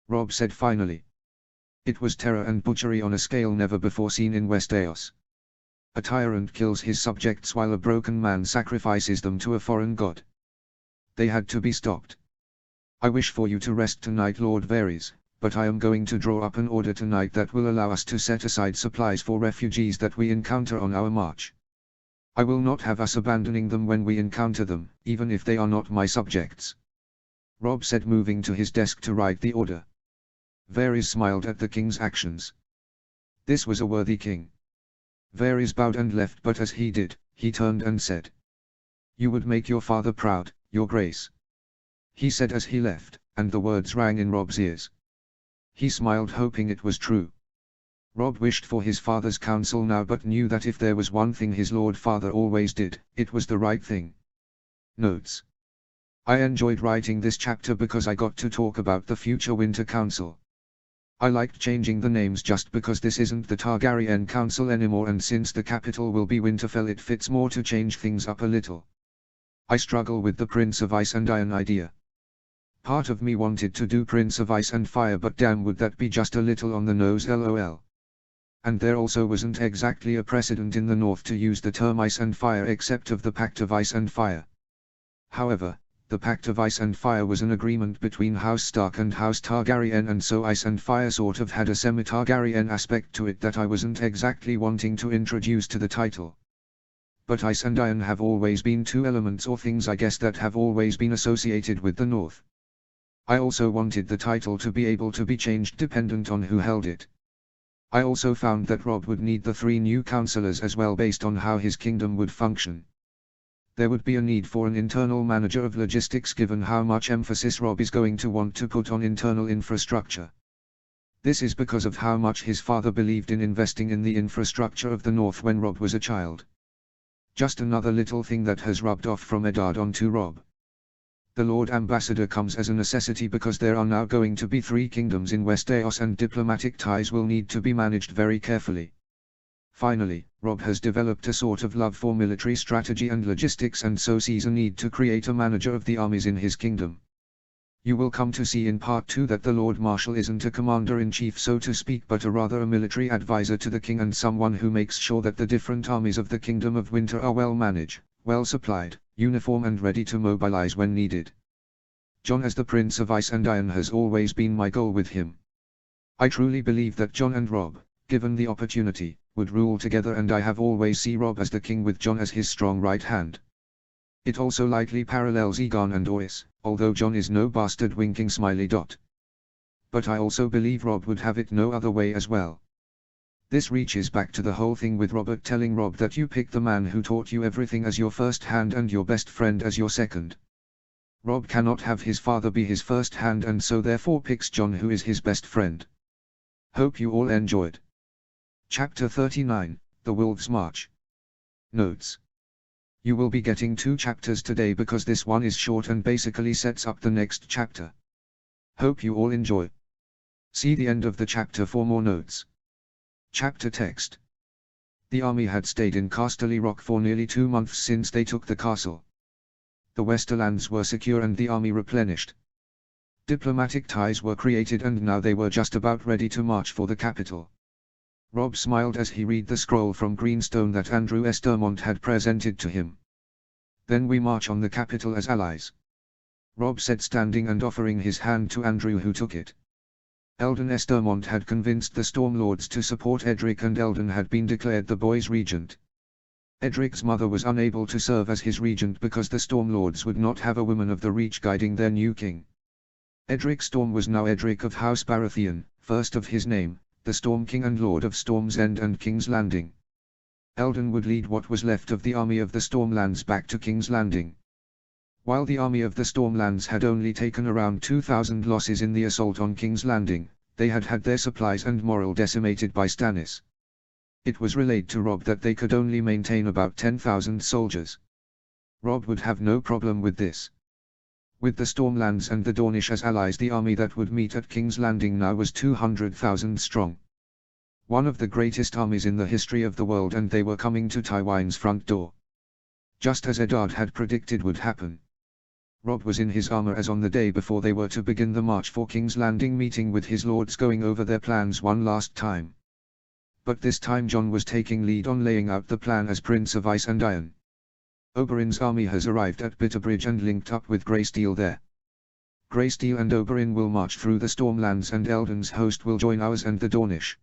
Robb said finally. It was terror and butchery on a scale never before seen in Westeros. A tyrant kills his subjects while a broken man sacrifices them to a foreign god. They had to be stopped. I wish for you to rest tonight, Lord Varys, but I am going to draw up an order tonight that will allow us to set aside supplies for refugees that we encounter on our march. I will not have us abandoning them when we encounter them, even if they are not my subjects. Robb said, moving to his desk to write the order. Varys smiled at the king's actions. This was a worthy king. Varys bowed and left, but as he did, he turned and said, "You would make your father proud, Your Grace," he said as he left, and the words rang in Robb's ears. He smiled, hoping it was true. Robb wished for his father's counsel now, but knew that if there was one thing his Lord Father always did, it was the right thing. Notes. I enjoyed writing this chapter because I got to talk about the future Winter Council. I liked changing the names just because this isn't the Targaryen Council anymore, and since the capital will be Winterfell, it fits more to change things up a little. I struggle with the Prince of Ice and Iron idea. Part of me wanted to do Prince of Ice and Fire, but damn, would that be just a little on the nose, lol. And there also wasn't exactly a precedent in the North to use the term Ice and Fire except of the Pact of Ice and Fire. However, the Pact of Ice and Fire was an agreement between House Stark and House Targaryen, and so Ice and Fire sort of had a semi-Targaryen aspect to it that I wasn't exactly wanting to introduce to the title. But Ice and Iron have always been two elements or things, I guess, that have always been associated with the North. I also wanted the title to be able to be changed dependent on who held it. I also found that Robb would need the 3 new councillors as well, based on how his kingdom would function. There would be a need for an internal manager of logistics given how much emphasis Robb is going to want to put on internal infrastructure. This is because of how much his father believed in investing in the infrastructure of the North when Robb was a child. Just another little thing that has rubbed off from Eddard onto Robb. The Lord Ambassador comes as a necessity because there are now going to be 3 kingdoms in Westeros, and diplomatic ties will need to be managed very carefully. Finally, Robb has developed a sort of love for military strategy and logistics, and so sees a need to create a manager of the armies in his kingdom. You will come to see in part 2 that the Lord Marshal isn't a commander-in-chief so to speak, but rather a military advisor to the king and someone who makes sure that the different armies of the Kingdom of Winter are well managed, well supplied, uniform and ready to mobilize when needed. Jon as the Prince of Ice and Iron has always been my goal with him. I truly believe that Jon and Robb, given the opportunity, would rule together, and I have always seen Robb as the king with Jon as his strong right hand. It also lightly parallels Aegon and Ois, although Jon is no bastard winking smiley dot. But I also believe Robb would have it no other way as well. This reaches back to the whole thing with Robert telling Robb that you pick the man who taught you everything as your first hand and your best friend as your second. Robb cannot have his father be his first hand, and so therefore picks Jon, who is his best friend. Hope you all enjoyed. Chapter 39, The Wolves' March. Notes. You will be getting 2 chapters today because this one is short and basically sets up the next chapter. Hope you all enjoy. See the end of the chapter for more notes. Chapter text. The army had stayed in Casterly Rock for nearly 2 months since they took the castle. The Westerlands were secure and the army replenished. Diplomatic ties were created and now they were just about ready to march for the capital. Robb smiled as he read the scroll from Greenstone that Andrew Estermont had presented to him. Then we march on the capital as allies. Robb said, standing and offering his hand to Andrew, who took it. Eldon Estermont had convinced the Stormlords to support Edric, and Eldon had been declared the boys' regent. Edric's mother was unable to serve as his regent because the Stormlords would not have a woman of the Reach guiding their new king. Edric Storm was now Edric of House Baratheon, first of his name, the Storm King and Lord of Storm's End and King's Landing. Eldon would lead what was left of the army of the Stormlands back to King's Landing. While the army of the Stormlands had only taken around 2,000 losses in the assault on King's Landing, they had had their supplies and morale decimated by Stannis. It was relayed to Robb that they could only maintain about 10,000 soldiers. Robb would have no problem with this. With the Stormlands and the Dornish as allies, the army that would meet at King's Landing now was 200,000 strong. One of the greatest armies in the history of the world, and they were coming to Tywin's front door. Just as Eddard had predicted would happen. Robb was in his armor as on the day before they were to begin the march for King's Landing, meeting with his lords, going over their plans one last time. But this time Jon was taking lead on laying out the plan as Prince of Ice and Iron. Oberyn's army has arrived at Bitterbridge and linked up with Greysteel there. Greysteel and Oberyn will march through the Stormlands, and Eldon's host will join ours and the Dornish.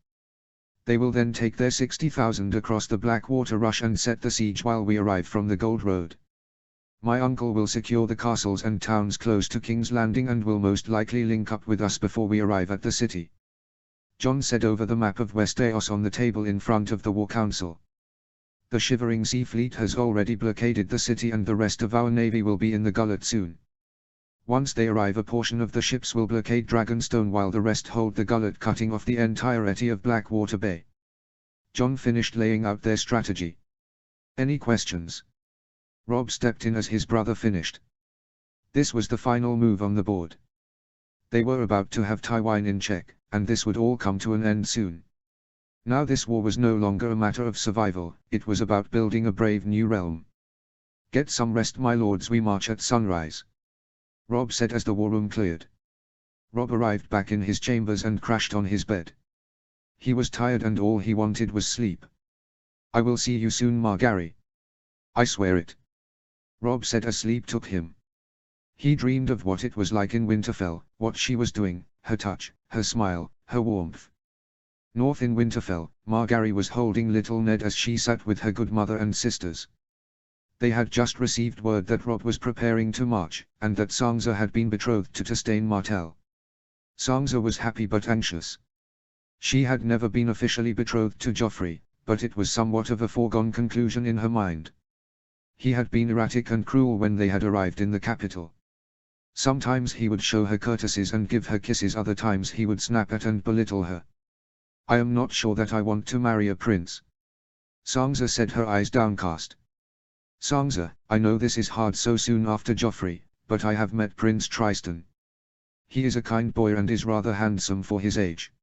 They will then take their 60,000 across the Blackwater Rush and set the siege while we arrive from the Gold Road. My uncle will secure the castles and towns close to King's Landing and will most likely link up with us before we arrive at the city. Jon said over the map of Westeros on the table in front of the War Council. The Shivering Sea Fleet has already blockaded the city, and the rest of our navy will be in the gullet soon. Once they arrive, a portion of the ships will blockade Dragonstone while the rest hold the gullet, cutting off the entirety of Blackwater Bay. Jon finished laying out their strategy. Any questions? Robb stepped in as his brother finished. This was the final move on the board. They were about to have Tywin in check, and this would all come to an end soon. Now this war was no longer a matter of survival, it was about building a brave new realm. Get some rest, my lords, we march at sunrise. Robb said as the war room cleared. Robb arrived back in his chambers and crashed on his bed. He was tired and all he wanted was sleep. I will see you soon, Margaery. I swear it. Robb said as sleep took him. He dreamed of what it was like in Winterfell, what she was doing, her touch, her smile, her warmth. North in Winterfell, Margaery was holding little Ned as she sat with her good mother and sisters. They had just received word that Robb was preparing to march, and that Sansa had been betrothed to Tystane Martell. Sansa was happy but anxious. She had never been officially betrothed to Joffrey, but it was somewhat of a foregone conclusion in her mind. He had been erratic and cruel when they had arrived in the capital. Sometimes he would show her courtesies and give her kisses, other times he would snap at and belittle her. I am not sure that I want to marry a prince. Sansa said, her eyes downcast. Sansa, I know this is hard so soon after Joffrey, but I have met Prince Tristan. He is a kind boy and is rather handsome for his age.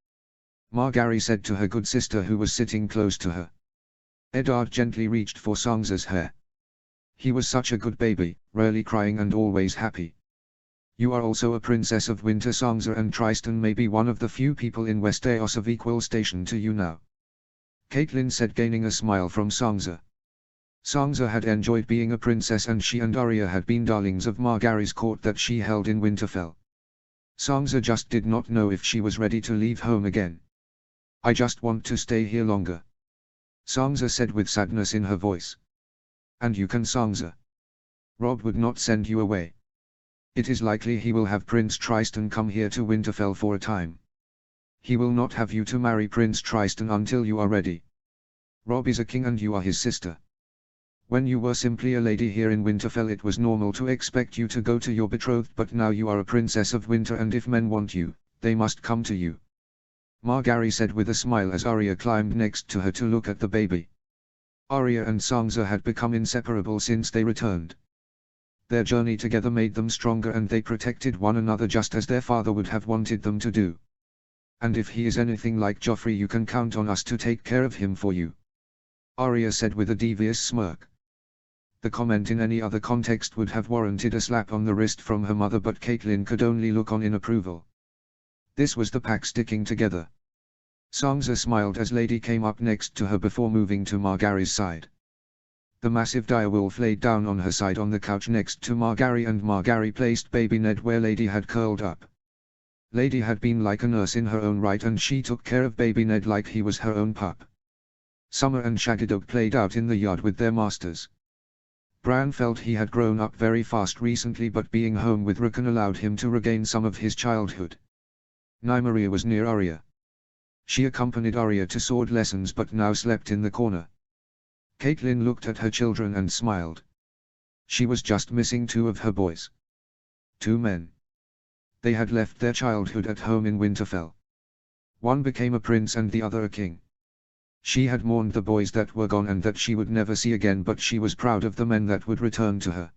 Margaery said to her good sister who was sitting close to her. Eddard gently reached for Sansa's hair. He was such a good baby, rarely crying and always happy. You are also a princess of Winter, Sansa, and Tristan may be one of the few people in Westeros of equal station to you now. Catelyn said, gaining a smile from Sansa. Sansa had enjoyed being a princess, and she and Arya had been darlings of Margaery's court that she held in Winterfell. Sansa just did not know if she was ready to leave home again. I just want to stay here longer. Sansa said with sadness in her voice. And you can, Sansa. Robb would not send you away. It is likely he will have Prince Tristan come here to Winterfell for a time. He will not have you to marry Prince Tristan until you are ready. Robb is a king and you are his sister. When you were simply a lady here in Winterfell, it was normal to expect you to go to your betrothed, but now you are a princess of Winter, and if men want you, they must come to you. Margaery said with a smile as Arya climbed next to her to look at the baby. Arya and Sansa had become inseparable since they returned. Their journey together made them stronger, and they protected one another just as their father would have wanted them to do. And if he is anything like Joffrey, you can count on us to take care of him for you. Arya said with a devious smirk. The comment in any other context would have warranted a slap on the wrist from her mother, but Catelyn could only look on in approval. This was the pack sticking together. Sansa smiled as Lady came up next to her before moving to Margaery's side. The massive direwolf laid down on her side on the couch next to Margaery, and Margaery placed baby Ned where Lady had curled up. Lady had been like a nurse in her own right, and she took care of baby Ned like he was her own pup. Summer and Shaggydock played out in the yard with their masters. Bran felt he had grown up very fast recently, but being home with Rickon allowed him to regain some of his childhood. Nymeria was near Arya. She accompanied Arya to sword lessons but now slept in the corner. Caitlin looked at her children and smiled. She was just missing 2 of her boys. 2 men. They had left their childhood at home in Winterfell. One became a prince and the other a king. She had mourned the boys that were gone and that she would never see again, but she was proud of the men that would return to her.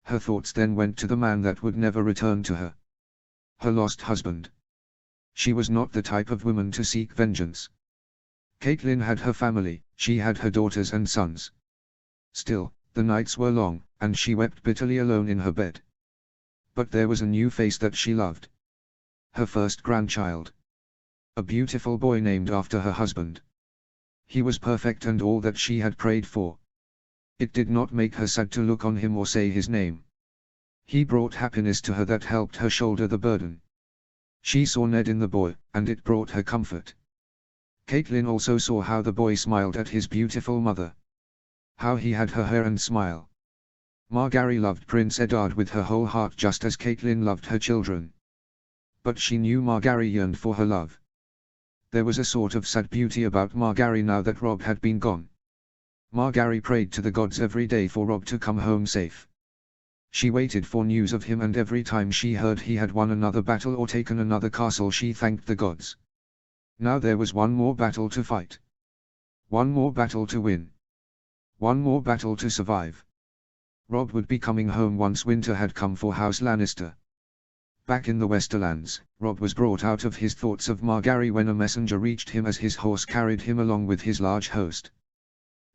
Her thoughts then went to the man that would never return to her. Her lost husband. She was not the type of woman to seek vengeance. Caitlin had her family, she had her daughters and sons. Still, the nights were long, and she wept bitterly alone in her bed. But there was a new face that she loved. Her first grandchild. A beautiful boy named after her husband. He was perfect and all that she had prayed for. It did not make her sad to look on him or say his name. He brought happiness to her that helped her shoulder the burden. She saw Ned in the boy, and it brought her comfort. Caitlin also saw how the boy smiled at his beautiful mother. How he had her hair and smile. Margaery loved Prince Eddard with her whole heart just as Caitlin loved her children. But she knew Margaery yearned for her love. There was a sort of sad beauty about Margaery now that Robb had been gone. Margaery prayed to the gods every day for Robb to come home safe. She waited for news of him, and every time she heard he had won another battle or taken another castle she thanked the gods. Now there was one more battle to fight. One more battle to win. One more battle to survive. Robb would be coming home once winter had come for House Lannister. Back in the Westerlands, Robb was brought out of his thoughts of Margaery when a messenger reached him as his horse carried him along with his large host.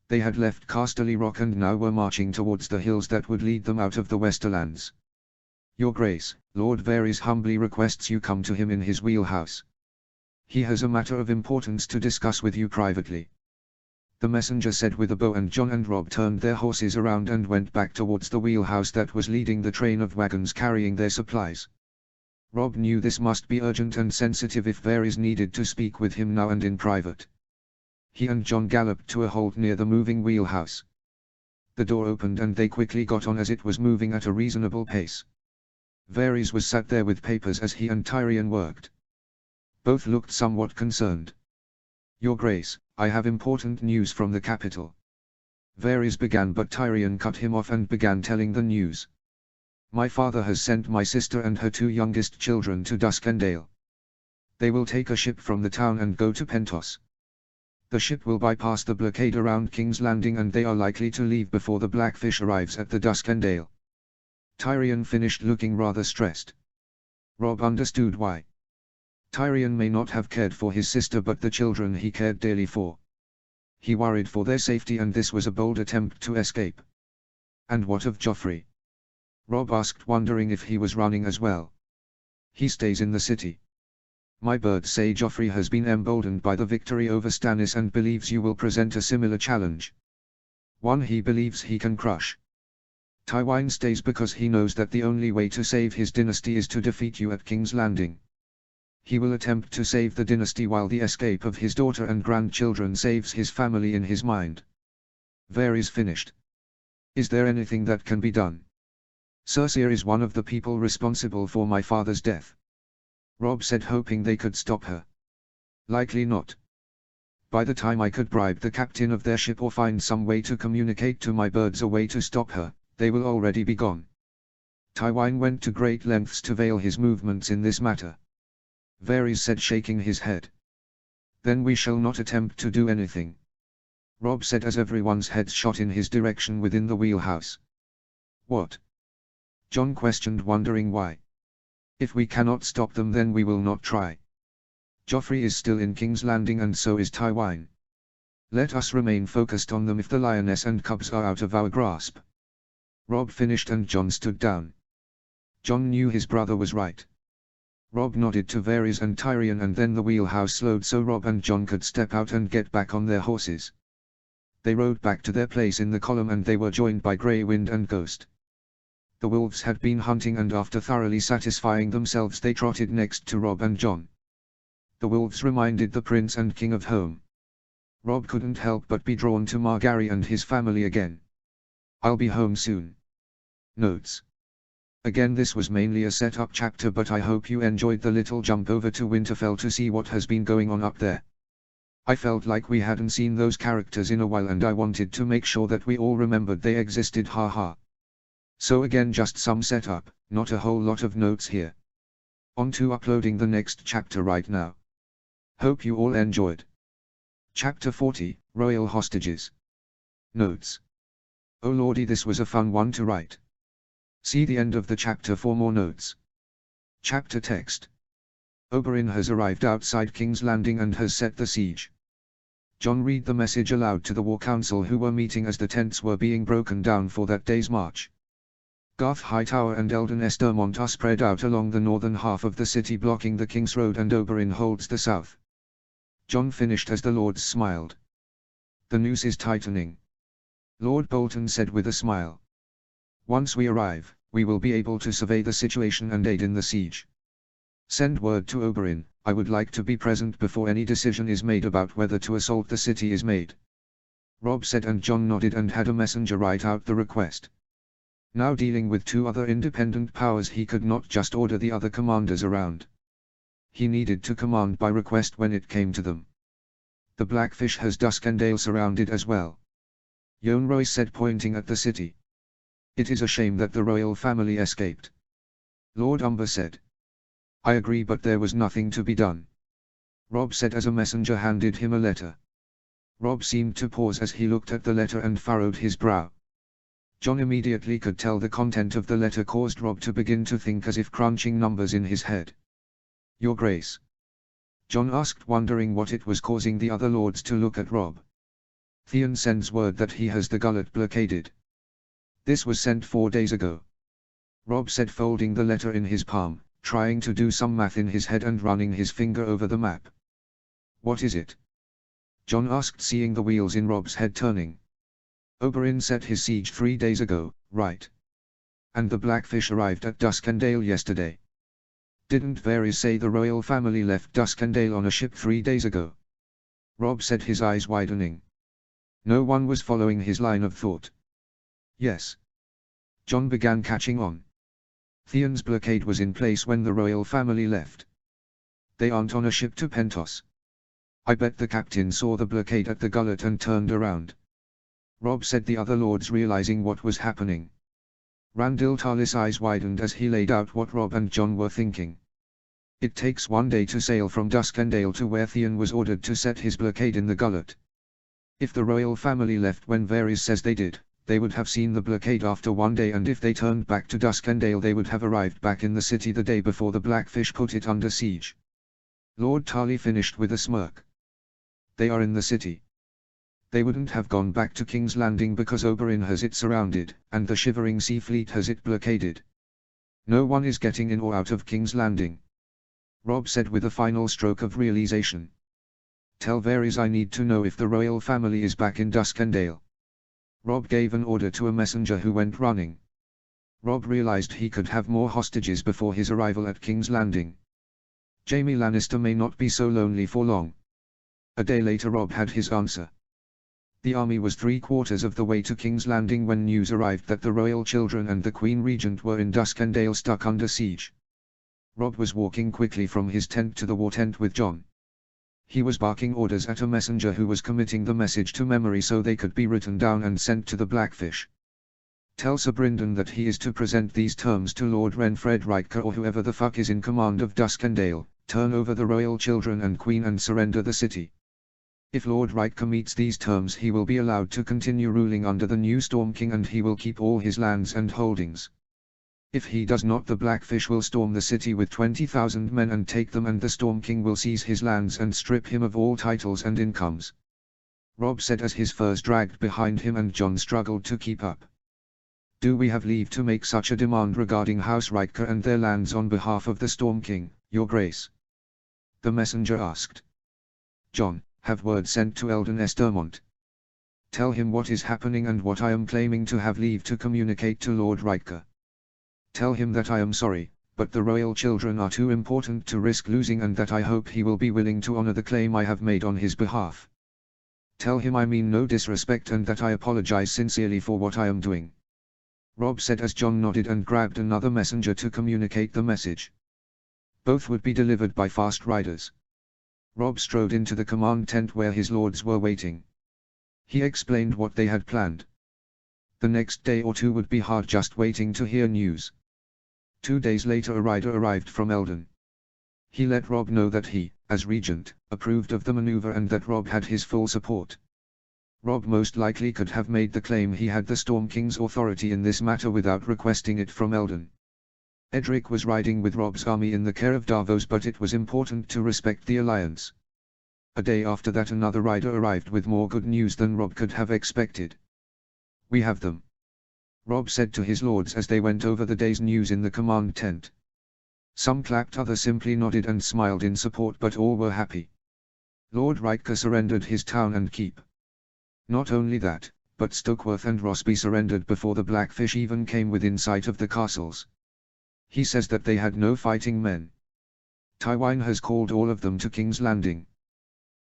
They had left Casterly Rock and now were marching towards the hills that would lead them out of the Westerlands. Your Grace, Lord Varys humbly requests you come to him in his wheelhouse. He has a matter of importance to discuss with you privately. The messenger said with a bow, and Jon and Robb turned their horses around and went back towards the wheelhouse that was leading the train of wagons carrying their supplies. Robb knew this must be urgent and sensitive if Varys needed to speak with him now and in private. He and Jon galloped to a halt near the moving wheelhouse. The door opened and they quickly got on as it was moving at a reasonable pace. Varys was sat there with papers as he and Tyrion worked. Both looked somewhat concerned. Your Grace, I have important news from the capital. Varys began, but Tyrion cut him off and began telling the news. My father has sent my sister and her 2 youngest children to Duskendale. They will take a ship from the town and go to Pentos. The ship will bypass the blockade around King's Landing and they are likely to leave before the Blackfish arrives at the Duskendale. Tyrion finished looking rather stressed. Robb understood why. Tyrion may not have cared for his sister, but the children he cared dearly for. He worried for their safety, and this was a bold attempt to escape. And what of Joffrey? Robb asked, wondering if he was running as well. He stays in the city. My birds say Joffrey has been emboldened by the victory over Stannis and believes you will present a similar challenge. One he believes he can crush. Tywin stays because he knows that the only way to save his dynasty is to defeat you at King's Landing. He will attempt to save the dynasty while the escape of his daughter and grandchildren saves his family in his mind. Varys finished. Is there anything that can be done? Cersei is one of the people responsible for my father's death. Robb said, hoping they could stop her. Likely not. By the time I could bribe the captain of their ship or find some way to communicate to my birds a way to stop her, they will already be gone. Tywin went to great lengths to veil his movements in this matter. Varys said, shaking his head. Then we shall not attempt to do anything. Robb said as everyone's heads shot in his direction within the wheelhouse. What? Jon questioned, wondering why. If we cannot stop them, then we will not try. Joffrey is still in King's Landing and so is Tywin. Let us remain focused on them if the lioness and cubs are out of our grasp. Robb finished and Jon stood down. Jon knew his brother was right. Robb nodded to Varys and Tyrion, and then the wheelhouse slowed so Robb and Jon could step out and get back on their horses. They rode back to their place in the column and they were joined by Grey Wind and Ghost. The wolves had been hunting and after thoroughly satisfying themselves they trotted next to Robb and Jon. The wolves reminded the prince and king of home. Robb couldn't help but be drawn to Margaery and his family again. I'll be home soon. Notes. Again, this was mainly a setup chapter, but I hope you enjoyed the little jump over to Winterfell to see what has been going on up there. I felt like we hadn't seen those characters in a while and I wanted to make sure that we all remembered they existed, haha. So again, just some setup, not a whole lot of notes here. On to uploading the next chapter right now. Hope you all enjoyed. Chapter 40, Royal Hostages. Notes. Oh lordy, this was a fun one to write. See the end of the chapter for more notes. Chapter text. Oberyn has arrived outside King's Landing and has set the siege. Jon read the message aloud to the War Council, who were meeting as the tents were being broken down for that day's march. Garth Hightower and Eldon Estermont are spread out along the northern half of the city, blocking the King's Road, and Oberyn holds the south. Jon finished as the lords smiled. The noose is tightening, Lord Bolton said with a smile. Once we arrive, we will be able to survey the situation and aid in the siege. Send word to Oberyn, I would like to be present before any decision is made about whether to assault the city is made. Robb said, and Jon nodded and had a messenger write out the request. Now dealing with two other independent powers, he could not just order the other commanders around. He needed to command by request when it came to them. The Blackfish has Duskendale surrounded as well, Yohn Royce said, pointing at the city. It is a shame that the royal family escaped, Lord Umber said. I agree, but there was nothing to be done, Robb said as a messenger handed him a letter. Robb seemed to pause as he looked at the letter and furrowed his brow. Jon immediately could tell the content of the letter caused Robb to begin to think, as if crunching numbers in his head. Your Grace? Jon asked, wondering what it was causing the other lords to look at Robb. Theon sends word that he has the gullet blockaded. This was sent 4 days ago, Robb said, folding the letter in his palm, trying to do some math in his head and running his finger over the map. What is it? Jon asked, seeing the wheels in Robb's head turning. Oberyn set his siege 3 days ago, right? And the Blackfish arrived at Duskendale yesterday. Didn't Varys say the royal family left Duskendale on a ship 3 days ago? Robb said, his eyes widening. No one was following his line of thought. Yes. Jon began catching on. Theon's blockade was in place when the royal family left. They aren't on a ship to Pentos. I bet the captain saw the blockade at the gullet and turned around, Robb said, the other lords realizing what was happening. Randyll Tarlys' eyes widened as he laid out what Robb and Jon were thinking. It takes 1 day to sail from Duskendale to where Theon was ordered to set his blockade in the gullet. If the royal family left when Varys says they did, they would have seen the blockade after 1 day, and if they turned back to Duskendale they would have arrived back in the city the day before the Blackfish put it under siege. Lord Tarly finished with a smirk. They are in the city. They wouldn't have gone back to King's Landing because Oberyn has it surrounded, and the Shivering Sea Fleet has it blockaded. No one is getting in or out of King's Landing, Robb said with a final stroke of realization. Tell Varys I need to know if the royal family is back in Duskendale. Robb gave an order to a messenger who went running. Robb realized he could have more hostages before his arrival at King's Landing. Jaime Lannister may not be so lonely for long. A day later Robb had his answer. The army was 3/4 of the way to King's Landing when news arrived that the royal children and the Queen Regent were in Duskendale stuck under siege. Robb was walking quickly from his tent to the war tent with Jon. He was barking orders at a messenger who was committing the message to memory so they could be written down and sent to the Blackfish. Tell Sir Brynden that he is to present these terms to Lord Renfred Riker or whoever the fuck is in command of Duskendale, turn over the royal children and queen and surrender the city. If Lord Riker meets these terms he will be allowed to continue ruling under the new Storm King and he will keep all his lands and holdings. If he does not, the Blackfish will storm the city with 20,000 men and take them, and the Storm King will seize his lands and strip him of all titles and incomes, Robb said as his furs dragged behind him and Jon struggled to keep up. Do we have leave to make such a demand regarding House Riker and their lands on behalf of the Storm King, Your Grace? The messenger asked. Jon, have word sent to Eldon Estermont. Tell him what is happening and what I am claiming to have leave to communicate to Lord Riker. Tell him that I am sorry, but the royal children are too important to risk losing and that I hope he will be willing to honor the claim I have made on his behalf. Tell him I mean no disrespect and that I apologize sincerely for what I am doing. Rob said as John nodded and grabbed another messenger to communicate the message. Both would be delivered by fast riders. Rob strode into the command tent where his lords were waiting. He explained what they had planned. The next day or two would be hard just waiting to hear news. 2 days later a rider arrived from Eldon. He let Rob know that he, as regent, approved of the maneuver and that Rob had his full support. Rob most likely could have made the claim he had the Storm King's authority in this matter without requesting it from Eldon. Edric was riding with Rob's army in the care of Davos, but it was important to respect the alliance. A day after that another rider arrived with more good news than Rob could have expected. "We have them," Rob said to his lords as they went over the day's news in the command tent. Some clapped, others simply nodded and smiled in support, but all were happy. Lord Riker surrendered his town and keep. Not only that, but Stokeworth and Rosby surrendered before the Blackfish even came within sight of the castles. He says that they had no fighting men. Tywine has called all of them to King's Landing.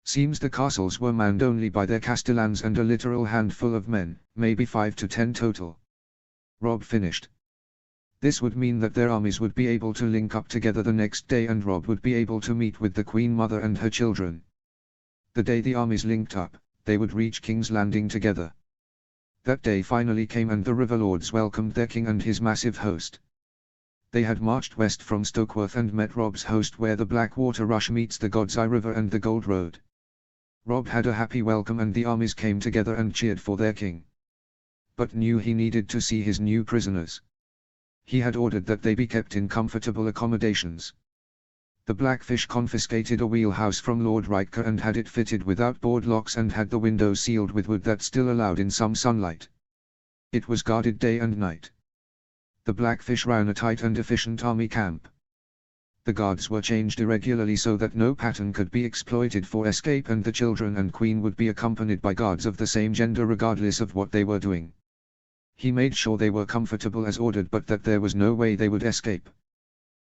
Seems the castles were manned only by their castellans and a literal handful of men, maybe 5 to 10 total. Rob finished. This would mean that their armies would be able to link up together the next day and Rob would be able to meet with the Queen Mother and her children. The day the armies linked up, they would reach King's Landing together. That day finally came and the Riverlords welcomed their king and his massive host. They had marched west from Stokeworth and met Rob's host where the Blackwater Rush meets the God's Eye River and the Gold Road. Rob had a happy welcome and the armies came together and cheered for their king. But knew he needed to see his new prisoners. He had ordered that they be kept in comfortable accommodations. The Blackfish confiscated a wheelhouse from Lord Riker and had it fitted without board locks and had the windows sealed with wood that still allowed in some sunlight. It was guarded day and night. The Blackfish ran a tight and efficient army camp. The guards were changed irregularly so that no pattern could be exploited for escape, and the children and queen would be accompanied by guards of the same gender regardless of what they were doing. He made sure they were comfortable as ordered, but that there was no way they would escape.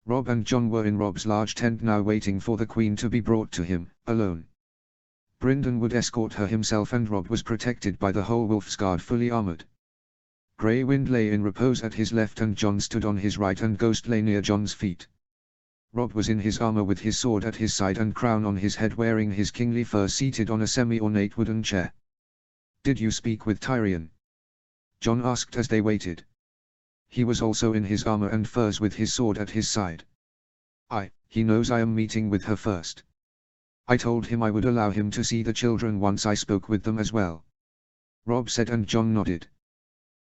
Rob and John were in Rob's large tent now waiting for the Queen to be brought to him, alone. Brynden would escort her himself and Rob was protected by the whole Wolf's Guard fully armored. Grey Wind lay in repose at his left and John stood on his right and Ghost lay near John's feet. Rob was in his armor with his sword at his side and crown on his head, wearing his kingly fur, seated on a semi-ornate wooden chair. "Did you speak with Tyrion?" John asked as they waited. He was also in his armor and furs with his sword at his side. He knows I am meeting with her first. I told him I would allow him to see the children once I spoke with them as well," Rob said, and John nodded.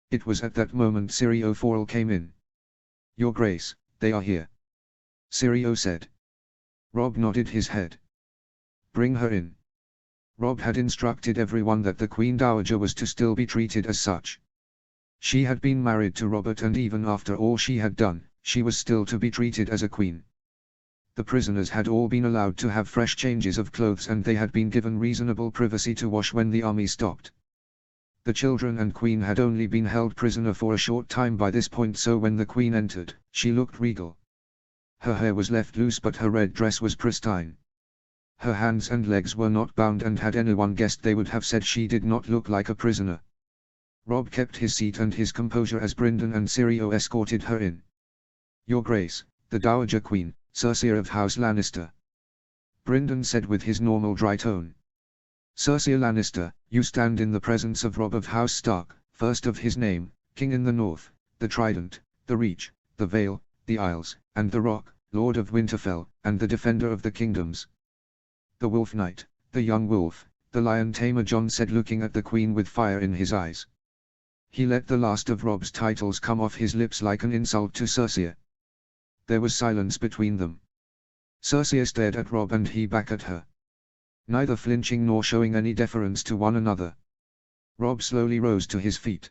It was at that moment Ciri O'Forrell came in. "Your Grace, they are here," Ciri said. Rob nodded his head. "Bring her in." Rob had instructed everyone that the Queen Dowager was to still be treated as such. She had been married to Robert, and even after all she had done, she was still to be treated as a queen. The prisoners had all been allowed to have fresh changes of clothes and they had been given reasonable privacy to wash when the army stopped. The children and queen had only been held prisoner for a short time by this point, so when the queen entered, she looked regal. Her hair was left loose but her red dress was pristine. Her hands and legs were not bound, and had anyone guessed they would have said she did not look like a prisoner. Rob kept his seat and his composure as Brynden and Ciri escorted her in. "Your Grace, the Dowager Queen, Cersei of House Lannister," Brynden said with his normal dry tone. "Cersei Lannister, you stand in the presence of Robb of House Stark, first of his name, King in the North, the Trident, the Reach, the Vale, the Isles, and the Rock, Lord of Winterfell, and the Defender of the Kingdoms." "The Wolf Knight, the young wolf, the lion tamer," John said, looking at the Queen with fire in his eyes. He let the last of Robb's titles come off his lips like an insult to Cersei. There was silence between them. Cersei stared at Robb and he back at her, neither flinching nor showing any deference to one another. Robb slowly rose to his feet.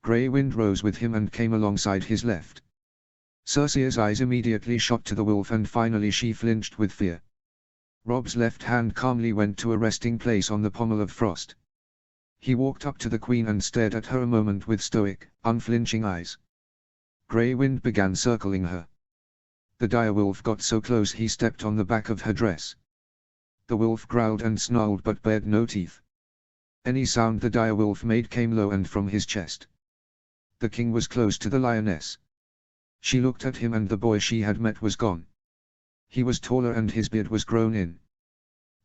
Grey Wind rose with him and came alongside his left. Cersei's eyes immediately shot to the wolf and finally she flinched with fear. Robb's left hand calmly went to a resting place on the pommel of Frost. He walked up to the Queen and stared at her a moment with stoic, unflinching eyes. Grey Wind began circling her. The direwolf got so close he stepped on the back of her dress. The wolf growled and snarled but bared no teeth. Any sound the direwolf made came low and from his chest. The king was close to the lioness. She looked at him and the boy she had met was gone. He was taller and his beard was grown in.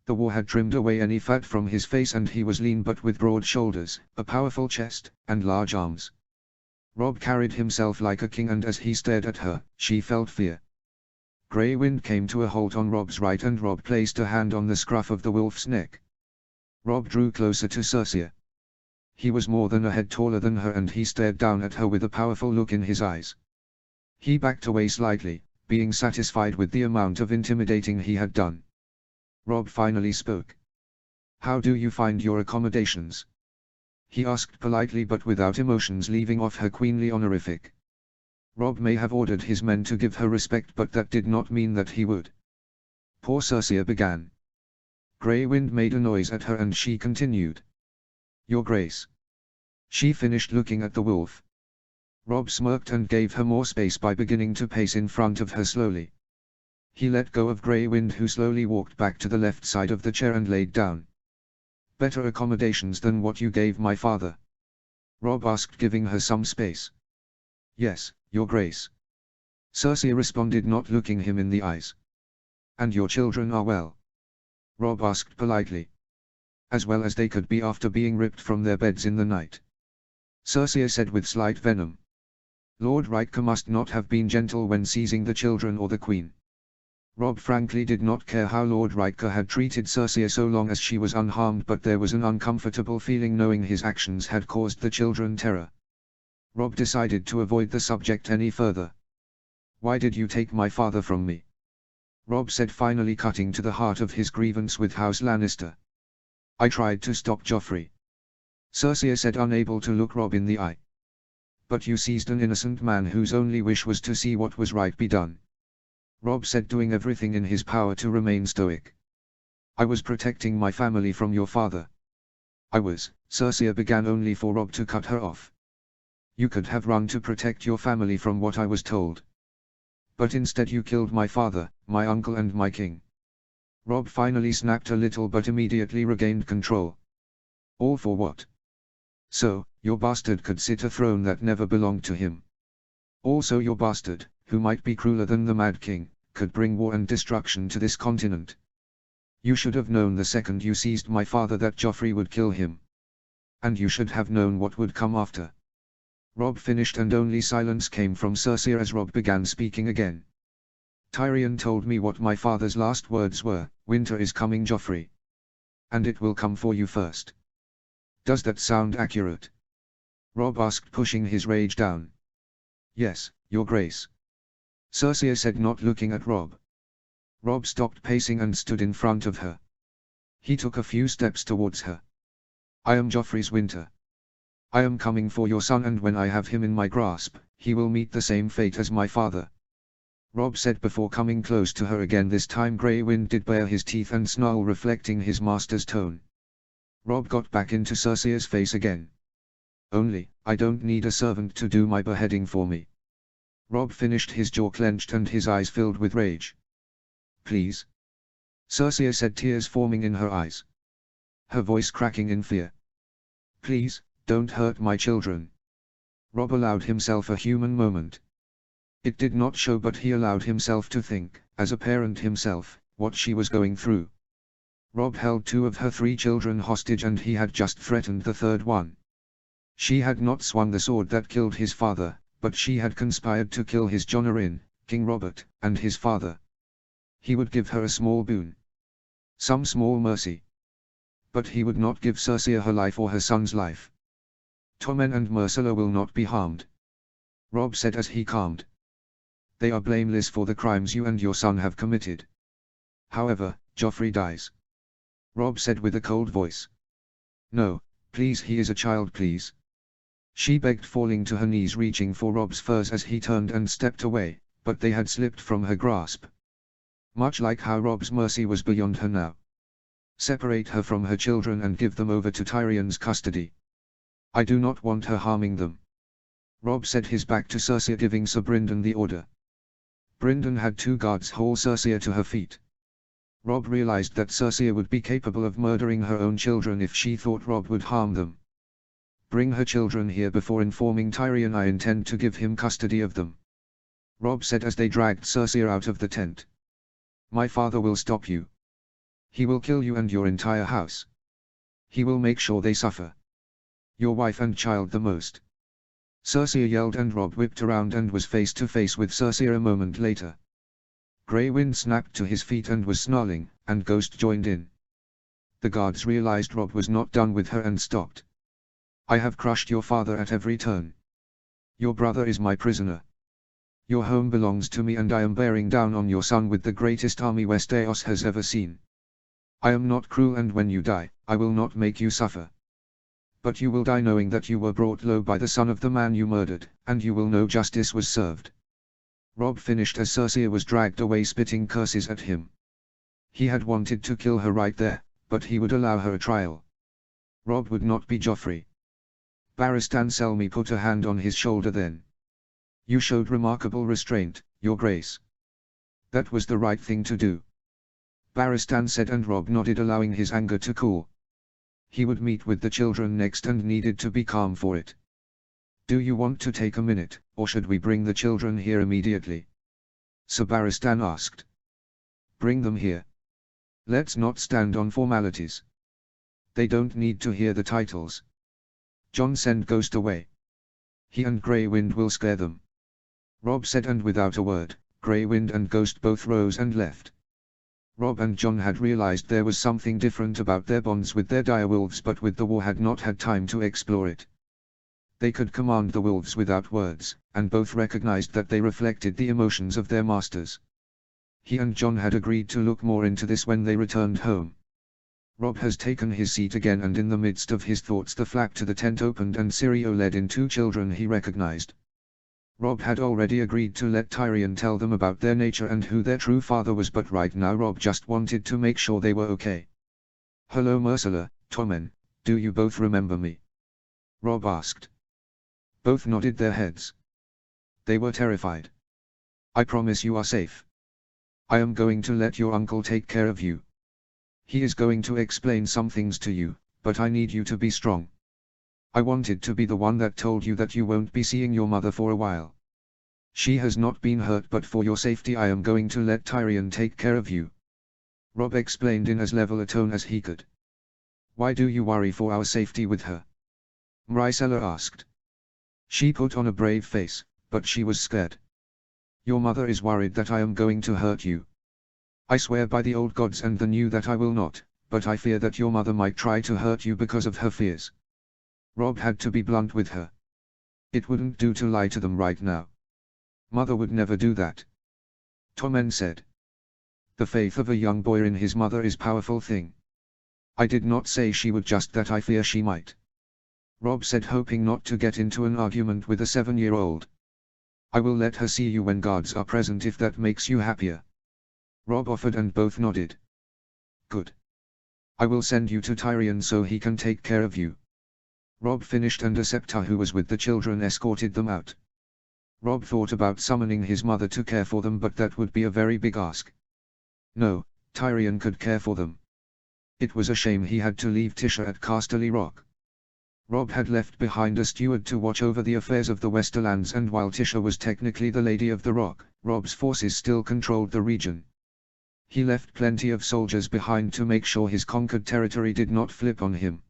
The war had trimmed away any fat from his face and he was lean but with broad shoulders, a powerful chest, and large arms. Rob carried himself like a king and as he stared at her, she felt fear. Grey Wind came to a halt on Rob's right and Rob placed a hand on the scruff of the wolf's neck. Rob drew closer to Cersei. He was more than a head taller than her and he stared down at her with a powerful look in his eyes. He backed away slightly, being satisfied with the amount of intimidating he had done. Rob finally spoke. "How do you find your accommodations?" he asked politely but without emotions, leaving off her queenly honorific. Rob may have ordered his men to give her respect but that did not mean that he would. Poor Cersei began. Grey Wind made a noise at her and she continued. "Your Grace." She finished looking at the wolf. Rob smirked and gave her more space by beginning to pace in front of her slowly. He let go of Grey Wind who slowly walked back to the left side of the chair and laid down. "Better accommodations than what you gave my father?" Rob asked, giving her some space. "Yes, Your Grace." Cersei responded, not looking him in the eyes. "And your children are well?" Rob asked politely. "As well as they could be after being ripped from their beds in the night," Cersei said with slight venom. Lord Riker must not have been gentle when seizing the children or the queen. Rob frankly did not care how Lord Riker had treated Cersei so long as she was unharmed, but there was an uncomfortable feeling knowing his actions had caused the children terror. Rob decided to avoid the subject any further. "Why did you take my father from me?" Rob said, finally cutting to the heart of his grievance with House Lannister. "I tried to stop Joffrey," Cersei said, unable to look Rob in the eye. "But you seized an innocent man whose only wish was to see what was right be done," Rob said, doing everything in his power to remain stoic. "I was protecting my family from your father." "I was," Cersei began, only for Rob to cut her off. "You could have run to protect your family from what I was told. But instead you killed my father, my uncle and my king." Rob finally snapped a little but immediately regained control. "All for what? So, your bastard could sit a throne that never belonged to him. Also your bastard, who might be crueler than the Mad King, could bring war and destruction to this continent. You should have known the second you seized my father that Joffrey would kill him. And you should have known what would come after." Rob finished and only silence came from Cersei as Rob began speaking again. "Tyrion told me what my father's last words were: winter is coming, Joffrey. And it will come for you first. Does that sound accurate?" Rob asked, pushing his rage down. "Yes, Your Grace," Cersei said, not looking at Rob. Rob stopped pacing and stood in front of her. He took a few steps towards her. "I am Joffrey's Winter. I am coming for your son, and when I have him in my grasp, he will meet the same fate as my father," Rob said before coming close to her again. This time Grey Wind did bare his teeth and snarl, reflecting his master's tone. Rob got back into Cersei's face again. "Only, I don't need a servant to do my beheading for me." Rob finished, his jaw clenched and his eyes filled with rage. "Please," Cersei said, tears forming in her eyes, her voice cracking in fear. "Please, don't hurt my children." Rob allowed himself a human moment. It did not show, but he allowed himself to think, as a parent himself, what she was going through. Rob held 2 of her 3 children hostage and he had just threatened the 3rd one. She had not swung the sword that killed his father, but she had conspired to kill his Jon Arryn, King Robert, and his father. He would give her a small boon. Some small mercy. But he would not give Cersei her life or her son's life. "Tommen and Myrcella will not be harmed," Rob said as he calmed. "They are blameless for the crimes you and your son have committed. However, Joffrey dies," Rob said with a cold voice. "No, please, he is a child, please," she begged, falling to her knees, reaching for Rob's furs as he turned and stepped away, but they had slipped from her grasp. Much like how Rob's mercy was beyond her now. "Separate her from her children and give them over to Tyrion's custody. I do not want her harming them," Rob said, his back to Cersei, giving Sir Brynden the order. Brynden had 2 guards hold Cersei to her feet. Rob realized that Cersei would be capable of murdering her own children if she thought Rob would harm them. Bring her children here before informing Tyrion. I intend to give him custody of them," Robb said as they dragged Cersei out of the tent. "My father will stop you. He will kill you and your entire house. He will make sure they suffer. Your wife and child the most." Cersei yelled, and Robb whipped around and was face to face with Cersei a moment later. Grey Wind snapped to his feet and was snarling, and Ghost joined in. The guards realized Robb was not done with her and stopped. "I have crushed your father at every turn. Your brother is my prisoner. Your home belongs to me, and I am bearing down on your son with the greatest army Westeros has ever seen. I am not cruel, and when you die, I will not make you suffer. But you will die knowing that you were brought low by the son of the man you murdered, and you will know justice was served." Robb finished as Cersei was dragged away, spitting curses at him. He had wanted to kill her right there, but he would allow her a trial. Robb would not be Joffrey. Barristan Selmy put a hand on his shoulder then. "You showed remarkable restraint, Your Grace. That was the right thing to do," Barristan said, and Robb nodded, allowing his anger to cool. He would meet with the children next and needed to be calm for it. "Do you want to take a minute, or should we bring the children here immediately?" Sir Barristan asked. "Bring them here. Let's not stand on formalities. They don't need to hear the titles. Jon, send Ghost away. He and Grey Wind will scare them," Robb said, and without a word, Grey Wind and Ghost both rose and left. Robb and Jon had realized there was something different about their bonds with their direwolves, but with the war had not had time to explore it. They could command the wolves without words, and both recognized that they reflected the emotions of their masters. He and Jon had agreed to look more into this when they returned home. Robb has taken his seat again, and in the midst of his thoughts the flap to the tent opened and Syrio led in two children he recognized. Robb had already agreed to let Tyrion tell them about their nature and who their true father was, but right now Robb just wanted to make sure they were okay. "Hello Myrcella, Tommen, do you both remember me?" Robb asked. Both nodded their heads. They were terrified. "I promise you are safe. I am going to let your uncle take care of you. He is going to explain some things to you, but I need you to be strong. I wanted to be the one that told you that you won't be seeing your mother for a while. She has not been hurt, but for your safety I am going to let Tyrion take care of you," Robb explained in as level a tone as he could. "Why do you worry for our safety with her?" Myrcella asked. She put on a brave face, but she was scared. "Your mother is worried that I am going to hurt you. I swear by the old gods and the new that I will not, but I fear that your mother might try to hurt you because of her fears." Robb had to be blunt with her. It wouldn't do to lie to them right now. "Mother would never do that," Tommen said. "The faith of a young boy in his mother is powerful thing. I did not say she would, just that I fear she might," Robb said, hoping not to get into an argument with a 7-year-old. "I will let her see you when guards are present if that makes you happier," Robb offered, and both nodded. "Good. I will send you to Tyrion so he can take care of you," Robb finished, and Acepta, who was with the children, escorted them out. Robb thought about summoning his mother to care for them, but that would be a very big ask. No, Tyrion could care for them. It was a shame he had to leave Tisha at Casterly Rock. Robb had left behind a steward to watch over the affairs of the Westerlands, and while Tisha was technically the Lady of the Rock, Robb's forces still controlled the region. He left plenty of soldiers behind to make sure his conquered territory did not flip on him.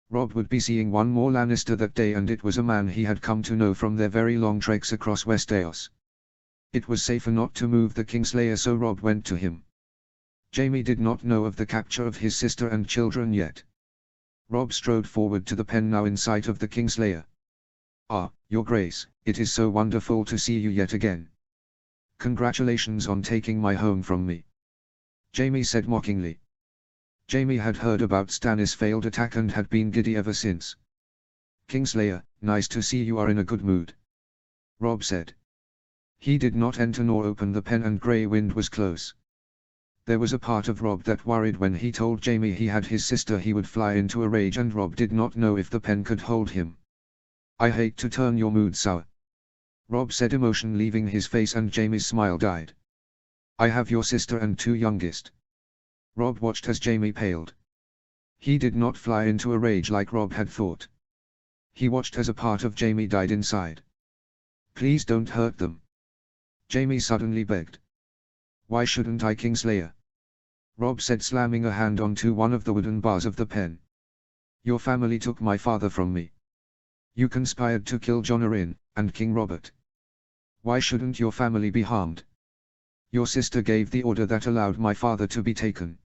Robb would be seeing one more Lannister that day, and it was a man he had come to know from their very long treks across Westeros. It was safer not to move the Kingslayer, so Robb went to him. Jaime did not know of the capture of his sister and children yet. Robb strode forward to the pen now in sight of the Kingslayer. "Ah, Your Grace, it is so wonderful to see you yet again. Congratulations on taking my home from me," Jaime said mockingly. Jaime had heard about Stannis' failed attack and had been giddy ever since. "Kingslayer, nice to see you are in a good mood," Robb said. He did not enter nor open the pen, and Grey Wind was close. There was a part of Robb that worried when he told Jaime he had his sister. He would fly into a rage, and Robb did not know if the pen could hold him. "I hate to turn your mood sour," Robb said, emotion leaving his face, and Jaime's smile died. "I have your sister and 2 youngest." Robb watched as Jaime paled. He did not fly into a rage like Robb had thought. He watched as a part of Jaime died inside. "Please don't hurt them," Jaime suddenly begged. "Why shouldn't I, Kingslayer?" Robb said, slamming a hand onto one of the wooden bars of the pen. "Your family took my father from me. You conspired to kill Jon Arryn, and King Robert. Why shouldn't your family be harmed? Your sister gave the order that allowed my father to be taken.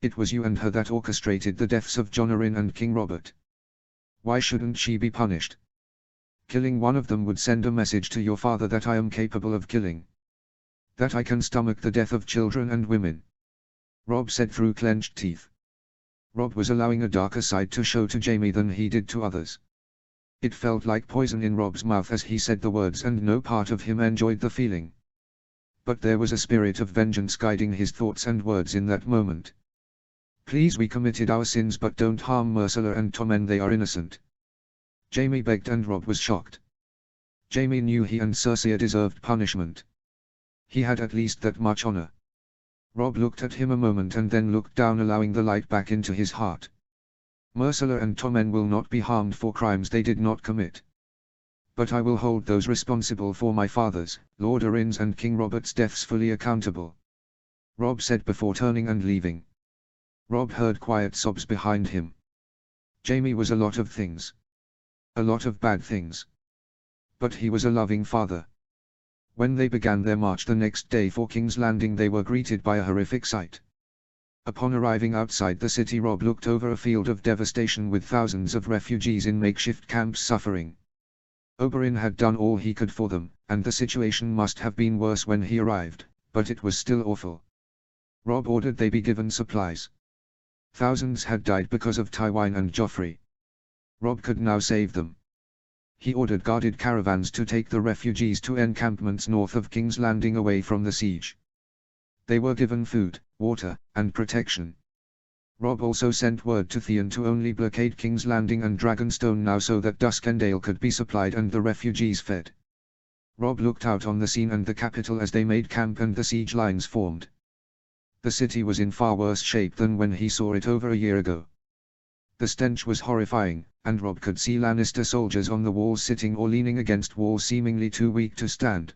It was you and her that orchestrated the deaths of Jon Arryn and King Robert. Why shouldn't she be punished? Killing one of them would send a message to your father that I am capable of killing. That I can stomach the death of children and women," Robb said through clenched teeth. Robb was allowing a darker side to show to Jaime than he did to others. It felt like poison in Robb's mouth as he said the words, and no part of him enjoyed the feeling. But there was a spirit of vengeance guiding his thoughts and words in that moment. "Please, we committed our sins, but don't harm Myrcella and Tommen, they are innocent," Jaime begged, and Robb was shocked. Jaime knew he and Cersei deserved punishment. He had at least that much honor. Robb looked at him a moment and then looked down, allowing the light back into his heart. "Myrcella and Tommen will not be harmed for crimes they did not commit. But I will hold those responsible for my father's, Lord Arryn's and King Robert's deaths fully accountable," Robb said before turning and leaving. Robb heard quiet sobs behind him. Jaime was a lot of things. A lot of bad things. But he was a loving father. When they began their march the next day for King's Landing, they were greeted by a horrific sight. Upon arriving outside the city, Robb looked over a field of devastation with thousands of refugees in makeshift camps suffering. Oberyn had done all he could for them, and the situation must have been worse when he arrived, but it was still awful. Robb ordered they be given supplies. Thousands had died because of Tywin and Joffrey. Robb could now save them. He ordered guarded caravans to take the refugees to encampments north of King's Landing away from the siege. They were given food, water, and protection. Robb also sent word to Theon to only blockade King's Landing and Dragonstone now so that Duskendale could be supplied and the refugees fed. Robb looked out on the scene and the capital as they made camp and the siege lines formed. The city was in far worse shape than when he saw it over a year ago. The stench was horrifying, and Robb could see Lannister soldiers on the walls sitting or leaning against walls seemingly too weak to stand.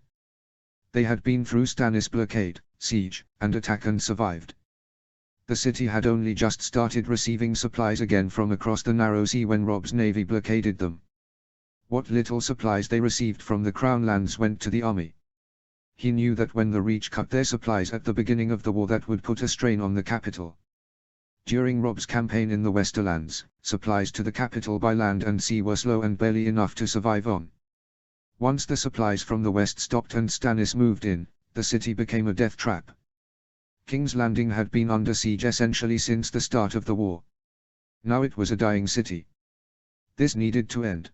They had been through Stannis' blockade, siege, and attack and survived. The city had only just started receiving supplies again from across the narrow sea when Robb's navy blockaded them. What little supplies they received from the Crown lands went to the army. He knew that when the Reach cut their supplies at the beginning of the war, that would put a strain on the capital. During Robb's campaign in the Westerlands, supplies to the capital by land and sea were slow and barely enough to survive on. Once the supplies from the west stopped and Stannis moved in, the city became a death trap. King's Landing had been under siege essentially since the start of the war. Now it was a dying city. This needed to end.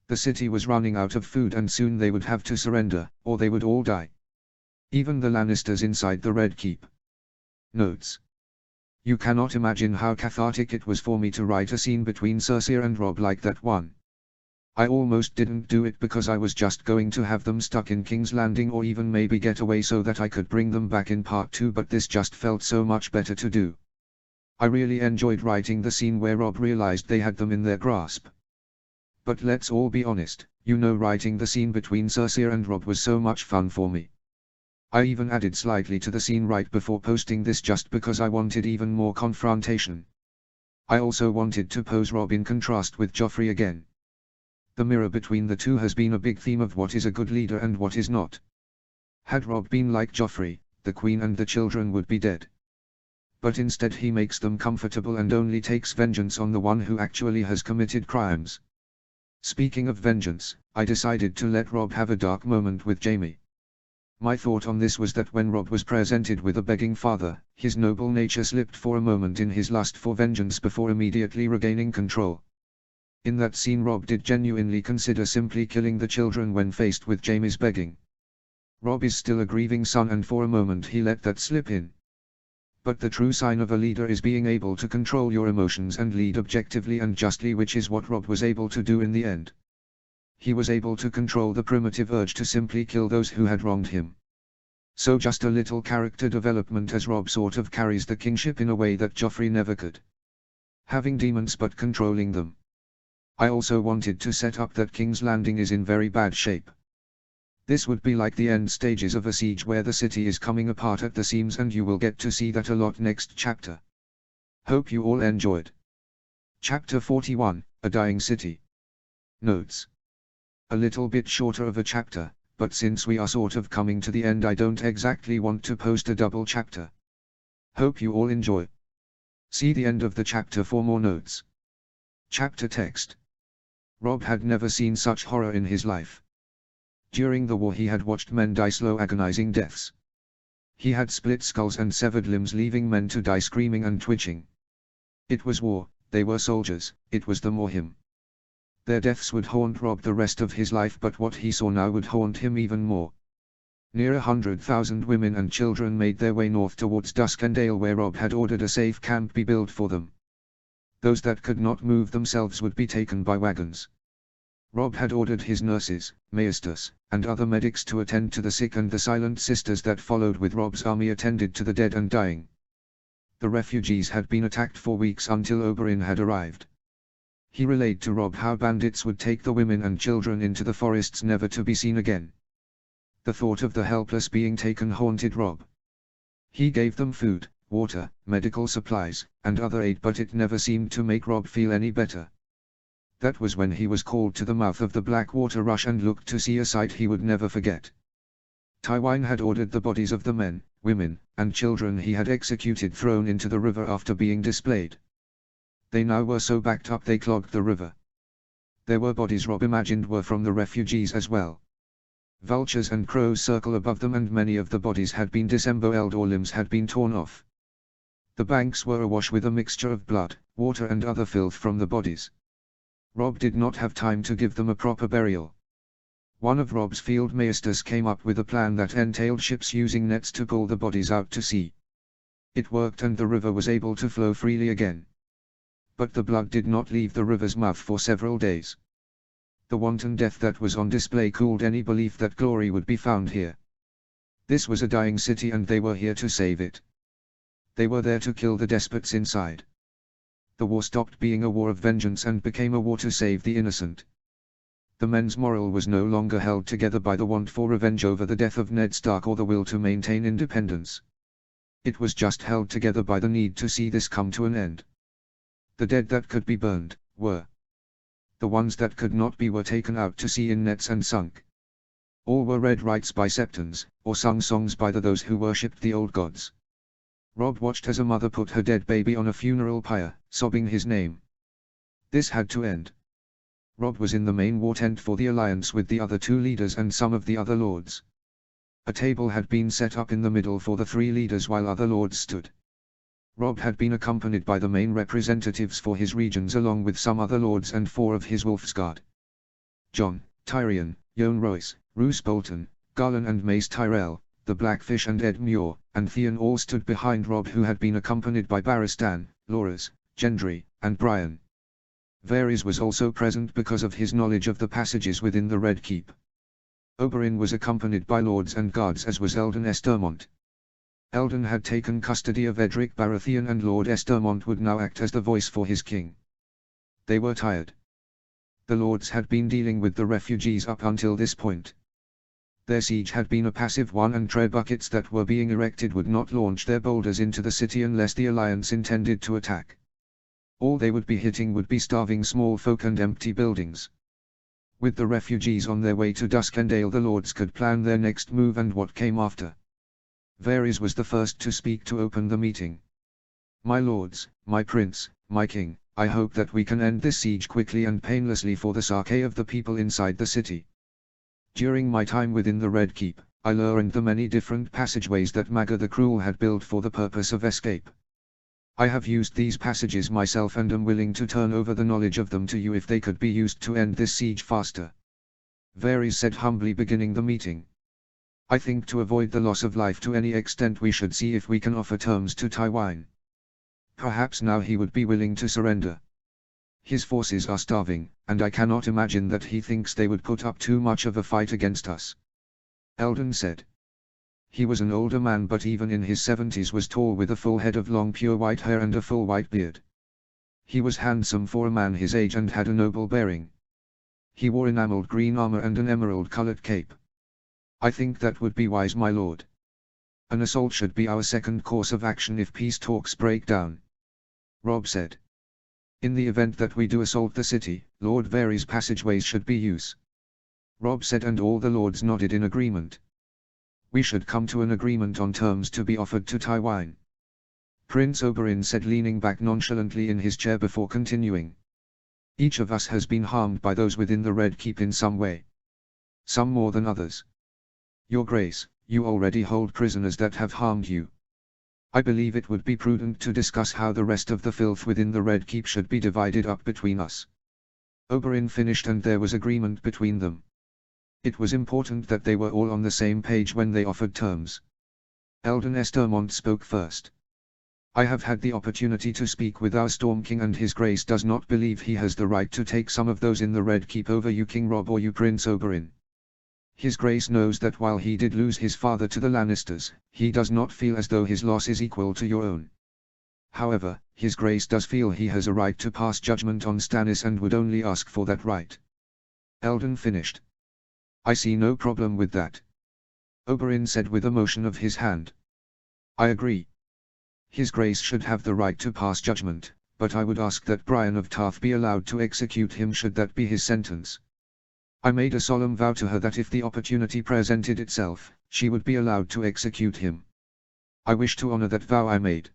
The city was running out of food and soon they would have to surrender, or they would all die. Even the Lannisters inside the Red Keep. Notes. You cannot imagine how cathartic it was for me to write a scene between Cersei and Robb like that one. I almost didn't do it because I was just going to have them stuck in King's Landing or even maybe get away so that I could bring them back in part 2, but this just felt so much better to do. I really enjoyed writing the scene where Robb realized they had them in their grasp. But let's all be honest, writing the scene between Cersei and Robb was so much fun for me. I even added slightly to the scene right before posting this just because I wanted even more confrontation. I also wanted to pose Robb in contrast with Joffrey again. The mirror between the two has been a big theme of what is a good leader and what is not. Had Robb been like Joffrey, the queen and the children would be dead. But instead he makes them comfortable and only takes vengeance on the one who actually has committed crimes. Speaking of vengeance, I decided to let Robb have a dark moment with Jaime. My thought on this was that when Robb was presented with a begging father, his noble nature slipped for a moment in his lust for vengeance before immediately regaining control. In that scene, Robb did genuinely consider simply killing the children when faced with Jaime's begging. Robb is still a grieving son and for a moment he let that slip in. But the true sign of a leader is being able to control your emotions and lead objectively and justly, which is what Robb was able to do in the end. He was able to control the primitive urge to simply kill those who had wronged him. So just a little character development as Robb sort of carries the kingship in a way that Joffrey never could. Having demons but controlling them. I also wanted to set up that King's Landing is in very bad shape. This would be like the end stages of a siege where the city is coming apart at the seams, and you will get to see that a lot next chapter. Hope you all enjoyed. Chapter 41, A Dying City. Notes. A little bit shorter of a chapter, but since we are sort of coming to the end, I don't exactly want to post a double chapter. Hope you all enjoy. See the end of the chapter for more notes. Chapter text. Rob had never seen such horror in his life. During the war he had watched men die slow agonizing deaths. He had split skulls and severed limbs, leaving men to die screaming and twitching. It was war, they were soldiers, it was them or him. Their deaths would haunt Rob the rest of his life, but what he saw now would haunt him even more. Near 100,000 women and children made their way north towards Duskendale, where Rob had ordered a safe camp be built for them. Those that could not move themselves would be taken by wagons. Rob had ordered his nurses, maesters, and other medics to attend to the sick, and the silent sisters that followed with Rob's army attended to the dead and dying. The refugees had been attacked for weeks until Oberyn had arrived. He relayed to Rob how bandits would take the women and children into the forests never to be seen again. The thought of the helpless being taken haunted Rob. He gave them food, water, medical supplies, and other aid, but it never seemed to make Rob feel any better. That was when he was called to the mouth of the Blackwater Rush and looked to see a sight he would never forget. Tywine had ordered the bodies of the men, women, and children he had executed thrown into the river after being displayed. They now were so backed up they clogged the river. There were bodies Rob imagined were from the refugees as well. Vultures and crows circle above them, and many of the bodies had been disemboweled or limbs had been torn off. The banks were awash with a mixture of blood, water and other filth from the bodies. Rob did not have time to give them a proper burial. One of Rob's field maesters came up with a plan that entailed ships using nets to pull the bodies out to sea. It worked and the river was able to flow freely again. But the blood did not leave the river's mouth for several days. The wanton death that was on display cooled any belief that glory would be found here. This was a dying city and they were here to save it. They were there to kill the despots inside. The war stopped being a war of vengeance and became a war to save the innocent. The men's morale was no longer held together by the want for revenge over the death of Ned Stark or the will to maintain independence. It was just held together by the need to see this come to an end. The dead that could be burned, were. The ones that could not be were taken out to sea in nets and sunk. All were read rites by septons, or sung songs by those who worshipped the old gods. Rob watched as a mother put her dead baby on a funeral pyre, sobbing his name. This had to end. Rob was in the main war tent for the alliance with the other two leaders and some of the other lords. A table had been set up in the middle for the three leaders while other lords stood. Rob had been accompanied by the main representatives for his regions along with some other lords and 4 of his Wolfsguard. Jon, Tyrion, Yohn Royce, Roose Bolton, Garlan and Mace Tyrell, the Blackfish and Ed Muir, and Theon all stood behind Rob, who had been accompanied by Barristan, Loras, Gendry, and Brian. Varys was also present because of his knowledge of the passages within the Red Keep. Oberyn was accompanied by lords and guards, as was Eldon Estermont. Eldon had taken custody of Edric Baratheon and Lord Estermont would now act as the voice for his king. They were tired. The lords had been dealing with the refugees up until this point. Their siege had been a passive one, and tread buckets that were being erected would not launch their boulders into the city unless the alliance intended to attack. All they would be hitting would be starving small folk and empty buildings. With the refugees on their way to Duskendale, the lords could plan their next move and what came after. Varys was the first to speak to open the meeting. "My lords, my prince, my king, I hope that we can end this siege quickly and painlessly for the sake of the people inside the city. During my time within the Red Keep, I learned the many different passageways that Magga the Cruel had built for the purpose of escape. I have used these passages myself and am willing to turn over the knowledge of them to you if they could be used to end this siege faster," Varys said humbly, beginning the meeting. "I think to avoid the loss of life to any extent we should see if we can offer terms to Tywine. Perhaps now he would be willing to surrender. His forces are starving, and I cannot imagine that he thinks they would put up too much of a fight against us," Eldon said. He was an older man, but even in his 70s was tall with a full head of long pure white hair and a full white beard. He was handsome for a man his age and had a noble bearing. He wore enameled green armor and an emerald-colored cape. I think that would be wise, my lord. An assault should be our second course of action if peace talks break down. Robb said. In the event that we do assault the city, Lord Varys' passageways should be used. Robb said, and all the lords nodded in agreement. We should come to an agreement on terms to be offered to Tywine. Prince Oberyn said, leaning back nonchalantly in his chair before continuing. Each of us has been harmed by those within the Red Keep in some way. Some more than others. Your Grace, you already hold prisoners that have harmed you. I believe it would be prudent to discuss how the rest of the filth within the Red Keep should be divided up between us. Oberyn finished, and there was agreement between them. It was important that they were all on the same page when they offered terms. Eldon Estermont spoke first. I have had the opportunity to speak with our Storm King, and his Grace does not believe he has the right to take some of those in the Red Keep over you, King Robb, or you, Prince Oberyn. His Grace knows that while he did lose his father to the Lannisters, he does not feel as though his loss is equal to your own. However, his Grace does feel he has a right to pass judgment on Stannis and would only ask for that right. Eldon finished. I see no problem with that. Oberyn said with a motion of his hand. I agree. His Grace should have the right to pass judgment, but I would ask that Brienne of Tarth be allowed to execute him should that be his sentence. I made a solemn vow to her that if the opportunity presented itself, she would be allowed to execute him. I wish to honor that vow I made.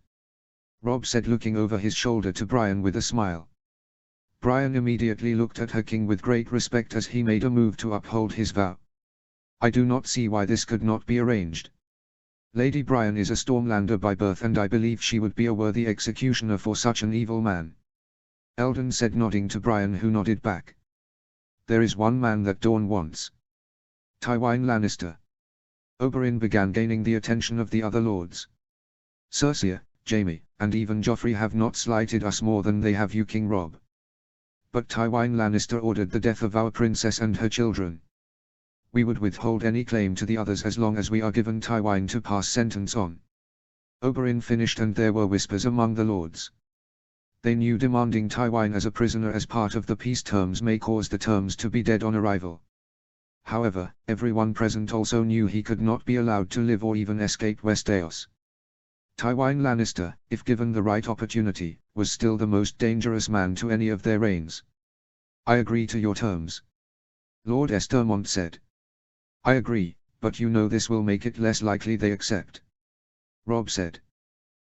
Robb said, looking over his shoulder to Brienne with a smile. Brienne immediately looked at her king with great respect as he made a move to uphold his vow. I do not see why this could not be arranged. Lady Brienne is a Stormlander by birth, and I believe she would be a worthy executioner for such an evil man. Eldon said, nodding to Brienne, who nodded back. There is one man that Dorne wants. Tywine Lannister. Oberyn began gaining the attention of the other lords. Cersei, Jaime, and even Joffrey have not slighted us more than they have you, King Robb. But Tywine Lannister ordered the death of our princess and her children. We would withhold any claim to the others as long as we are given Tywine to pass sentence on. Oberyn finished, and there were whispers among the lords. They knew demanding Tywine as a prisoner as part of the peace terms may cause the terms to be dead on arrival. However, everyone present also knew he could not be allowed to live or even escape Westeros. Tywine Lannister, if given the right opportunity, was still the most dangerous man to any of their reigns. I agree to your terms. Lord Estermont said. I agree, but you know this will make it less likely they accept. Robb said.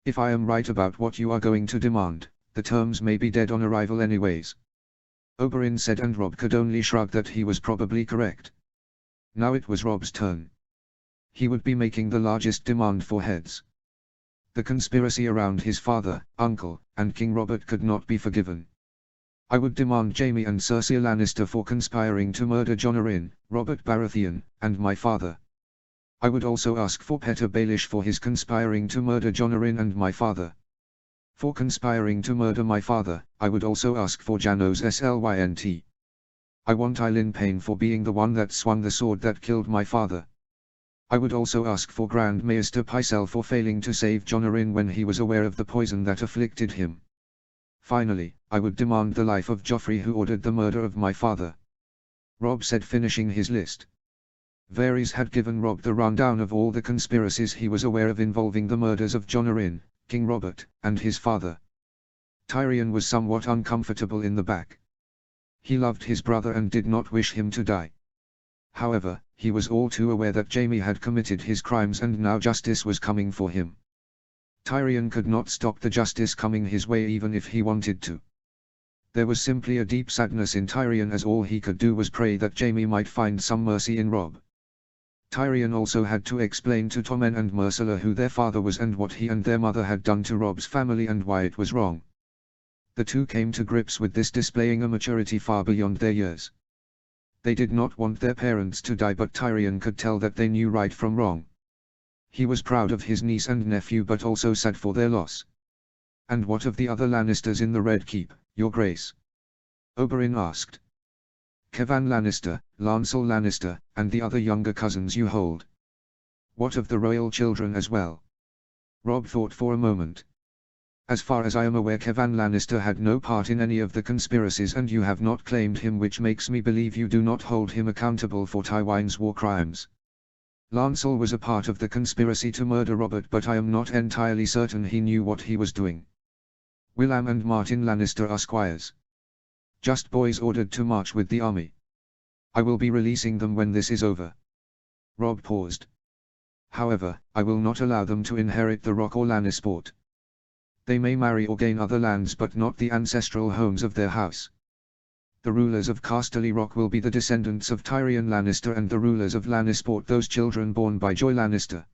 If I am right about what you are going to demand, the terms may be dead on arrival anyways. Oberyn said, and Robb could only shrug that he was probably correct. Now it was Robb's turn. He would be making the largest demand for heads. The conspiracy around his father, uncle, and King Robert could not be forgiven. I would demand Jaime and Cersei Lannister for conspiring to murder Jon Arryn, Robert Baratheon, and my father. I would also ask for Petyr Baelish for his conspiring to murder Jon Arryn and my father. For conspiring to murder my father, I would also ask for Janos Slynt. I want Eileen Payne for being the one that swung the sword that killed my father. I would also ask for Grand Maester Pycelle for failing to save Jon Arryn when he was aware of the poison that afflicted him. Finally, I would demand the life of Joffrey, who ordered the murder of my father. Robb said, finishing his list. Varys had given Robb the rundown of all the conspiracies he was aware of involving the murders of Jon Arryn, King Robert, and his father. Tyrion was somewhat uncomfortable in the back. He loved his brother and did not wish him to die. However, he was all too aware that Jaime had committed his crimes and now justice was coming for him. Tyrion could not stop the justice coming his way even if he wanted to. There was simply a deep sadness in Tyrion, as all he could do was pray that Jaime might find some mercy in Robb. Tyrion also had to explain to Tommen and Myrcella who their father was and what he and their mother had done to Robb's family and why it was wrong. The two came to grips with this, displaying a maturity far beyond their years. They did not want their parents to die, but Tyrion could tell that they knew right from wrong. He was proud of his niece and nephew but also sad for their loss. And what of the other Lannisters in the Red Keep, Your Grace? Oberyn asked. Kevan Lannister, Lancel Lannister, and the other younger cousins you hold. What of the royal children as well? Robb thought for a moment. As far as I am aware, Kevan Lannister had no part in any of the conspiracies, and you have not claimed him, which makes me believe you do not hold him accountable for Tywin's war crimes. Lancel was a part of the conspiracy to murder Robert, but I am not entirely certain he knew what he was doing. William and Martin Lannister are squires. Just boys ordered to march with the army. I will be releasing them when this is over. Robb paused. However, I will not allow them to inherit the Rock or Lannisport. They may marry or gain other lands, but not the ancestral homes of their house. The rulers of Casterly Rock will be the descendants of Tyrion Lannister, and the rulers of Lannisport those children born by Joy Lannister.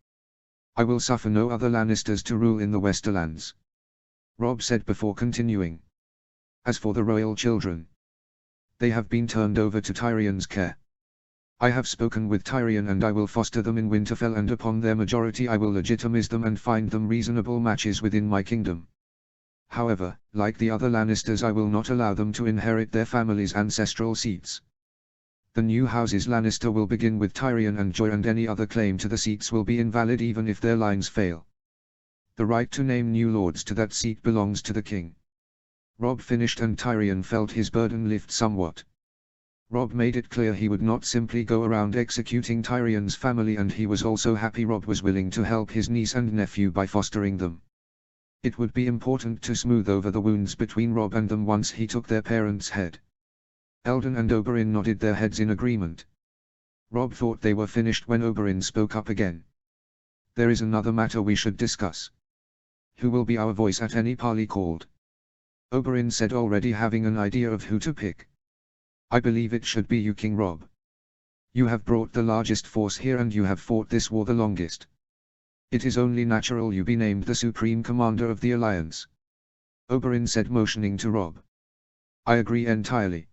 I will suffer no other Lannisters to rule in the Westerlands. Robb said before continuing. As for the royal children, they have been turned over to Tyrion's care. I have spoken with Tyrion, and I will foster them in Winterfell, and upon their majority I will legitimize them and find them reasonable matches within my kingdom. However, like the other Lannisters, I will not allow them to inherit their family's ancestral seats. The new houses Lannister will begin with Tyrion and Joy, and any other claim to the seats will be invalid even if their lines fail. The right to name new lords to that seat belongs to the king. Robb finished, and Tyrion felt his burden lift somewhat. Robb made it clear he would not simply go around executing Tyrion's family, and he was also happy Robb was willing to help his niece and nephew by fostering them. It would be important to smooth over the wounds between Robb and them once he took their parents' head. Eldon and Oberyn nodded their heads in agreement. Robb thought they were finished when Oberyn spoke up again. There is another matter we should discuss. Who will be our voice at any parley called? Oberyn said, already having an idea of who to pick. I believe it should be you, King Robb. You have brought the largest force here, and you have fought this war the longest. It is only natural you be named the supreme commander of the alliance. Oberyn said, motioning to Robb. I agree entirely.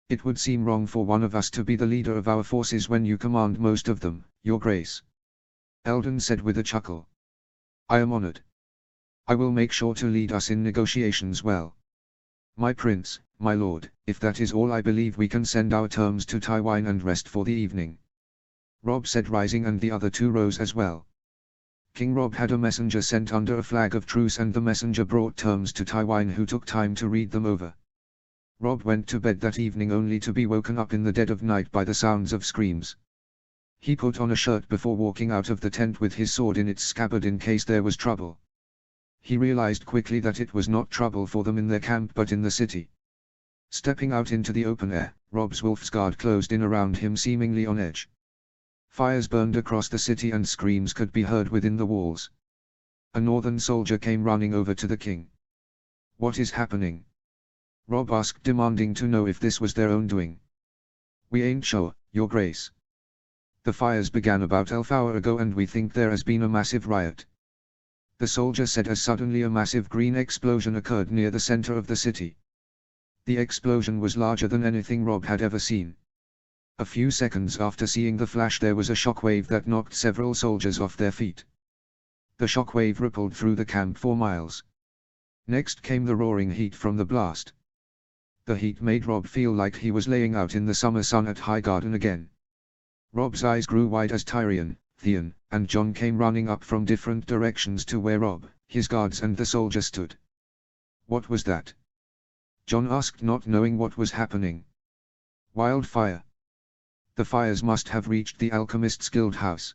It would seem wrong for one of us to be the leader of our forces when you command most of them, Your Grace. Eldon said with a chuckle. I am honored. I will make sure to lead us in negotiations well. My prince, my lord, if that is all, I believe we can send our terms to Tywin and rest for the evening. Robb said, rising, and the other two rose as well. King Robb had a messenger sent under a flag of truce, and the messenger brought terms to Tywin, who took time to read them over. Robb went to bed that evening only to be woken up in the dead of night by the sounds of screams. He put on a shirt before walking out of the tent with his sword in its scabbard in case there was trouble. He realized quickly that it was not trouble for them in their camp but in the city. Stepping out into the open air, Robb's wolf's guard closed in around him, seemingly on edge. Fires burned across the city and screams could be heard within the walls. A northern soldier came running over to the king. What is happening? Robb asked, demanding to know if this was their own doing. We ain't sure, Your Grace. The fires began about 12 hours ago, and we think there has been a massive riot. The soldier said as suddenly a massive green explosion occurred near the center of the city. The explosion was larger than anything Robb had ever seen. A few seconds after seeing the flash, there was a shockwave that knocked several soldiers off their feet. The shockwave rippled through the camp for miles. Next came the roaring heat from the blast. The heat made Robb feel like he was laying out in the summer sun at Highgarden again. Robb's eyes grew wide as Tyrion, Theon, and Jon came running up from different directions to where Robb, his guards and the soldier stood. What was that? Jon asked, not knowing what was happening. Wildfire. The fires must have reached the Alchemist's Guild house.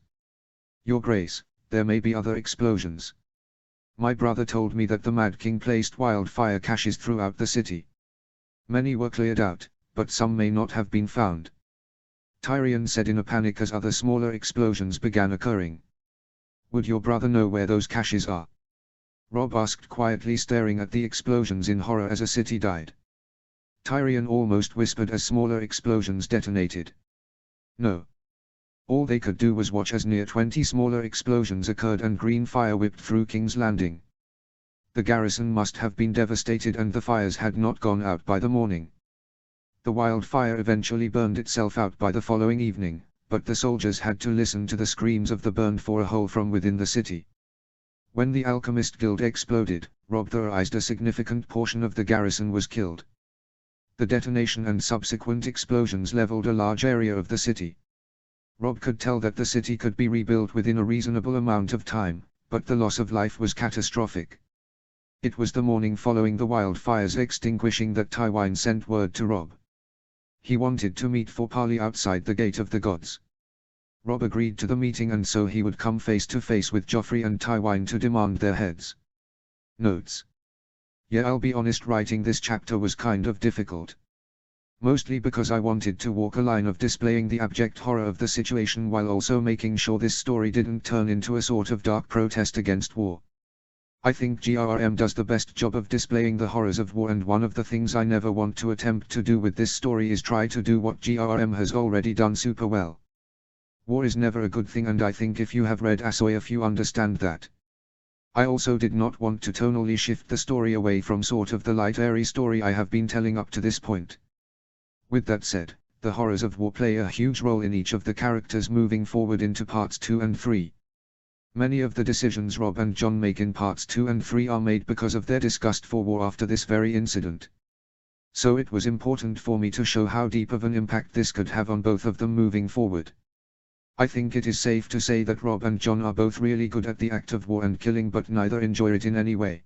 Your Grace, there may be other explosions. My brother told me that the Mad King placed wildfire caches throughout the city. Many were cleared out, but some may not have been found. Tyrion said in a panic as other smaller explosions began occurring. Would your brother know where those caches are? Robb asked, quietly staring at the explosions in horror as a city died. Tyrion almost whispered as smaller explosions detonated. No. All they could do was watch as near 20 smaller explosions occurred and green fire whipped through King's Landing. The garrison must have been devastated, and the fires had not gone out by the morning. The wildfire eventually burned itself out by the following evening, but the soldiers had to listen to the screams of the burned for a whole from within the city. When the Alchemist Guild exploded, Robb theorized a significant portion of the garrison was killed. The detonation and subsequent explosions leveled a large area of the city. Robb could tell that the city could be rebuilt within a reasonable amount of time, but the loss of life was catastrophic. It was the morning following the wildfire's extinguishing that Tywin sent word to Robb. He wanted to meet for parley outside the Gate of the Gods. Robb agreed to the meeting, and so he would come face to face with Joffrey and Tywin to demand their heads. Notes. Yeah, I'll be honest, writing this chapter was kind of difficult. Mostly because I wanted to walk a line of displaying the abject horror of the situation while also making sure this story didn't turn into a sort of dark protest against war. I think GRRM does the best job of displaying the horrors of war, and one of the things I never want to attempt to do with this story is try to do what GRRM has already done super well. War is never a good thing, and I think if you have read A Soi If you understand that. I also did not want to tonally shift the story away from sort of the light airy story I have been telling up to this point. With that said, the horrors of war play a huge role in each of the characters moving forward into parts 2 and 3. Many of the decisions Robb and Jon make in parts 2 and 3 are made because of their disgust for war after this very incident. So it was important for me to show how deep of an impact this could have on both of them moving forward. I think it is safe to say that Robb and Jon are both really good at the act of war and killing, but neither enjoy it in any way.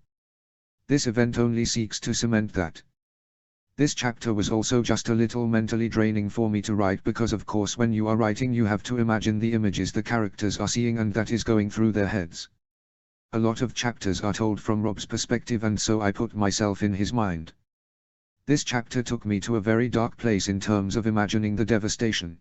This event only seeks to cement that. This chapter was also just a little mentally draining for me to write because of course when you are writing you have to imagine the images the characters are seeing and that is going through their heads. A lot of chapters are told from Robb's perspective, and so I put myself in his mind. This chapter took me to a very dark place in terms of imagining the devastation.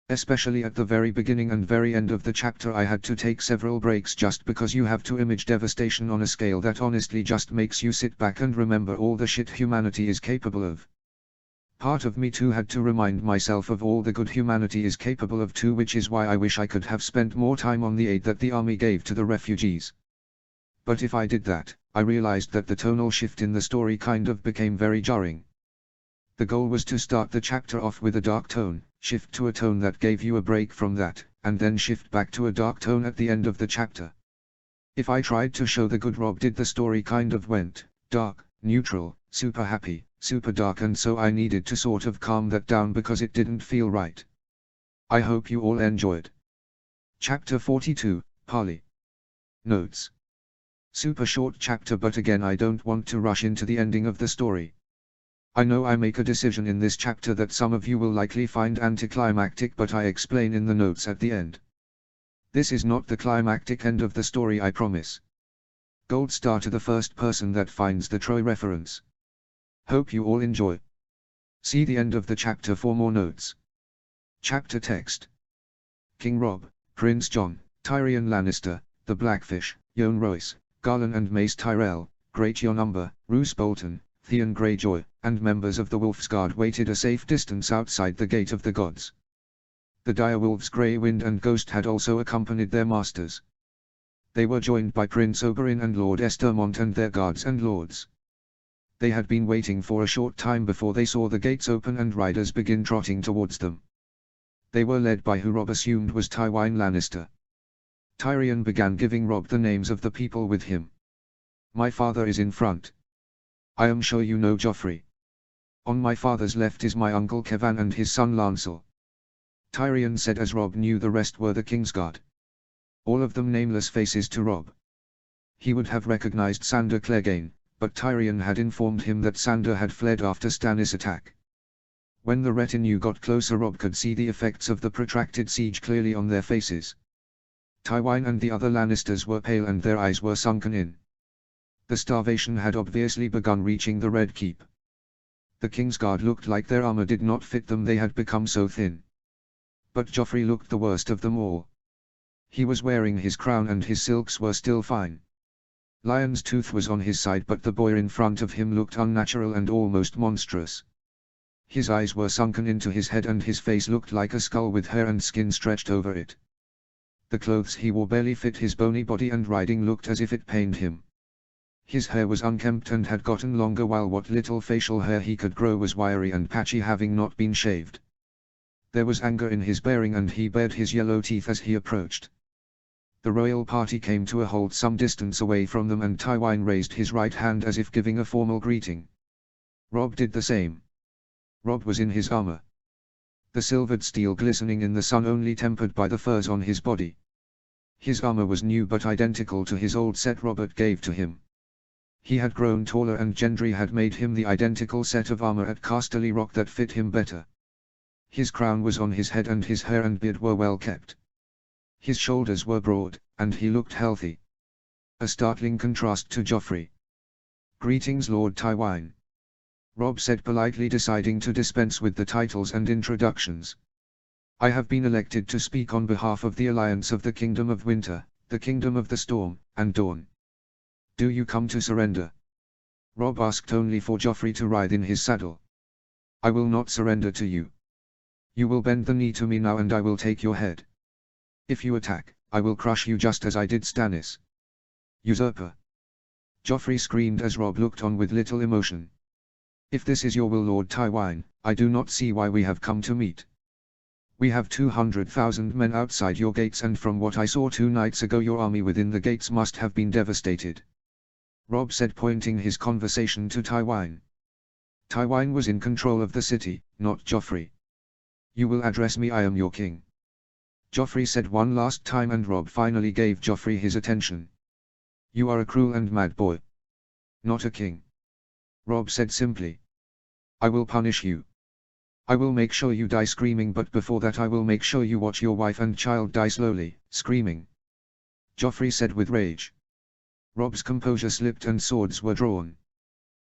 Especially at the very beginning and very end of the chapter I had to take several breaks just because you have to image devastation on a scale that honestly just makes you sit back and remember all the shit humanity is capable of. Part of me too had to remind myself of all the good humanity is capable of too, which is why I wish I could have spent more time on the aid that the army gave to the refugees. But if I did that, I realized that the tonal shift in the story kind of became very jarring. The goal was to start the chapter off with a dark tone, shift to a tone that gave you a break from that, and then shift back to a dark tone at the end of the chapter. If I tried to show the good Robb did, the story kind of went dark, neutral, super happy, super dark, and so I needed to sort of calm that down because it didn't feel right. I hope you all enjoyed. Chapter 42, Parley. Notes. Super short chapter, but again I don't want to rush into the ending of the story. I know I make a decision in this chapter that some of you will likely find anticlimactic, but I explain in the notes at the end. This is not the climactic end of the story, I promise. Gold star to the first person that finds the Troy reference. Hope you all enjoy. See the end of the chapter for more notes. Chapter text. King Robb, Prince Jon, Tyrion Lannister, the Blackfish, Yohn Royce, Garlan and Mace Tyrell, Great Jon Umber, Roose Bolton, Theon Greyjoy, and members of the Wolfsguard waited a safe distance outside the Gate of the Gods. The direwolves Grey Wind and Ghost had also accompanied their masters. They were joined by Prince Oberyn and Lord Estermont and their guards and lords. They had been waiting for a short time before they saw the gates open and riders begin trotting towards them. They were led by who Robb assumed was Tywin Lannister. Tyrion began giving Robb the names of the people with him. My father is in front. I am sure you know Joffrey. On my father's left is my uncle Kevan and his son Lancel. Tyrion said as Robb knew the rest were the Kingsguard. All of them nameless faces to Robb. He would have recognized Sandor Clegane, but Tyrion had informed him that Sandor had fled after Stannis' attack. When the retinue got closer, Robb could see the effects of the protracted siege clearly on their faces. Tywin and the other Lannisters were pale and their eyes were sunken in. The starvation had obviously begun reaching the Red Keep. The Kingsguard looked like their armor did not fit them, they had become so thin. But Joffrey looked the worst of them all. He was wearing his crown and his silks were still fine. Lion's Tooth was on his side, but the boy in front of him looked unnatural and almost monstrous. His eyes were sunken into his head and his face looked like a skull with hair and skin stretched over it. The clothes he wore barely fit his bony body and riding looked as if it pained him. His hair was unkempt and had gotten longer, while what little facial hair he could grow was wiry and patchy, having not been shaved. There was anger in his bearing and he bared his yellow teeth as he approached. The royal party came to a halt some distance away from them and Tywin raised his right hand as if giving a formal greeting. Robb did the same. Robb was in his armor. The silvered steel glistening in the sun, only tempered by the furs on his body. His armor was new but identical to his old set Robert gave to him. He had grown taller and Gendry had made him the identical set of armor at Casterly Rock that fit him better. His crown was on his head and his hair and beard were well kept. His shoulders were broad, and he looked healthy. A startling contrast to Joffrey. "Greetings, Lord Tywine," Robb said politely, deciding to dispense with the titles and introductions. "I have been elected to speak on behalf of the Alliance of the Kingdom of Winter, the Kingdom of the Storm, and Dawn. Do you come to surrender?" Robb asked only for Joffrey to ride in his saddle. "I will not surrender to you. You will bend the knee to me now and I will take your head. If you attack, I will crush you just as I did Stannis." "Usurper!" Joffrey screamed as Robb looked on with little emotion. "If this is your will, Lord Tywine, I do not see why we have come to meet. We have 200,000 men outside your gates, and from what I saw 2 nights ago your army within the gates must have been devastated," Robb said, pointing his conversation to Tywine. Tywine was in control of the city, not Joffrey. "You will address me, I am your king," Joffrey said one last time, and Robb finally gave Joffrey his attention. "You are a cruel and mad boy. Not a king," Robb said simply. "I will punish you. I will make sure you die screaming, but before that I will make sure you watch your wife and child die slowly, screaming," Joffrey said with rage. Robb's composure slipped and swords were drawn.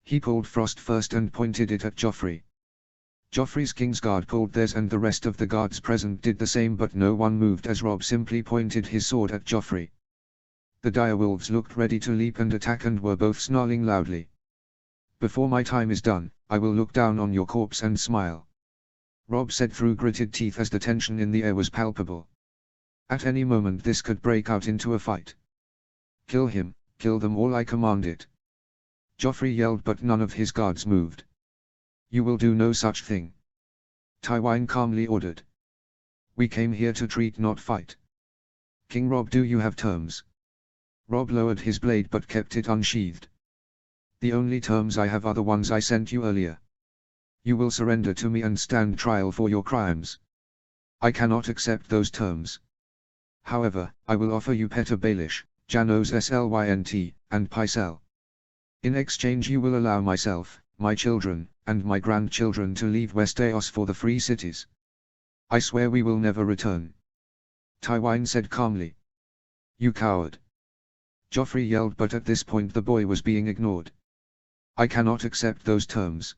He pulled Frost first and pointed it at Joffrey. Joffrey's Kingsguard pulled theirs and the rest of the guards present did the same, but no one moved as Robb simply pointed his sword at Joffrey. The direwolves looked ready to leap and attack and were both snarling loudly. "Before my time is done, I will look down on your corpse and smile," Robb said through gritted teeth as the tension in the air was palpable. At any moment this could break out into a fight. "Kill him, kill them all, I command it," Joffrey yelled, but none of his guards moved. "You will do no such thing," Tywine calmly ordered. "We came here to treat, not fight. King Robb, do you have terms?" Robb lowered his blade but kept it unsheathed. "The only terms I have are the ones I sent you earlier. You will surrender to me and stand trial for your crimes. I cannot accept those terms. However, I will offer you Petyr Baelish, Janos Slynt, and Pycelle. In exchange you will allow myself, my children, and my grandchildren to leave Westeros for the free cities. I swear we will never return," Tywine said calmly. "You coward!" Joffrey yelled, but at this point the boy was being ignored. "I cannot accept those terms.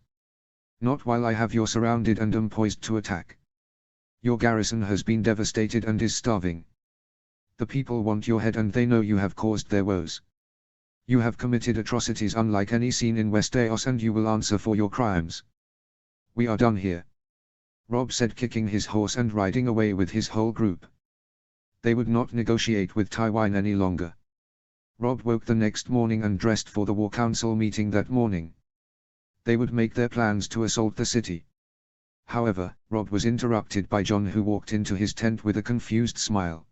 Not while I have you surrounded and am poised to attack. Your garrison has been devastated and is starving. The people want your head and they know you have caused their woes. You have committed atrocities unlike any seen in Westeros and you will answer for your crimes. We are done here," Robb said, kicking his horse and riding away with his whole group. They would not negotiate with Tywine any longer. Robb woke the next morning and dressed for the War Council meeting that morning. They would make their plans to assault the city. However, Robb was interrupted by Jon, who walked into his tent with a confused smile.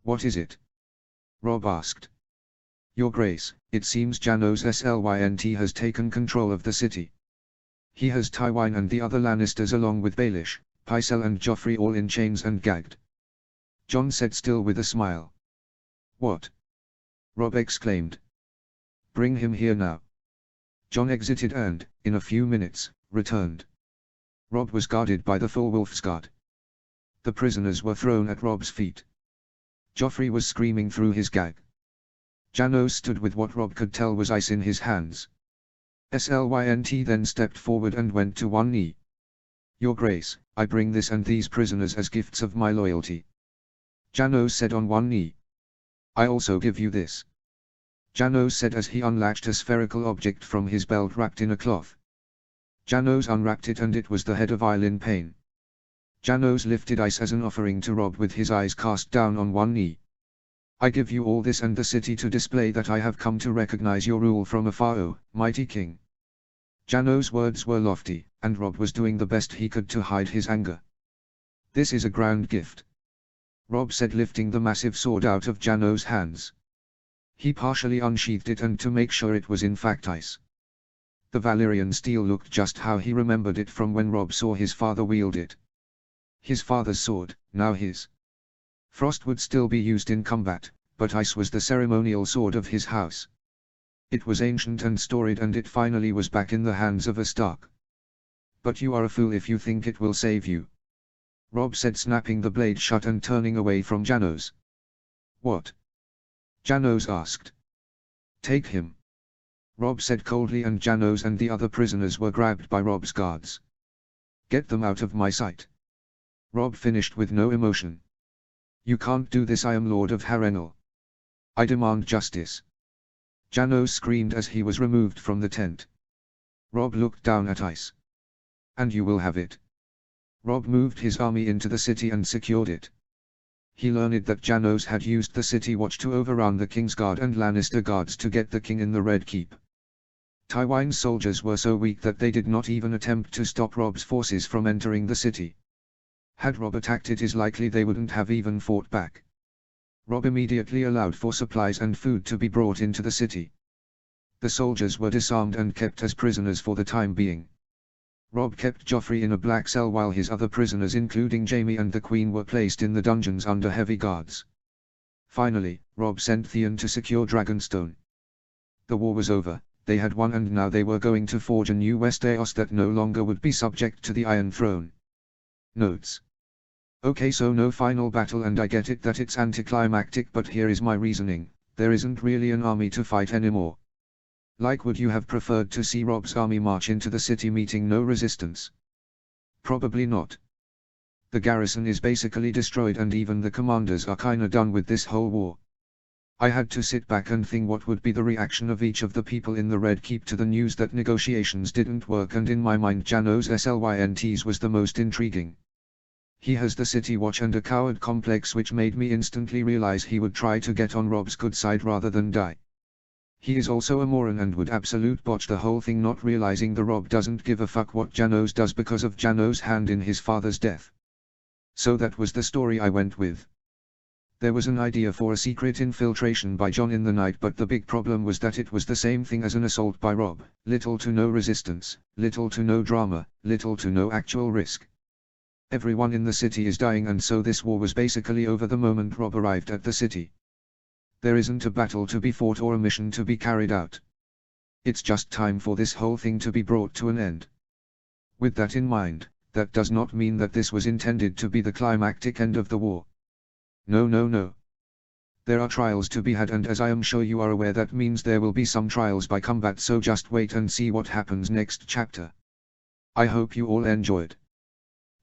"What is it?" Robb asked. "Your Grace, it seems Janos Slynt has taken control of the city. He has Tywine and the other Lannisters along with Baelish, Pycelle and Joffrey all in chains and gagged," Jon said, still with a smile. "What?" Robb exclaimed. "Bring him here now." Jon exited and, in a few minutes, returned. Robb was guarded by the full Wolfsguard. The prisoners were thrown at Robb's feet. Joffrey was screaming through his gag. Janos stood with what Robb could tell was ice in his hands. Slynt then stepped forward and went to one knee. "Your Grace, I bring this and these prisoners as gifts of my loyalty," Janos said on one knee. "I also give you this," Janos said as he unlatched a spherical object from his belt wrapped in a cloth. Janos unwrapped it and it was the head of Eileen Payne. Janos lifted ice as an offering to Robb with his eyes cast down on one knee. "I give you all this and the city to display that I have come to recognize your rule from afar, O mighty king." Janos' words were lofty, and Robb was doing the best he could to hide his anger. "This is a grand gift," Robb said, lifting the massive sword out of Janos' hands. He partially unsheathed it and to make sure it was in fact ice. The Valyrian steel looked just how he remembered it from when Robb saw his father wield it. His father's sword, now his. Frost would still be used in combat, but ice was the ceremonial sword of his house. It was ancient and storied, and it finally was back in the hands of a Stark. But you are a fool if you think it will save you, Robb said, snapping the blade shut and turning away from Janos. What? Janos asked. Take him, Robb said coldly, and Janos and the other prisoners were grabbed by Robb's guards. Get them out of my sight, Robb finished with no emotion. You can't do this. I am Lord of Harrenhal. I demand justice, Janos screamed as he was removed from the tent. Robb looked down at ice. And you will have it. Robb moved his army into the city and secured it. He learned that Janos had used the city watch to overrun the Kingsguard and Lannister guards to get the king in the Red Keep. Tywin's soldiers were so weak that they did not even attempt to stop Robb's forces from entering the city. Had Robb attacked, it is likely they wouldn't have even fought back. Robb immediately allowed for supplies and food to be brought into the city. The soldiers were disarmed and kept as prisoners for the time being. Robb kept Joffrey in a black cell while his other prisoners, including Jaime and the Queen, were placed in the dungeons under heavy guards. Finally, Robb sent Theon to secure Dragonstone. The war was over, they had won, and now they were going to forge a new Westeros that no longer would be subject to the Iron Throne. Notes. Okay, so no final battle, and I get it that it's anticlimactic, but here is my reasoning: there isn't really an army to fight anymore. Like, would you have preferred to see Robb's army march into the city meeting no resistance? Probably not. The garrison is basically destroyed, and even the commanders are kinda done with this whole war. I had to sit back and think what would be the reaction of each of the people in the Red Keep to the news that negotiations didn't work, and in my mind Janos Slynts was the most intriguing. He has the city watch and a coward complex, which made me instantly realize he would try to get on Robb's good side rather than die. He is also a moron and would absolute botch the whole thing, not realizing the Robb doesn't give a fuck what Janos does because of Janos' hand in his father's death. So that was the story I went with. There was an idea for a secret infiltration by Jon in the night, but the big problem was that it was the same thing as an assault by Robb: little to no resistance, little to no drama, little to no actual risk. Everyone in the city is dying, and so this war was basically over the moment Robb arrived at the city. There isn't a battle to be fought or a mission to be carried out. It's just time for this whole thing to be brought to an end. With that in mind, that does not mean that this was intended to be the climactic end of the war. No, no, no. There are trials to be had, and as I am sure you are aware, that means there will be some trials by combat, so just wait and see what happens next chapter. I hope you all enjoyed.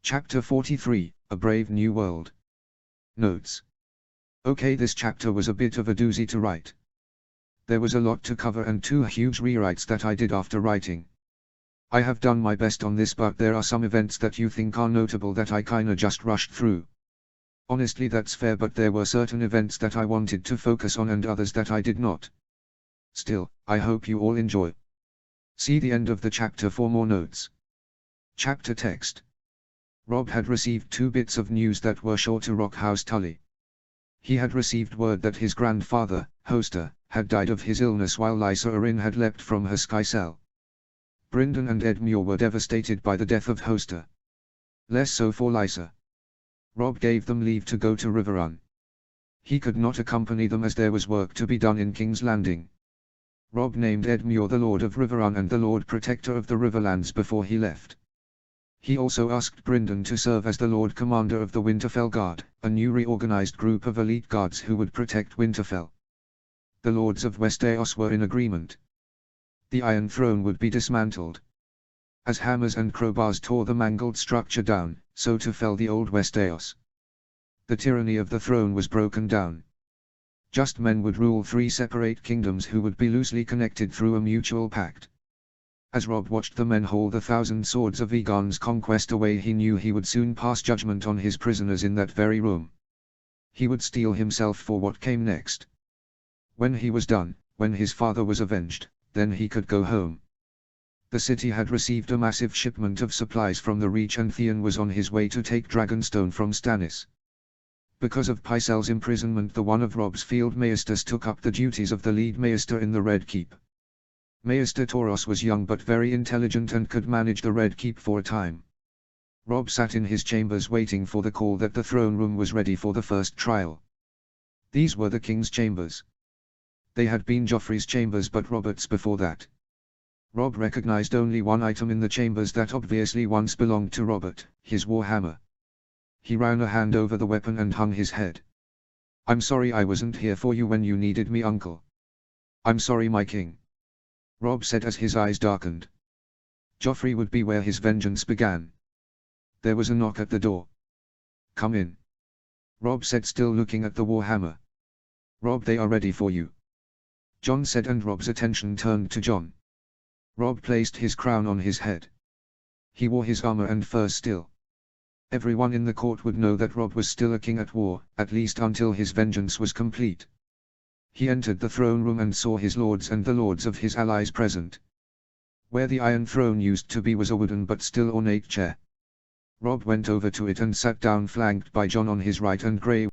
Chapter 43, A Brave New World. Notes. Okay, this chapter was a bit of a doozy to write. There was a lot to cover and 2 huge rewrites that I did after writing. I have done my best on this, but there are some events that you think are notable that I kinda just rushed through. Honestly, that's fair, but there were certain events that I wanted to focus on and others that I did not. Still, I hope you all enjoy. See the end of the chapter for more notes. Chapter text. Robb had received 2 bits of news that were sure to rock House Tully. He had received word that his grandfather, Hoster, had died of his illness while Lysa Arryn had leapt from her sky cell. Brynden and Edmure were devastated by the death of Hoster. Less so for Lysa. Robb gave them leave to go to Riverrun. He could not accompany them as there was work to be done in King's Landing. Robb named Edmure the Lord of Riverrun and the Lord Protector of the Riverlands before he left. He also asked Brynden to serve as the Lord Commander of the Winterfell Guard, a new reorganized group of elite guards who would protect Winterfell. The Lords of Westeros were in agreement. The Iron Throne would be dismantled. As hammers and crowbars tore the mangled structure down, so too fell the old Westeros. The tyranny of the throne was broken down. Just men would rule 3 separate kingdoms who would be loosely connected through a mutual pact. As Robb watched the men haul the 1,000 swords of Aegon's conquest away, he knew he would soon pass judgment on his prisoners in that very room. He would steel himself for what came next. When he was done, when his father was avenged, then he could go home. The city had received a massive shipment of supplies from the Reach, and Theon was on his way to take Dragonstone from Stannis. Because of Pycelle's imprisonment, the one of Robb's field maesters took up the duties of the lead maester in the Red Keep. Maester Toros was young but very intelligent and could manage the Red Keep for a time. Robb sat in his chambers waiting for the call that the throne room was ready for the first trial. These were the king's chambers. They had been Joffrey's chambers but Robert's before that. Robb recognized only one item in the chambers that obviously once belonged to Robert, his warhammer. He ran a hand over the weapon and hung his head. "I'm sorry I wasn't here for you when you needed me, uncle." "I'm sorry, my king," Robb said as his eyes darkened. Joffrey would be where his vengeance began. There was a knock at the door. "Come in," Robb said, still looking at the warhammer. "Robb, they are ready for you," Jon said, and Robb's attention turned to Jon. Robb placed his crown on his head. He wore his armor and furs still. Everyone in the court would know that Robb was still a king at war, at least until his vengeance was complete. He entered the throne room and saw his lords and the lords of his allies present. Where the Iron Throne used to be was a wooden but still ornate chair. Robb went over to it and sat down, flanked by Jon on his right and Grey